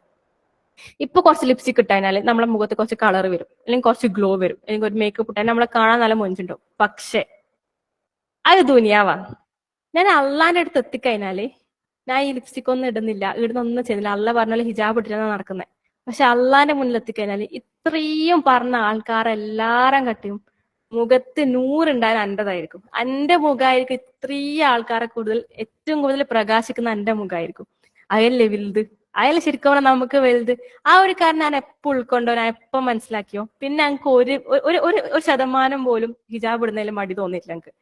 ഇപ്പൊ കുറച്ച് ലിപ്സ്റ്റിക് ഇട്ടാൽ നമ്മളെ മുഖത്ത് കുറച്ച് കളർ വരും, അല്ലെങ്കിൽ കുറച്ച് ഗ്ലോ വരും, അല്ലെങ്കിൽ ഒരു മേക്കപ്പ് ഇട്ടാൽ നമ്മളെ കാണാൻ നല്ല മുഞ്ചുണ്ടാവും. പക്ഷെ അത് ദുനിയാവാ. ഞാൻ അള്ളാന്റെ അടുത്ത് എത്തിക്കഴിഞ്ഞാല് ഞാൻ ഈ ലിപ്സ്റ്റിക് ഒന്നും ഇടുന്നില്ല, ഇടുന്നൊന്നും ചെയ്യുന്നില്ല. അള്ള പറഞ്ഞാൽ ഹിജാബ് ഇട്ടിട്ടാണ് നടക്കുന്നത്. പക്ഷെ അള്ളാന്റെ മുന്നിൽ എത്തിക്കഴിഞ്ഞാല് ഇത്രയും പറഞ്ഞ ആൾക്കാരെല്ലാരും കട്ടിയും മുഖത്ത് 100 ഉണ്ടായാലും എന്റേതായിരിക്കും. എന്റെ മുഖമായിരിക്കും ഇത്രയും ആൾക്കാരെ കൂടുതൽ ഏറ്റവും കൂടുതൽ പ്രകാശിക്കുന്ന എന്റെ മുഖമായിരിക്കും. അയല്ലേ വലുത്, അയൽ ശരിക്കും പറഞ്ഞാൽ നമുക്ക് വലുത്. ആ ഒരു കാര്യം ഞാൻ എപ്പോ ഉൾക്കൊണ്ടോ, ഞാൻ എപ്പോ മനസ്സിലാക്കിയോ, പിന്നെ ഞങ്ങൾക്ക് ഒരു ശതമാനം പോലും ഹിജാബ് ഇടുന്നതിൽ മടി തോന്നിയിട്ടില്ല. ഞങ്ങൾക്ക്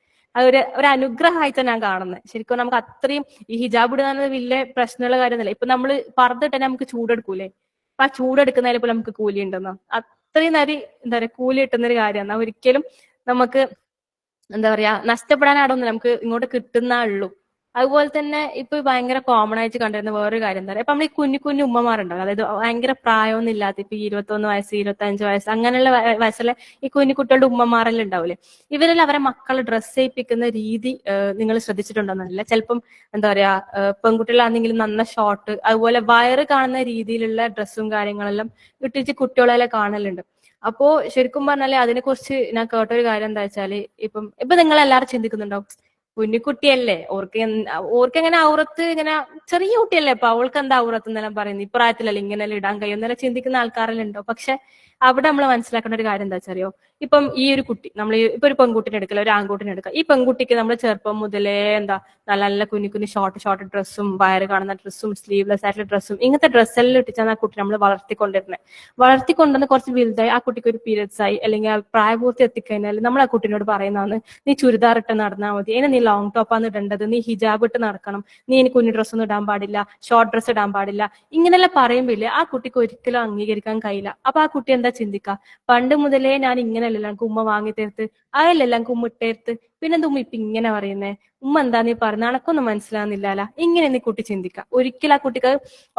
ഒരു അനുഗ്രഹമായിട്ട് ഞാൻ കാണുന്നത്. ശരിക്കും നമുക്ക് അത്രയും ഈ ഹിജാബ് ഇടുന്നത് വലിയ പ്രശ്നമുള്ള കാര്യമൊന്നുമില്ല. ഇപ്പൊ നമ്മള് പറഞ്ഞിട്ട് തന്നെ നമുക്ക് ചൂടെടുക്കൂലേ, അപ്പൊ ആ ചൂടെടുക്കുന്നതിൽ പോലും നമുക്ക് കൂലി ഉണ്ടെന്നോ, അത്രയും നേരം എന്താ പറയാ കൂലി കിട്ടുന്ന ഒരു കാര്യമാണ്. ഒരിക്കലും നമുക്ക് എന്താ പറയാ നഷ്ടപ്പെടാനാടൊന്നും നമുക്ക് ഇങ്ങോട്ട് കിട്ടുന്ന ഉള്ളൂ. അതുപോലെ തന്നെ ഇപ്പൊ ഭയങ്കര കോമൺ ആയിട്ട് കണ്ടിരുന്ന വേറൊരു കാര്യം എന്താ പറയാ, ഇപ്പൊ നമ്മൾ ഈ കുഞ്ഞു കുഞ്ഞു ഉമ്മമാരുണ്ടാവും, അതായത് ഭയങ്കര പ്രായമൊന്നും ഇല്ലാത്ത ഇപ്പൊ 21 വയസ്സ് 25 വയസ്സ് അങ്ങനെയുള്ള വയസ്സിലെ ഈ കുഞ്ഞു കുട്ടികളുടെ ഉമ്മമാരെല്ലാം ഉണ്ടാവില്ലേ, ഇവരെല്ലാം അവരെ മക്കളെ ഡ്രസ്സ് ചെയ്യിപ്പിക്കുന്ന രീതി നിങ്ങൾ ശ്രദ്ധിച്ചിട്ടുണ്ടോന്നറിയില്ല. ചിലപ്പം എന്താ പറയാ പെൺകുട്ടികളാണെങ്കിലും നന്ന ഷോർട്ട് അതുപോലെ വയറ് കാണുന്ന രീതിയിലുള്ള ഡ്രസ്സും കാര്യങ്ങളെല്ലാം ഇട്ടിട്ട് കുട്ടികളെല്ലാം കാണലുണ്ട്. അപ്പോ ശരിക്കും പറഞ്ഞാല് അതിനെക്കുറിച്ച് ഞാൻ കേട്ടൊരു കാര്യം എന്താ വെച്ചാല്, ഇപ്പൊ നിങ്ങൾ എല്ലാവരും ചിന്തിക്കുന്നുണ്ടാവും, കുഞ്ഞിക്കുട്ടിയല്ലേ ഓർക്ക് എങ്ങനെ ഔറത്ത് ഇങ്ങനെ ചെറിയ കുട്ടിയല്ലേ അപ്പൊ അവൾക്ക് എന്താ ഔറത്ത് എന്നെല്ലാം പറയുന്നത്, ഇപ്രായത്തിലല്ലേ ഇങ്ങനെല്ലാം ഇടാൻ കഴിയും എന്നെല്ലാം ചിന്തിക്കുന്ന ആൾക്കാരെല്ലാം ഉണ്ടോ. പക്ഷെ അവിടെ നമ്മൾ മനസ്സിലാക്കേണ്ട ഒരു കാര്യം എന്താ വെച്ചറിയോ, ഇപ്പം ഈ ഒരു കുട്ടി നമ്മൾ ഇപ്പൊ ഒരു പെൺകുട്ടിനെ എടുക്കില്ല, ഒരു ആൺകുട്ടിനെ എടുക്കുക, ഈ പെൺകുട്ടിക്ക് നമ്മൾ ചെറുപ്പം മുതലേ എന്താ നല്ല നല്ല കുഞ്ഞു കുഞ്ഞു ഷോർട്ട് ഡ്രസ്സും വയറ് കാണുന്ന ഡ്രസ്സും സ്ലീവ്ലെസ് ആയിട്ടുള്ള ഡ്രസ്സും ഇങ്ങനത്തെ ഡ്രസ്സെല്ലാം ഇട്ടിച്ചാണ് ആ കുട്ടി നമ്മൾ വളർത്തിക്കൊണ്ടുവന്ന് കുറച്ച് വലുതായി ആ കുട്ടിക്ക് ഒരു പീരിയഡ്സ് ആയി അല്ലെങ്കിൽ ആ പ്രായപൂർത്തി എത്തിക്കഴിഞ്ഞാൽ നമ്മൾ ആ കുട്ടിനോട് പറയുന്നതാണ്, നീ ചുരിദാർ ഇട്ട് നടന്നാൽ മതി, ഇനി നീ ലോങ് ടോപ്പാണ് ഇടേണ്ടത്, നീ ഹിജാബ് ഇട്ട് നടക്കണം, നീ ഇനി കുഞ്ഞു ഡ്രസ്സ് ഒന്നും ഇടാൻ പാടില്ല, ഷോർട്ട് ഡ്രസ്സ് ഇടാൻ പാടില്ല, ഇങ്ങനെല്ലാം പറയുമ്പില്ലേ ആ കുട്ടിക്ക് ഒരിക്കലും അംഗീകരിക്കാൻ കഴിയില്ല. അപ്പൊ ആ കുട്ടി എന്താ ചിന്തിക്കുക, പണ്ട് മുതലേ ഞാൻ ഇങ്ങനെയല്ല എനിക്ക് ഉമ്മ വാങ്ങി തരുത്ത്, അതല്ലല്ല എനിക്ക് ഉമ്മ ഇട്ടേർത്ത്, പിന്നെന്താ ഉമ്മ ഇപ്പൊ ഇങ്ങനെ പറയുന്നേ, ഉമ്മ എന്താ നീ പറഞ്ഞ അനക്കൊന്നും മനസ്സിലാകുന്നില്ല, ഇങ്ങനെ നീ കുട്ടി ചിന്തിക്കുക. ഒരിക്കലും ആ കുട്ടിക്ക്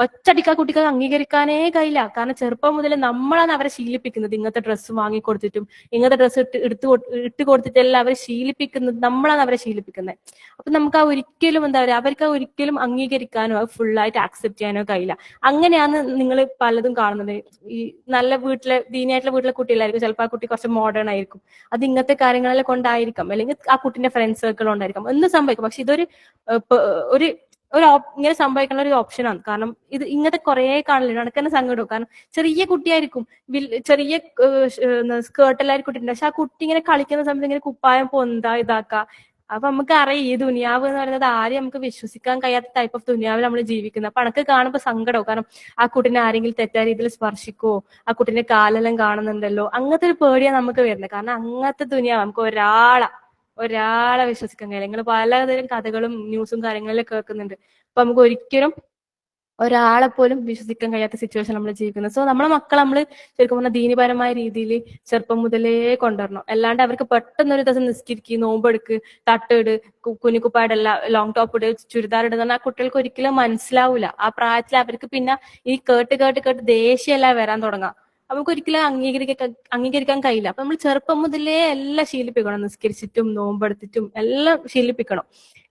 ഒറ്റടിക്ക് ആ കുട്ടിക്ക് അംഗീകരിക്കാനേ കഴിയില്ല. കാരണം ചെറുപ്പം മുതൽ നമ്മളാണ് അവരെ ശീലിപ്പിക്കുന്നത്, ഇങ്ങനത്തെ ഡ്രസ്സ് വാങ്ങിക്കൊടുത്തിട്ടും ഇങ്ങനത്തെ ഡ്രസ്സ് ഇട്ട് കൊടുത്തിട്ടെല്ലാം അവരെ ശീലിപ്പിക്കുന്നത്, നമ്മളാണ് അവരെ ശീലിപ്പിക്കുന്നത്. അപ്പൊ നമുക്ക് ആ ഒരിക്കലും എന്താ പറയാ അവർക്ക് ആ ഒരിക്കലും അംഗീകരിക്കാനോ അത് ഫുള്ളായിട്ട് ആക്സെപ്റ്റ് ചെയ്യാനോ കഴിയില്ല. അങ്ങനെയാണ് നിങ്ങൾ പലതും കാണുന്നത്. ഈ നല്ല വീട്ടിലെ ദീനിയായിട്ടുള്ള വീട്ടിലെ കുട്ടികളായിരിക്കും, ചിലപ്പോൾ ആ കുട്ടി കുറച്ച് മോഡേൺ ആയിരിക്കും, അത് ഇങ്ങനത്തെ കാര്യങ്ങളെ കൊണ്ടായിരിക്കാം, അല്ലെങ്കിൽ ആ കുട്ടിന്റെ ഫ്രണ്ട് സർക്കിൾ കൊണ്ടായിരിക്കാം, എന്ത് സംഭവിക്കും. പക്ഷെ ഇതൊരു ഒരു ഇങ്ങനെ സംഭവിക്കുന്ന ഒരു ഓപ്ഷനാണ്. കാരണം ഇത് ഇങ്ങനത്തെ കുറെ കാണില്ല, എനിക്ക് തന്നെ സങ്കടം. കാരണം ചെറിയ കുട്ടിയായിരിക്കും, ചെറിയ സ്കേർട്ടെല്ലായിരിക്കും കുട്ടിയുണ്ട്, പക്ഷെ ആ കുട്ടി ഇങ്ങനെ കളിക്കുന്ന സമയത്ത് ഇങ്ങനെ കുപ്പായം പൊന്താ ഇതാക്കുക. അപ്പൊ നമുക്ക് അറിയാം ഈ ദുനിയാവ് എന്ന് പറയുന്നത് ആരെയും നമുക്ക് വിശ്വസിക്കാൻ കഴിയാത്ത ടൈപ്പ് ഓഫ് ദുനിയാവിൽ നമ്മൾ ജീവിക്കുന്നത്. അപ്പൊ എനിക്ക് കാണുമ്പോൾ സങ്കടവും. കാരണം ആ കുട്ടീനെ ആരെങ്കിലും തെറ്റായ രീതിയിൽ സ്പർശിക്കോ, ആ കുട്ടീന്റെ കാലെല്ലാം കാണുന്നുണ്ടല്ലോ, അങ്ങനത്തെ ഒരു പേടിയാണ് നമുക്ക് വരുന്നത്. കാരണം അങ്ങനത്തെ ദുനിയാവ് നമുക്ക് ഒരാളെ വിശ്വസിക്കാൻ കഴിയില്ല. നിങ്ങൾ പലതരം കഥകളും ന്യൂസും കാര്യങ്ങളിലും കേൾക്കുന്നുണ്ട്. അപ്പൊ നമുക്ക് ഒരിക്കലും ഒരാളെ പോലും വിശ്വസിക്കാൻ കഴിയാത്ത സിറ്റുവേഷൻ നമ്മൾ ജീവിക്കുന്നത്. സോ നമ്മളെ മക്കളെ നമ്മൾ ശരിക്കും പറഞ്ഞാൽ ദീനപരമായ രീതിയിൽ ചെറുപ്പം മുതലേ കൊണ്ടുവരണം. അല്ലാണ്ട് അവർക്ക് പെട്ടെന്ന് ഒരു ദിവസം നിസ്കരിക്ക്, നോമ്പെടുക്ക്, തട്ടിട്, കുഞ്ഞിക്കുപ്പാടല്ല, ലോങ് ടോപ്പ് ഇട്, ചുരിദാർ ഇടുന്ന ആ കുട്ടികൾക്ക് ഒരിക്കലും മനസ്സിലാവൂല. ആ പ്രായത്തിൽ അവർക്ക് പിന്നെ ഈ കേട്ട് ദേഷ്യമല്ല വരാൻ തുടങ്ങാം. നമുക്ക് ഒരിക്കലും അംഗീകരിക്കാൻ കഴിയില്ല. അപ്പൊ നമ്മൾ ചെറുപ്പം മുതലേ എല്ലാം ശീലിപ്പിക്കണം, നിസ്കരിച്ചിട്ടും നോമ്പെടുത്തിട്ടും എല്ലാം ശീലിപ്പിക്കണം.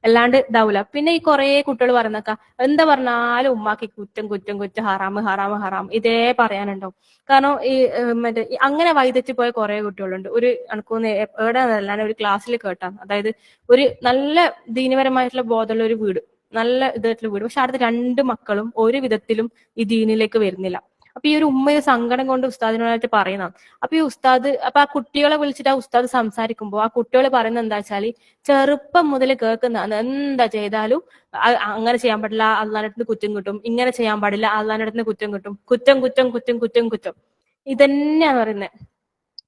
അല്ലാണ്ട് ഇതാവൂല. പിന്നെ ഈ കുറെ കുട്ടികൾ പറയുന്നേക്ക, എന്താ പറഞ്ഞാലും ഉമ്മാക്ക് കുറ്റം ഹറാം ഇതേ പറയാനുണ്ടാവും. കാരണം ഈ മറ്റേ അങ്ങനെ വഴിതെറ്റി പോയ കുറെ കുട്ടികളുണ്ട്. ഒരു അനക്കൊന്ന് എവിടെ അല്ലാണ്ട് ഒരു ക്ലാസ്സിൽ കേട്ടാ, അതായത് ഒരു നല്ല ദീനപരമായിട്ടുള്ള ബോധമുള്ള ഒരു വീട്, നല്ല ഇതായിട്ടുള്ള വീട്, പക്ഷെ അടുത്ത രണ്ട് മക്കളും ഒരു വിധത്തിലും ഈ ദീനിലേക്ക് വരുന്നില്ല. അപ്പൊ ഈ ഒരു ഉമ്മയെ സങ്കടം കൊണ്ട് ഉസ്താദിനോടായിട്ട് പറയുന്നതാണ്. അപ്പൊ ഈ ഉസ്താദ് ആ കുട്ടികളെ വിളിച്ചിട്ട് ആ ഉസ്താദ് സംസാരിക്കുമ്പോൾ ആ കുട്ടികൾ പറയുന്നത് എന്താ വെച്ചാല്, ചെറുപ്പം മുതൽ കേൾക്കുന്നതാണ്, എന്താ ചെയ്താലും അങ്ങനെ ചെയ്യാൻ പാടില്ല, അള്ളാന്റെ അടുത്ത് കുറ്റം കിട്ടും, ഇങ്ങനെ ചെയ്യാൻ പാടില്ല, അള്ളാന്റെ അടുത്ത് കുറ്റം കിട്ടും, കുറ്റം ഇതന്നെയാണ് പറയുന്നത്.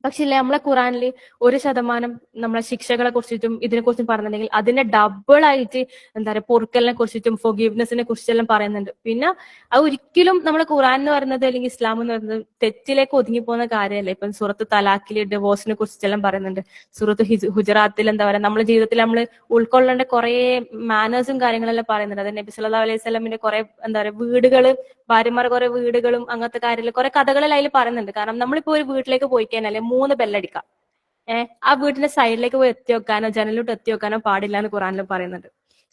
പക്ഷെ ഇല്ലേ, നമ്മളെ ഖുറാനിൽ 1% നമ്മളെ ശിക്ഷകളെ കുറിച്ചിട്ടും ഇതിനെ കുറിച്ചും പറഞ്ഞിട്ടുണ്ടെങ്കിൽ അതിന്റെ ഡബിൾ ആയിട്ട് എന്താ പറയുക പൊറുക്കലിനെ കുറിച്ചിട്ടും ഫൊഗീവ്നെസിനെ കുറിച്ചെല്ലാം പറയുന്നുണ്ട്. പിന്നെ അത് ഒരിക്കലും നമ്മളെ ഖുറാൻ എന്ന് പറയുന്നത് അല്ലെങ്കിൽ ഇസ്ലാം എന്ന് പറയുന്നത് തെറ്റിലേക്ക് ഒതുങ്ങി പോകുന്ന കാര്യമല്ല. ഇപ്പം സൂറത്ത് തലാഖിൽ ഡിവോഴ്സിനെ കുറിച്ചെല്ലാം പറയുന്നുണ്ട്. സൂറത്ത് ഹുജറാത്തിൽ എന്താ പറയുക, നമ്മുടെ ജീവിതത്തിൽ നമ്മൾ ഉൾക്കൊള്ളേണ്ട കുറെ മാനേഴ്സും കാര്യങ്ങളെല്ലാം പറയുന്നുണ്ട്. അത് നബി സല്ലല്ലാഹു അലൈഹി വസല്ലമിന്റെ കുറെ എന്താ പറയുക വീടുകള്, ഭാര്യമാർ കുറെ വീടുകളും അങ്ങനത്തെ കാര്യത്തിൽ കുറെ കഥകളിൽ അതിൽ പറയുന്നുണ്ട്. കാരണം നമ്മളിപ്പോ ഒരു വീട്ടിലേക്ക് പോയി കഴിഞ്ഞാൽ 3 ബെല്ലടിക്കാം, ആ വീട്ടിന്റെ സൈഡിലേക്ക് പോയി എത്തി വെക്കാനോ ജനലിലോട്ട് എത്തി വെക്കാനോ പാടില്ല എന്ന് ഖുറാനിൽ പറയുന്നുണ്ട്.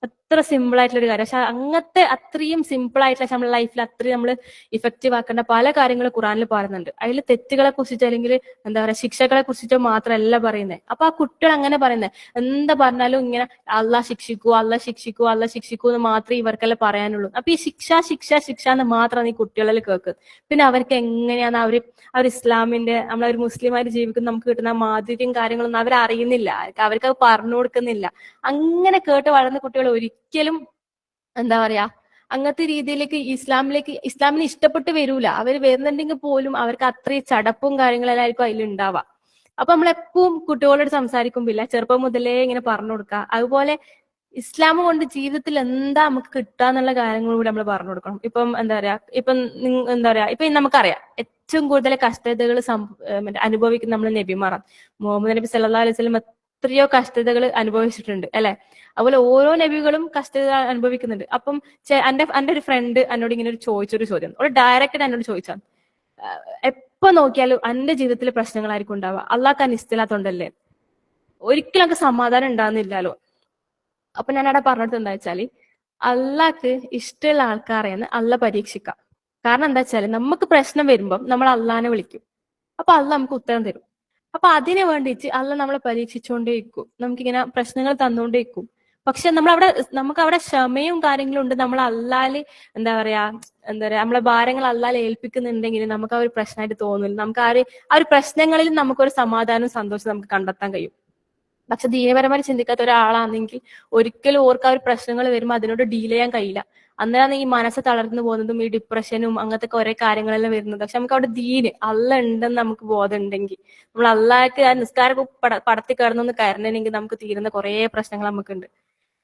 അത്ര സിമ്പിൾ ആയിട്ടുള്ള ഒരു കാര്യം. പക്ഷെ അങ്ങനത്തെ അത്രയും സിമ്പിൾ ആയിട്ടുള്ള നമ്മുടെ ലൈഫിൽ അത്രയും നമ്മൾ ഇഫക്റ്റീവ് ആക്കേണ്ട പല കാര്യങ്ങളും ഖുറാനിൽ പറയുന്നുണ്ട്. അതിൽ തെറ്റുകളെ കുറിച്ചിട്ട് അല്ലെങ്കിൽ എന്താ പറയാ ശിക്ഷകളെ കുറിച്ചിട്ടോ മാത്രമല്ല പറയുന്നത്. അപ്പൊ ആ കുട്ടികൾ അങ്ങനെ പറയുന്നത്, എന്താ പറഞ്ഞാലും ഇങ്ങനെ അള്ളാഹ് ശിക്ഷിക്കൂ എന്ന് മാത്രമേ ഇവർക്കെല്ലാം പറയാനുള്ളൂ. അപ്പൊ ഈ ശിക്ഷ എന്ന് മാത്രമാണ് ഈ കുട്ടികളിൽ കേൾക്കുന്നത്. പിന്നെ അവർക്ക് എങ്ങനെയാണ് അവർ ഇസ്ലാമിന്റെ നമ്മളൊരു മുസ്ലിമായിട്ട് ജീവിക്കുന്ന നമുക്ക് കിട്ടുന്ന മാധുര്യം കാര്യങ്ങളൊന്നും അവരറിയുന്നില്ല, അവർക്ക് അത് പറഞ്ഞു കൊടുക്കുന്നില്ല. അങ്ങനെ കേട്ട് വളർന്ന കുട്ടികൾ ഒരിക്കലും എന്താ പറയാ അങ്ങനത്തെ രീതിയിലേക്ക് ഇസ്ലാമിനെ ഇഷ്ടപ്പെട്ട് വരൂല. അവർ വരുന്നുണ്ടെങ്കിൽ പോലും അവർക്ക് അത്രയും ചടപ്പും കാര്യങ്ങളെല്ലായിരിക്കും അതിലുണ്ടാവുക. അപ്പൊ നമ്മളെപ്പോഴും കുട്ടികളോട് സംസാരിക്കുമ്പില്ല ചെറുപ്പം മുതലേ ഇങ്ങനെ പറഞ്ഞു കൊടുക്കുക. അതുപോലെ ഇസ്ലാം കൊണ്ട് ജീവിതത്തിൽ എന്താ നമുക്ക് കിട്ടാന്നുള്ള കാര്യങ്ങൾ കൂടി നമ്മൾ പറഞ്ഞു കൊടുക്കണം. ഇപ്പം എന്താ പറയാ, ഇപ്പം എന്താ പറയാ, ഇപ്പൊ നമുക്കറിയാം ഏറ്റവും കൂടുതൽ കഷ്ടതകൾ അനുഭവിക്കുന്ന നമ്മൾ നബിമാറാണ്. മുഹമ്മദ് നബി സല്ലല്ലാഹു അലൈഹി വസല്ലം എത്രയോ കഷ്ടതകൾ അനുഭവിച്ചിട്ടുണ്ട് അല്ലെ. അതുപോലെ ഓരോ നബികളും കഷ്ടത അനുഭവിക്കുന്നുണ്ട്. അപ്പം എന്റെ ഒരു ഫ്രണ്ട് എന്നോട് ഇങ്ങനെ ഒരു ചോദിച്ചൊരു ചോദ്യം, ഒരു ഡയറക്റ്റ് എന്നോട് ചോദിച്ചാൽ, എപ്പോ നോക്കിയാലും എന്റെ ജീവിതത്തിൽ പ്രശ്നങ്ങളായിരിക്കും ഉണ്ടാവുക, അള്ളാഹ് ഇഷ്ടമില്ലാത്തോണ്ടല്ലേ, ഒരിക്കലും നമുക്ക് സമാധാനം ഉണ്ടാകുന്നില്ലല്ലോ. അപ്പൊ ഞാൻ അവിടെ പറഞ്ഞിട്ട് എന്താ വെച്ചാല്, അള്ളാഹ്ക്ക് ഇഷ്ടമുള്ള ആൾക്കാരെയാണ് അള്ളാഹ് പരീക്ഷിക്കാം. കാരണം എന്താ വെച്ചാല്, നമുക്ക് പ്രശ്നം വരുമ്പം നമ്മൾ അള്ളാഹിനെ വിളിക്കും, അപ്പൊ അള്ളാഹ് നമുക്ക് ഉത്തരം തരും. അപ്പൊ അതിന് വേണ്ടിയിട്ട് അള്ളാഹ് നമ്മളെ പരീക്ഷിച്ചുകൊണ്ടേയിരിക്കും, നമുക്കിങ്ങനെ പ്രശ്നങ്ങൾ തന്നുകൊണ്ടേയിരിക്കും. പക്ഷെ നമുക്ക് അവിടെ ക്ഷമയും കാര്യങ്ങളും ഉണ്ട്. നമ്മൾ അള്ളാല് എന്താ പറയാ നമ്മളെ ഭാരങ്ങൾ അള്ളാല് ഏൽപ്പിക്കുന്നുണ്ടെങ്കിൽ നമുക്ക് ആ ഒരു പ്രശ്നമായിട്ട് തോന്നില്ല. നമുക്ക് ആ ഒരു പ്രശ്നങ്ങളിൽ നമുക്കൊരു സമാധാനവും സന്തോഷവും നമുക്ക് കണ്ടെത്താൻ കഴിയും. പക്ഷെ ദീനപരമായി ചിന്തിക്കാത്ത ഒരാളാണെങ്കിൽ ഒരിക്കലും ഓർക്ക് ആ ഒരു പ്രശ്നങ്ങൾ വരുമ്പോൾ അതിനോട് ഡീൽ ചെയ്യാൻ കഴിയില്ല. അന്നേരമാണ് ഈ മനസ്സ് തളർന്നു പോകുന്നതും ഈ ഡിപ്രഷനും അങ്ങനത്തെ കുറെ കാര്യങ്ങളെല്ലാം വരുന്നത്. പക്ഷെ നമുക്ക് അവിടെ അള്ള ഉണ്ടെന്ന് നമുക്ക് ബോധം ഉണ്ടെങ്കിൽ, നമ്മൾ അള്ളാഹ്ക്ക് ആ നിസ്കാരം പടത്തി കിടന്നൊന്ന് കയറണമെങ്കിൽ നമുക്ക് തീരുന്ന കുറെ പ്രശ്നങ്ങൾ നമുക്കുണ്ട്.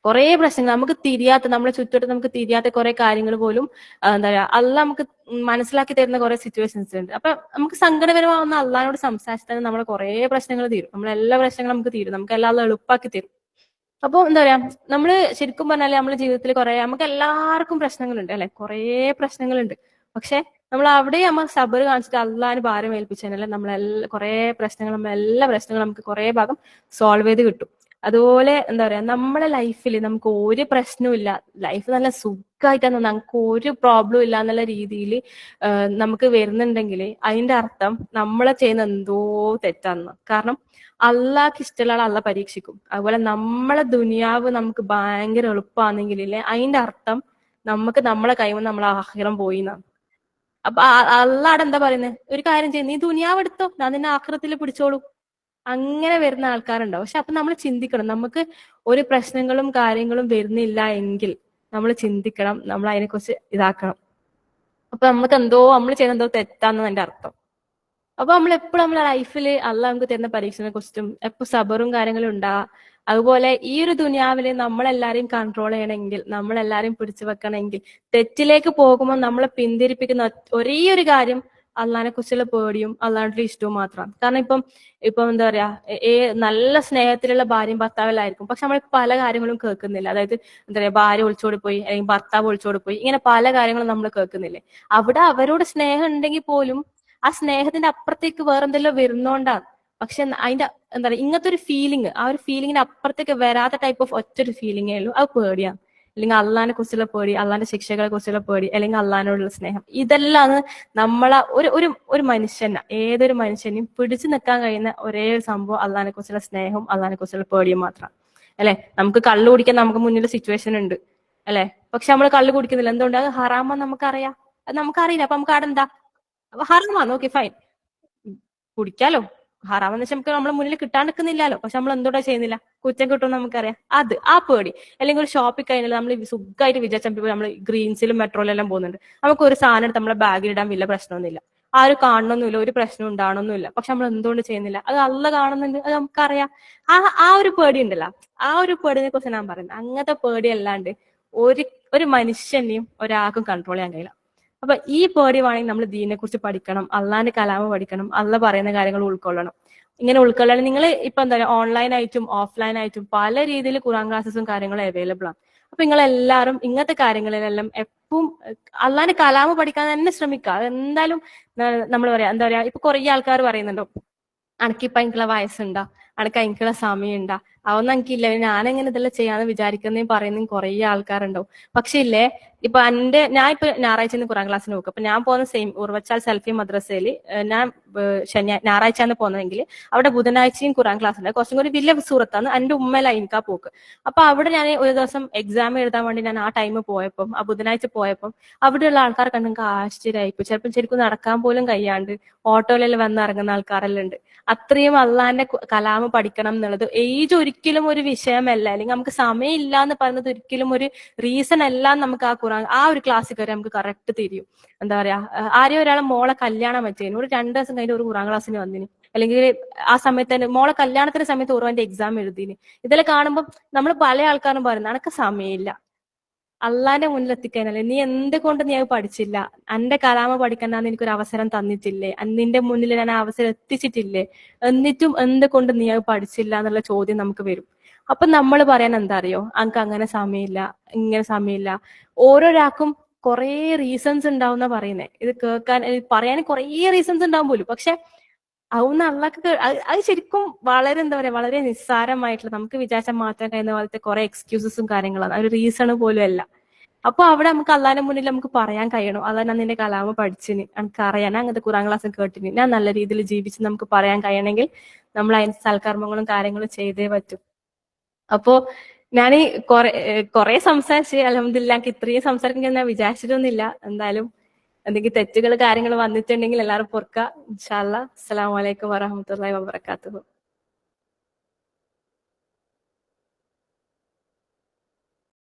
കുറെ പ്രശ്നങ്ങൾ നമുക്ക് തിരിയാത്ത, നമ്മളെ ചുറ്റോട്ട് നമുക്ക് തിരിയാത്ത കുറെ കാര്യങ്ങൾ പോലും എന്താ പറയാ അള്ളാഹ് നമുക്ക് മനസ്സിലാക്കി തരുന്ന കുറെ സിറ്റുവേഷൻസ് ഉണ്ട്. അപ്പൊ നമുക്ക് സങ്കടപരമാവുന്ന അള്ളാഹിനോട് സംസാരിച്ചാൽ തന്നെ നമ്മളെ കുറെ പ്രശ്നങ്ങൾ തീരും. നമ്മളെല്ലാ പ്രശ്നങ്ങളും നമുക്ക് തീരും, നമുക്ക് എല്ലാം എളുപ്പാക്കി തരും. അപ്പൊ എന്താ പറയാ, നമ്മള് ശരിക്കും പറഞ്ഞാല് നമ്മുടെ ജീവിതത്തിൽ നമുക്ക് എല്ലാവർക്കും പ്രശ്നങ്ങളുണ്ട് അല്ലെ, കുറെ പ്രശ്നങ്ങളുണ്ട്. പക്ഷെ നമ്മൾ അവിടെ നമ്മൾ സബർ കാണിച്ചിട്ട് അള്ളാഹിന് ഭാരം ഏൽപ്പിച്ചാൽ നമ്മളെല്ലാ കുറെ പ്രശ്നങ്ങൾ, എല്ലാ പ്രശ്നങ്ങളും നമുക്ക് കുറെ ഭാഗം സോൾവ് ചെയ്ത് കിട്ടും. അതുപോലെ എന്താ പറയാ, നമ്മളെ ലൈഫിൽ നമുക്ക് ഒരു പ്രശ്നവും ഇല്ല, ലൈഫ് നല്ല സുഖമായിട്ടാണ്, നമുക്ക് ഒരു പ്രോബ്ലം ഇല്ല എന്നുള്ള രീതിയിൽ നമുക്ക് വരുന്നുണ്ടെങ്കിൽ അതിന്റെ അർത്ഥം നമ്മളെ ചെയ്യുന്ന എന്തോ തെറ്റാണെന്ന്. കാരണം അള്ളാഹ്ക്ക് ഇഷ്ടമുള്ള അള്ളാഹ് പരീക്ഷിക്കും. അതുപോലെ നമ്മളെ ദുനിയാവ് നമുക്ക് ഭയങ്കര എളുപ്പമാണെങ്കിലേ അതിന്റെ അർത്ഥം നമുക്ക് നമ്മളെ കൈവന്ന് നമ്മളെ ആഖിറം പോയി എന്നാണ്. അപ്പൊ അള്ളാഹ് എന്താ പറയുന്നത്, ഒരു കാര്യം ചെയ്യും, നീ ദുനിയാവ് എടുത്തോ, ഞാൻ നിന്നെ ആഖിറത്തിൽ പിടിച്ചോളൂ. അങ്ങനെ വരുന്ന ആൾക്കാരുണ്ടാവും. പക്ഷെ അപ്പൊ നമ്മൾ ചിന്തിക്കണം, നമുക്ക് ഒരു പ്രശ്നങ്ങളും കാര്യങ്ങളും വരുന്നില്ല എങ്കിൽ നമ്മൾ ചിന്തിക്കണം, നമ്മൾ അതിനെക്കുറിച്ച് ഇതാക്കണം. അപ്പൊ നമുക്ക് നമ്മൾ ചെയ്യുന്ന എന്തോ തെറ്റാന്ന് എന്റെ അർത്ഥം. അപ്പൊ നമ്മൾ എപ്പോഴും നമ്മളെ ലൈഫിൽ അള്ളാഹ് നമുക്ക് തരുന്ന പരീക്ഷണെ കുറിച്ചും എപ്പോ സബറും കാര്യങ്ങളും ഉണ്ടാ. അതുപോലെ ഈ ഒരു ദുനിയാവില് നമ്മളെല്ലാരെയും കൺട്രോൾ ചെയ്യണമെങ്കിൽ, നമ്മളെല്ലാരെയും പിടിച്ചു വെക്കണമെങ്കിൽ, തെറ്റിലേക്ക് പോകുമ്പോൾ നമ്മളെ പിന്തിരിപ്പിക്കുന്ന ഒരേ ഒരു കാര്യം അള്ളാഹിനെ കുറിച്ചുള്ള പേടിയും അള്ളാഹിന്റെ ഇഷ്ടവും മാത്രമാണ്. കാരണം ഇപ്പം എന്താ പറയാ, നല്ല സ്നേഹത്തിലുള്ള ഭാര്യയും ഭർത്താവിലായിരിക്കും, പക്ഷെ നമ്മൾ പല കാര്യങ്ങളും കേൾക്കുന്നില്ല. അതായത് എന്താ പറയാ, ഭാര്യ ഒളിച്ചോടി പോയി അല്ലെങ്കിൽ ഭർത്താവ് ഒളിച്ചോടി പോയി, ഇങ്ങനെ പല കാര്യങ്ങളും നമ്മൾ കേൾക്കുന്നില്ലേ. അവിടെ അവരോട് സ്നേഹം ഉണ്ടെങ്കിൽ പോലും ആ സ്നേഹത്തിന്റെ അപ്പുറത്തേക്ക് വേറെന്തെല്ലാം വരുന്നോണ്ടാണ്. പക്ഷെ അതിന്റെ എന്താ പറയുക, ഇങ്ങനത്തെ ഒരു ഫീലിംഗ്, ആ ഒരു ഫീലിങ്ങിന് അപ്പുറത്തേക്ക് വരാത്ത ടൈപ്പ് ഓഫ് ഒറ്റൊരു ഫീലിംഗേ ഉള്ളൂ, അത് പേടിയാണ്. അല്ലെങ്കിൽ അള്ളാഹിനെ കുറിച്ചുള്ള പേടി, അള്ളാഹിന്റെ ശിക്ഷകളെ കുറിച്ചുള്ള പേടി, അല്ലെങ്കിൽ അള്ളാഹിനോടുള്ള സ്നേഹം. ഇതെല്ലാം നമ്മളെ ഒരു മനുഷ്യനെ, ഏതൊരു മനുഷ്യനെയും പിടിച്ചു നിൽക്കാൻ കഴിയുന്ന ഒരേ ഒരു സംഭവം അള്ളാഹിനെ കുറിച്ചുള്ള സ്നേഹവും അള്ളാഹിനെ കുറിച്ചുള്ള പേടിയും മാത്രമാണ്. അല്ലെ, നമുക്ക് കള്ളു കുടിക്കാൻ നമുക്ക് മുന്നിൽ സിറ്റുവേഷൻ ഉണ്ട് അല്ലെ, പക്ഷെ നമ്മൾ കള്ളു കുടിക്കുന്നില്ല. എന്തുകൊണ്ട്? അത് ഹറാമെന്ന് നമുക്കറിയാം. അത് നമുക്കറിയില്ല. അപ്പൊ നമുക്ക് ആടെന്താ ഹറാമാണ്, ഓക്കെ ഫൈൻ, കുടിക്കാലോ. ഹറാമെന്ന് വെച്ചാൽ നമുക്ക് നമ്മളെ മുന്നിൽ കിട്ടാണ്ടിരിക്കുന്നില്ലല്ലോ, പക്ഷെ നമ്മൾ എന്തുകൊണ്ടാ ചെയ്യുന്നില്ല, കുറ്റം കിട്ടുമെന്ന് നമുക്കറിയാം. ആ പേടി. അല്ലെങ്കിൽ ഒരു ഷോപ്പിൽ കഴിഞ്ഞാൽ നമ്മൾ സുഖമായിട്ട് വിചാരിച്ചപ്പോൾ നമ്മൾ ഗ്രീൻസിലും മെട്രോയിലെല്ലാം പോകുന്നുണ്ട്, നമുക്ക് ഒരു സാധനം എടുത്ത് നമ്മളെ ബാഗിൽ ഇടാൻ വലിയ പ്രശ്നമൊന്നുമില്ല, ആരും കാണണമെന്നില്ല, ഒരു പ്രശ്നം ഉണ്ടാവണമെന്നില്ല. പക്ഷെ നമ്മൾ എന്തുകൊണ്ട് ചെയ്യുന്നില്ല? അത് അള്ള കാണുന്നുണ്ട്, അത് നമുക്കറിയാം. ആ ഒരു പേടി ഉണ്ടല്ലോ, ആ ഒരു പേടിനെ കുറിച്ച് ഞാൻ പറയുന്നത്. അങ്ങനത്തെ പേടി അല്ലാണ്ട് ഒരു മനുഷ്യനെയും ഒരാൾക്കും കൺട്രോൾ ചെയ്യാൻ കഴിയില്ല. അപ്പൊ ഈ പേടി വേണമെങ്കിൽ നമ്മൾ ദീനെ കുറിച്ച് പഠിക്കണം, അള്ളാന്റെ കലാമ് പഠിക്കണം, അള്ള പറയുന്ന കാര്യങ്ങൾ ഉൾക്കൊള്ളണം. ഇങ്ങനെ ഉൾക്കൊള്ളണം. നിങ്ങൾ ഇപ്പൊ എന്താ പറയുക, ഓൺലൈൻ ആയിട്ടും ഓഫ്ലൈൻ ആയിട്ടും പല രീതിയിൽ ഖുർആൻ ക്ലാസ്സസും കാര്യങ്ങളും അവൈലബിൾ ആണ്. അപ്പൊ നിങ്ങൾ എല്ലാവരും ഇങ്ങനത്തെ കാര്യങ്ങളിലെല്ലാം എപ്പോഴും അള്ളാന്റെ കലാമ് പഠിക്കാൻ തന്നെ ശ്രമിക്കുക. എന്തായാലും നമ്മൾ പറയാ, എന്താ പറയാ, ഇപ്പൊ കുറെ ആൾക്കാർ പറയുന്നുണ്ടോ, അനക്കിപ്പ എനിക്കുള്ള വയസ്സുണ്ടാ, അനക്ക് എനിക്കുള്ള സമയമുണ്ടാ, അതൊന്നും എനിക്കില്ല, ഞാനെങ്ങനെ ഇതെല്ലാം ചെയ്യാന്ന് വിചാരിക്കുന്നതും പറയുന്നതും കുറെ ആൾക്കാരുണ്ടാവും. പക്ഷെ ഇല്ലേ, ഇപ്പൊ ഞാൻ ഇപ്പൊ ഞായറാഴ്ച ഖുറാൻ ക്ലാസ്സിന് നോക്കും. അപ്പൊ ഞാൻ പോകുന്ന സെയിം ഉർവച്ചാൽ സെൽഫി മദ്രസയിൽ ഞാൻ ഞായറാഴ്ചയാണ് പോകുന്നതെങ്കിൽ അവിടെ ബുധനാഴ്ചയും ഖുറാൻ ക്ലാസ് ഉണ്ട്. കുറച്ചും കൂടി വലിയ സൂറത്താണ്, എന്റെ ഉമ്മല എനിക്കാ പോക്ക്. അപ്പൊ അവിടെ ഞാൻ ഒരു ദിവസം എക്സാം എഴുതാൻ വേണ്ടി ഞാൻ ആ ടൈം പോയപ്പം, ആ ബുധനാഴ്ച പോയപ്പം അവിടെയുള്ള ആൾക്കാർ കണ്ടെങ്കിൽ ആശ്ചര്യമായിപ്പോ. ചിലപ്പോൾ ശരിക്കും നടക്കാൻ പോലും കഴിയാണ്ട് ഓട്ടോയിലെല്ലാം വന്നിറങ്ങുന്ന ആൾക്കാരെല്ലാം ഉണ്ട്. അത്രയും അള്ളാന്റെ കലാമ് പഠിക്കണം എന്നുള്ളത് ഏജ് ഒരിക്കലും ഒരു വിഷയമല്ല, അല്ലെങ്കിൽ നമുക്ക് സമയമില്ല എന്ന് പറയുന്നത് ഒരിക്കലും ഒരു റീസൺ അല്ല. നമുക്ക് ആ ഒരു ക്ലാസ്സിൽ കയറി നമുക്ക് കറക്റ്റ് തിരിയും. എന്താ പറയാ, ആരെയും ഒരാളെ മോളെ കല്യാണം വെച്ചതിന് ഒരു 2 ദിവസം കഴിഞ്ഞ് ഒരു ഖുറാൻ ക്ലാസ്സിന് വന്നിന്, അല്ലെങ്കിൽ ആ സമയത്ത് തന്നെ മോളെ കല്യാണത്തിന്റെ സമയത്ത് ഉറവന്റെ എക്സാം എഴുതിന്. ഇതെല്ലാം കാണുമ്പോൾ നമ്മൾ പല ആൾക്കാരും പറയുന്നത് എനക്ക് സമയമില്ല. അള്ളാന്റെ മുന്നിൽ എത്തിക്കാനല്ലേ, നീ എന്തുകൊണ്ട് നീ അത് പഠിച്ചില്ല? എന്റെ കലാമ പഠിക്കണ്ടെന്ന് എനിക്കൊരു അവസരം തന്നിട്ടില്ലേ? നിന്റെ മുന്നിൽ ഞാൻ ആ അവസരം എത്തിച്ചിട്ടില്ലേ? എന്നിട്ടും എന്തുകൊണ്ട് നീ അത് പഠിച്ചില്ല എന്നുള്ള ചോദ്യം നമുക്ക് വരും. അപ്പൊ നമ്മൾ പറയാൻ എന്താ അറിയോ, അനക്ക് അങ്ങനെ സമയമില്ല, ഇങ്ങനെ സമയമില്ല. ഓരോരാൾക്കും കുറേ റീസൺസ് ഉണ്ടാവുന്ന പറയുന്നേ. ഇത് കേൾക്കാൻ പറയാൻ കുറേ റീസൺസ് ഉണ്ടാവും പോലും. പക്ഷെ അതൊന്നും അള്ളാഹ്ക്ക് അത് ശരിക്കും വളരെ എന്താ പറയാ, വളരെ നിസ്സാരമായിട്ടുള്ള, നമുക്ക് വിചാരിച്ചാൽ മാറ്റാൻ കഴിയുന്ന പോലത്തെ കുറെ എക്സ്ക്യൂസസും കാര്യങ്ങളാണ്. ഒരു റീസൺ പോലും അല്ല. അപ്പൊ അവിടെ നമുക്ക് അള്ളാന്റെ മുന്നിൽ നമുക്ക് പറയാൻ കഴിയണം, അതാ ഞാൻ നിന്റെ കലാമ പഠിച്ചിന്, എനിക്ക് അറിയാൻ, ഞാൻ അങ്ങനത്തെ ഖുറാൻ ക്ലാസ് കേട്ടിന്, ഞാൻ നല്ല രീതിയിൽ ജീവിച്ച് നമുക്ക് പറയാൻ കഴിയണമെങ്കിൽ നമ്മൾ അതിന് സൽക്കർമ്മങ്ങളും കാര്യങ്ങളും ചെയ്തേ പറ്റും. അപ്പോ ഞാൻ കുറെ സംസാരിച്ച് അൽഹംദുലില്ലാ, എനിക്ക് ഇത്രയും സംസാരിക്കാൻ ഞാൻ വിചാരിച്ചിട്ടൊന്നുമില്ല. എന്തായാലും എന്തെങ്കിലും തെറ്റുകൾ കാര്യങ്ങൾ വന്നിട്ടുണ്ടെങ്കിൽ എല്ലാവരും പൊറുക്കുക. ഇൻഷാ അല്ലാ. അസ്സലാമു അലൈക്കും വറഹ്മത്തുള്ളാഹി വബറകാതുഹു.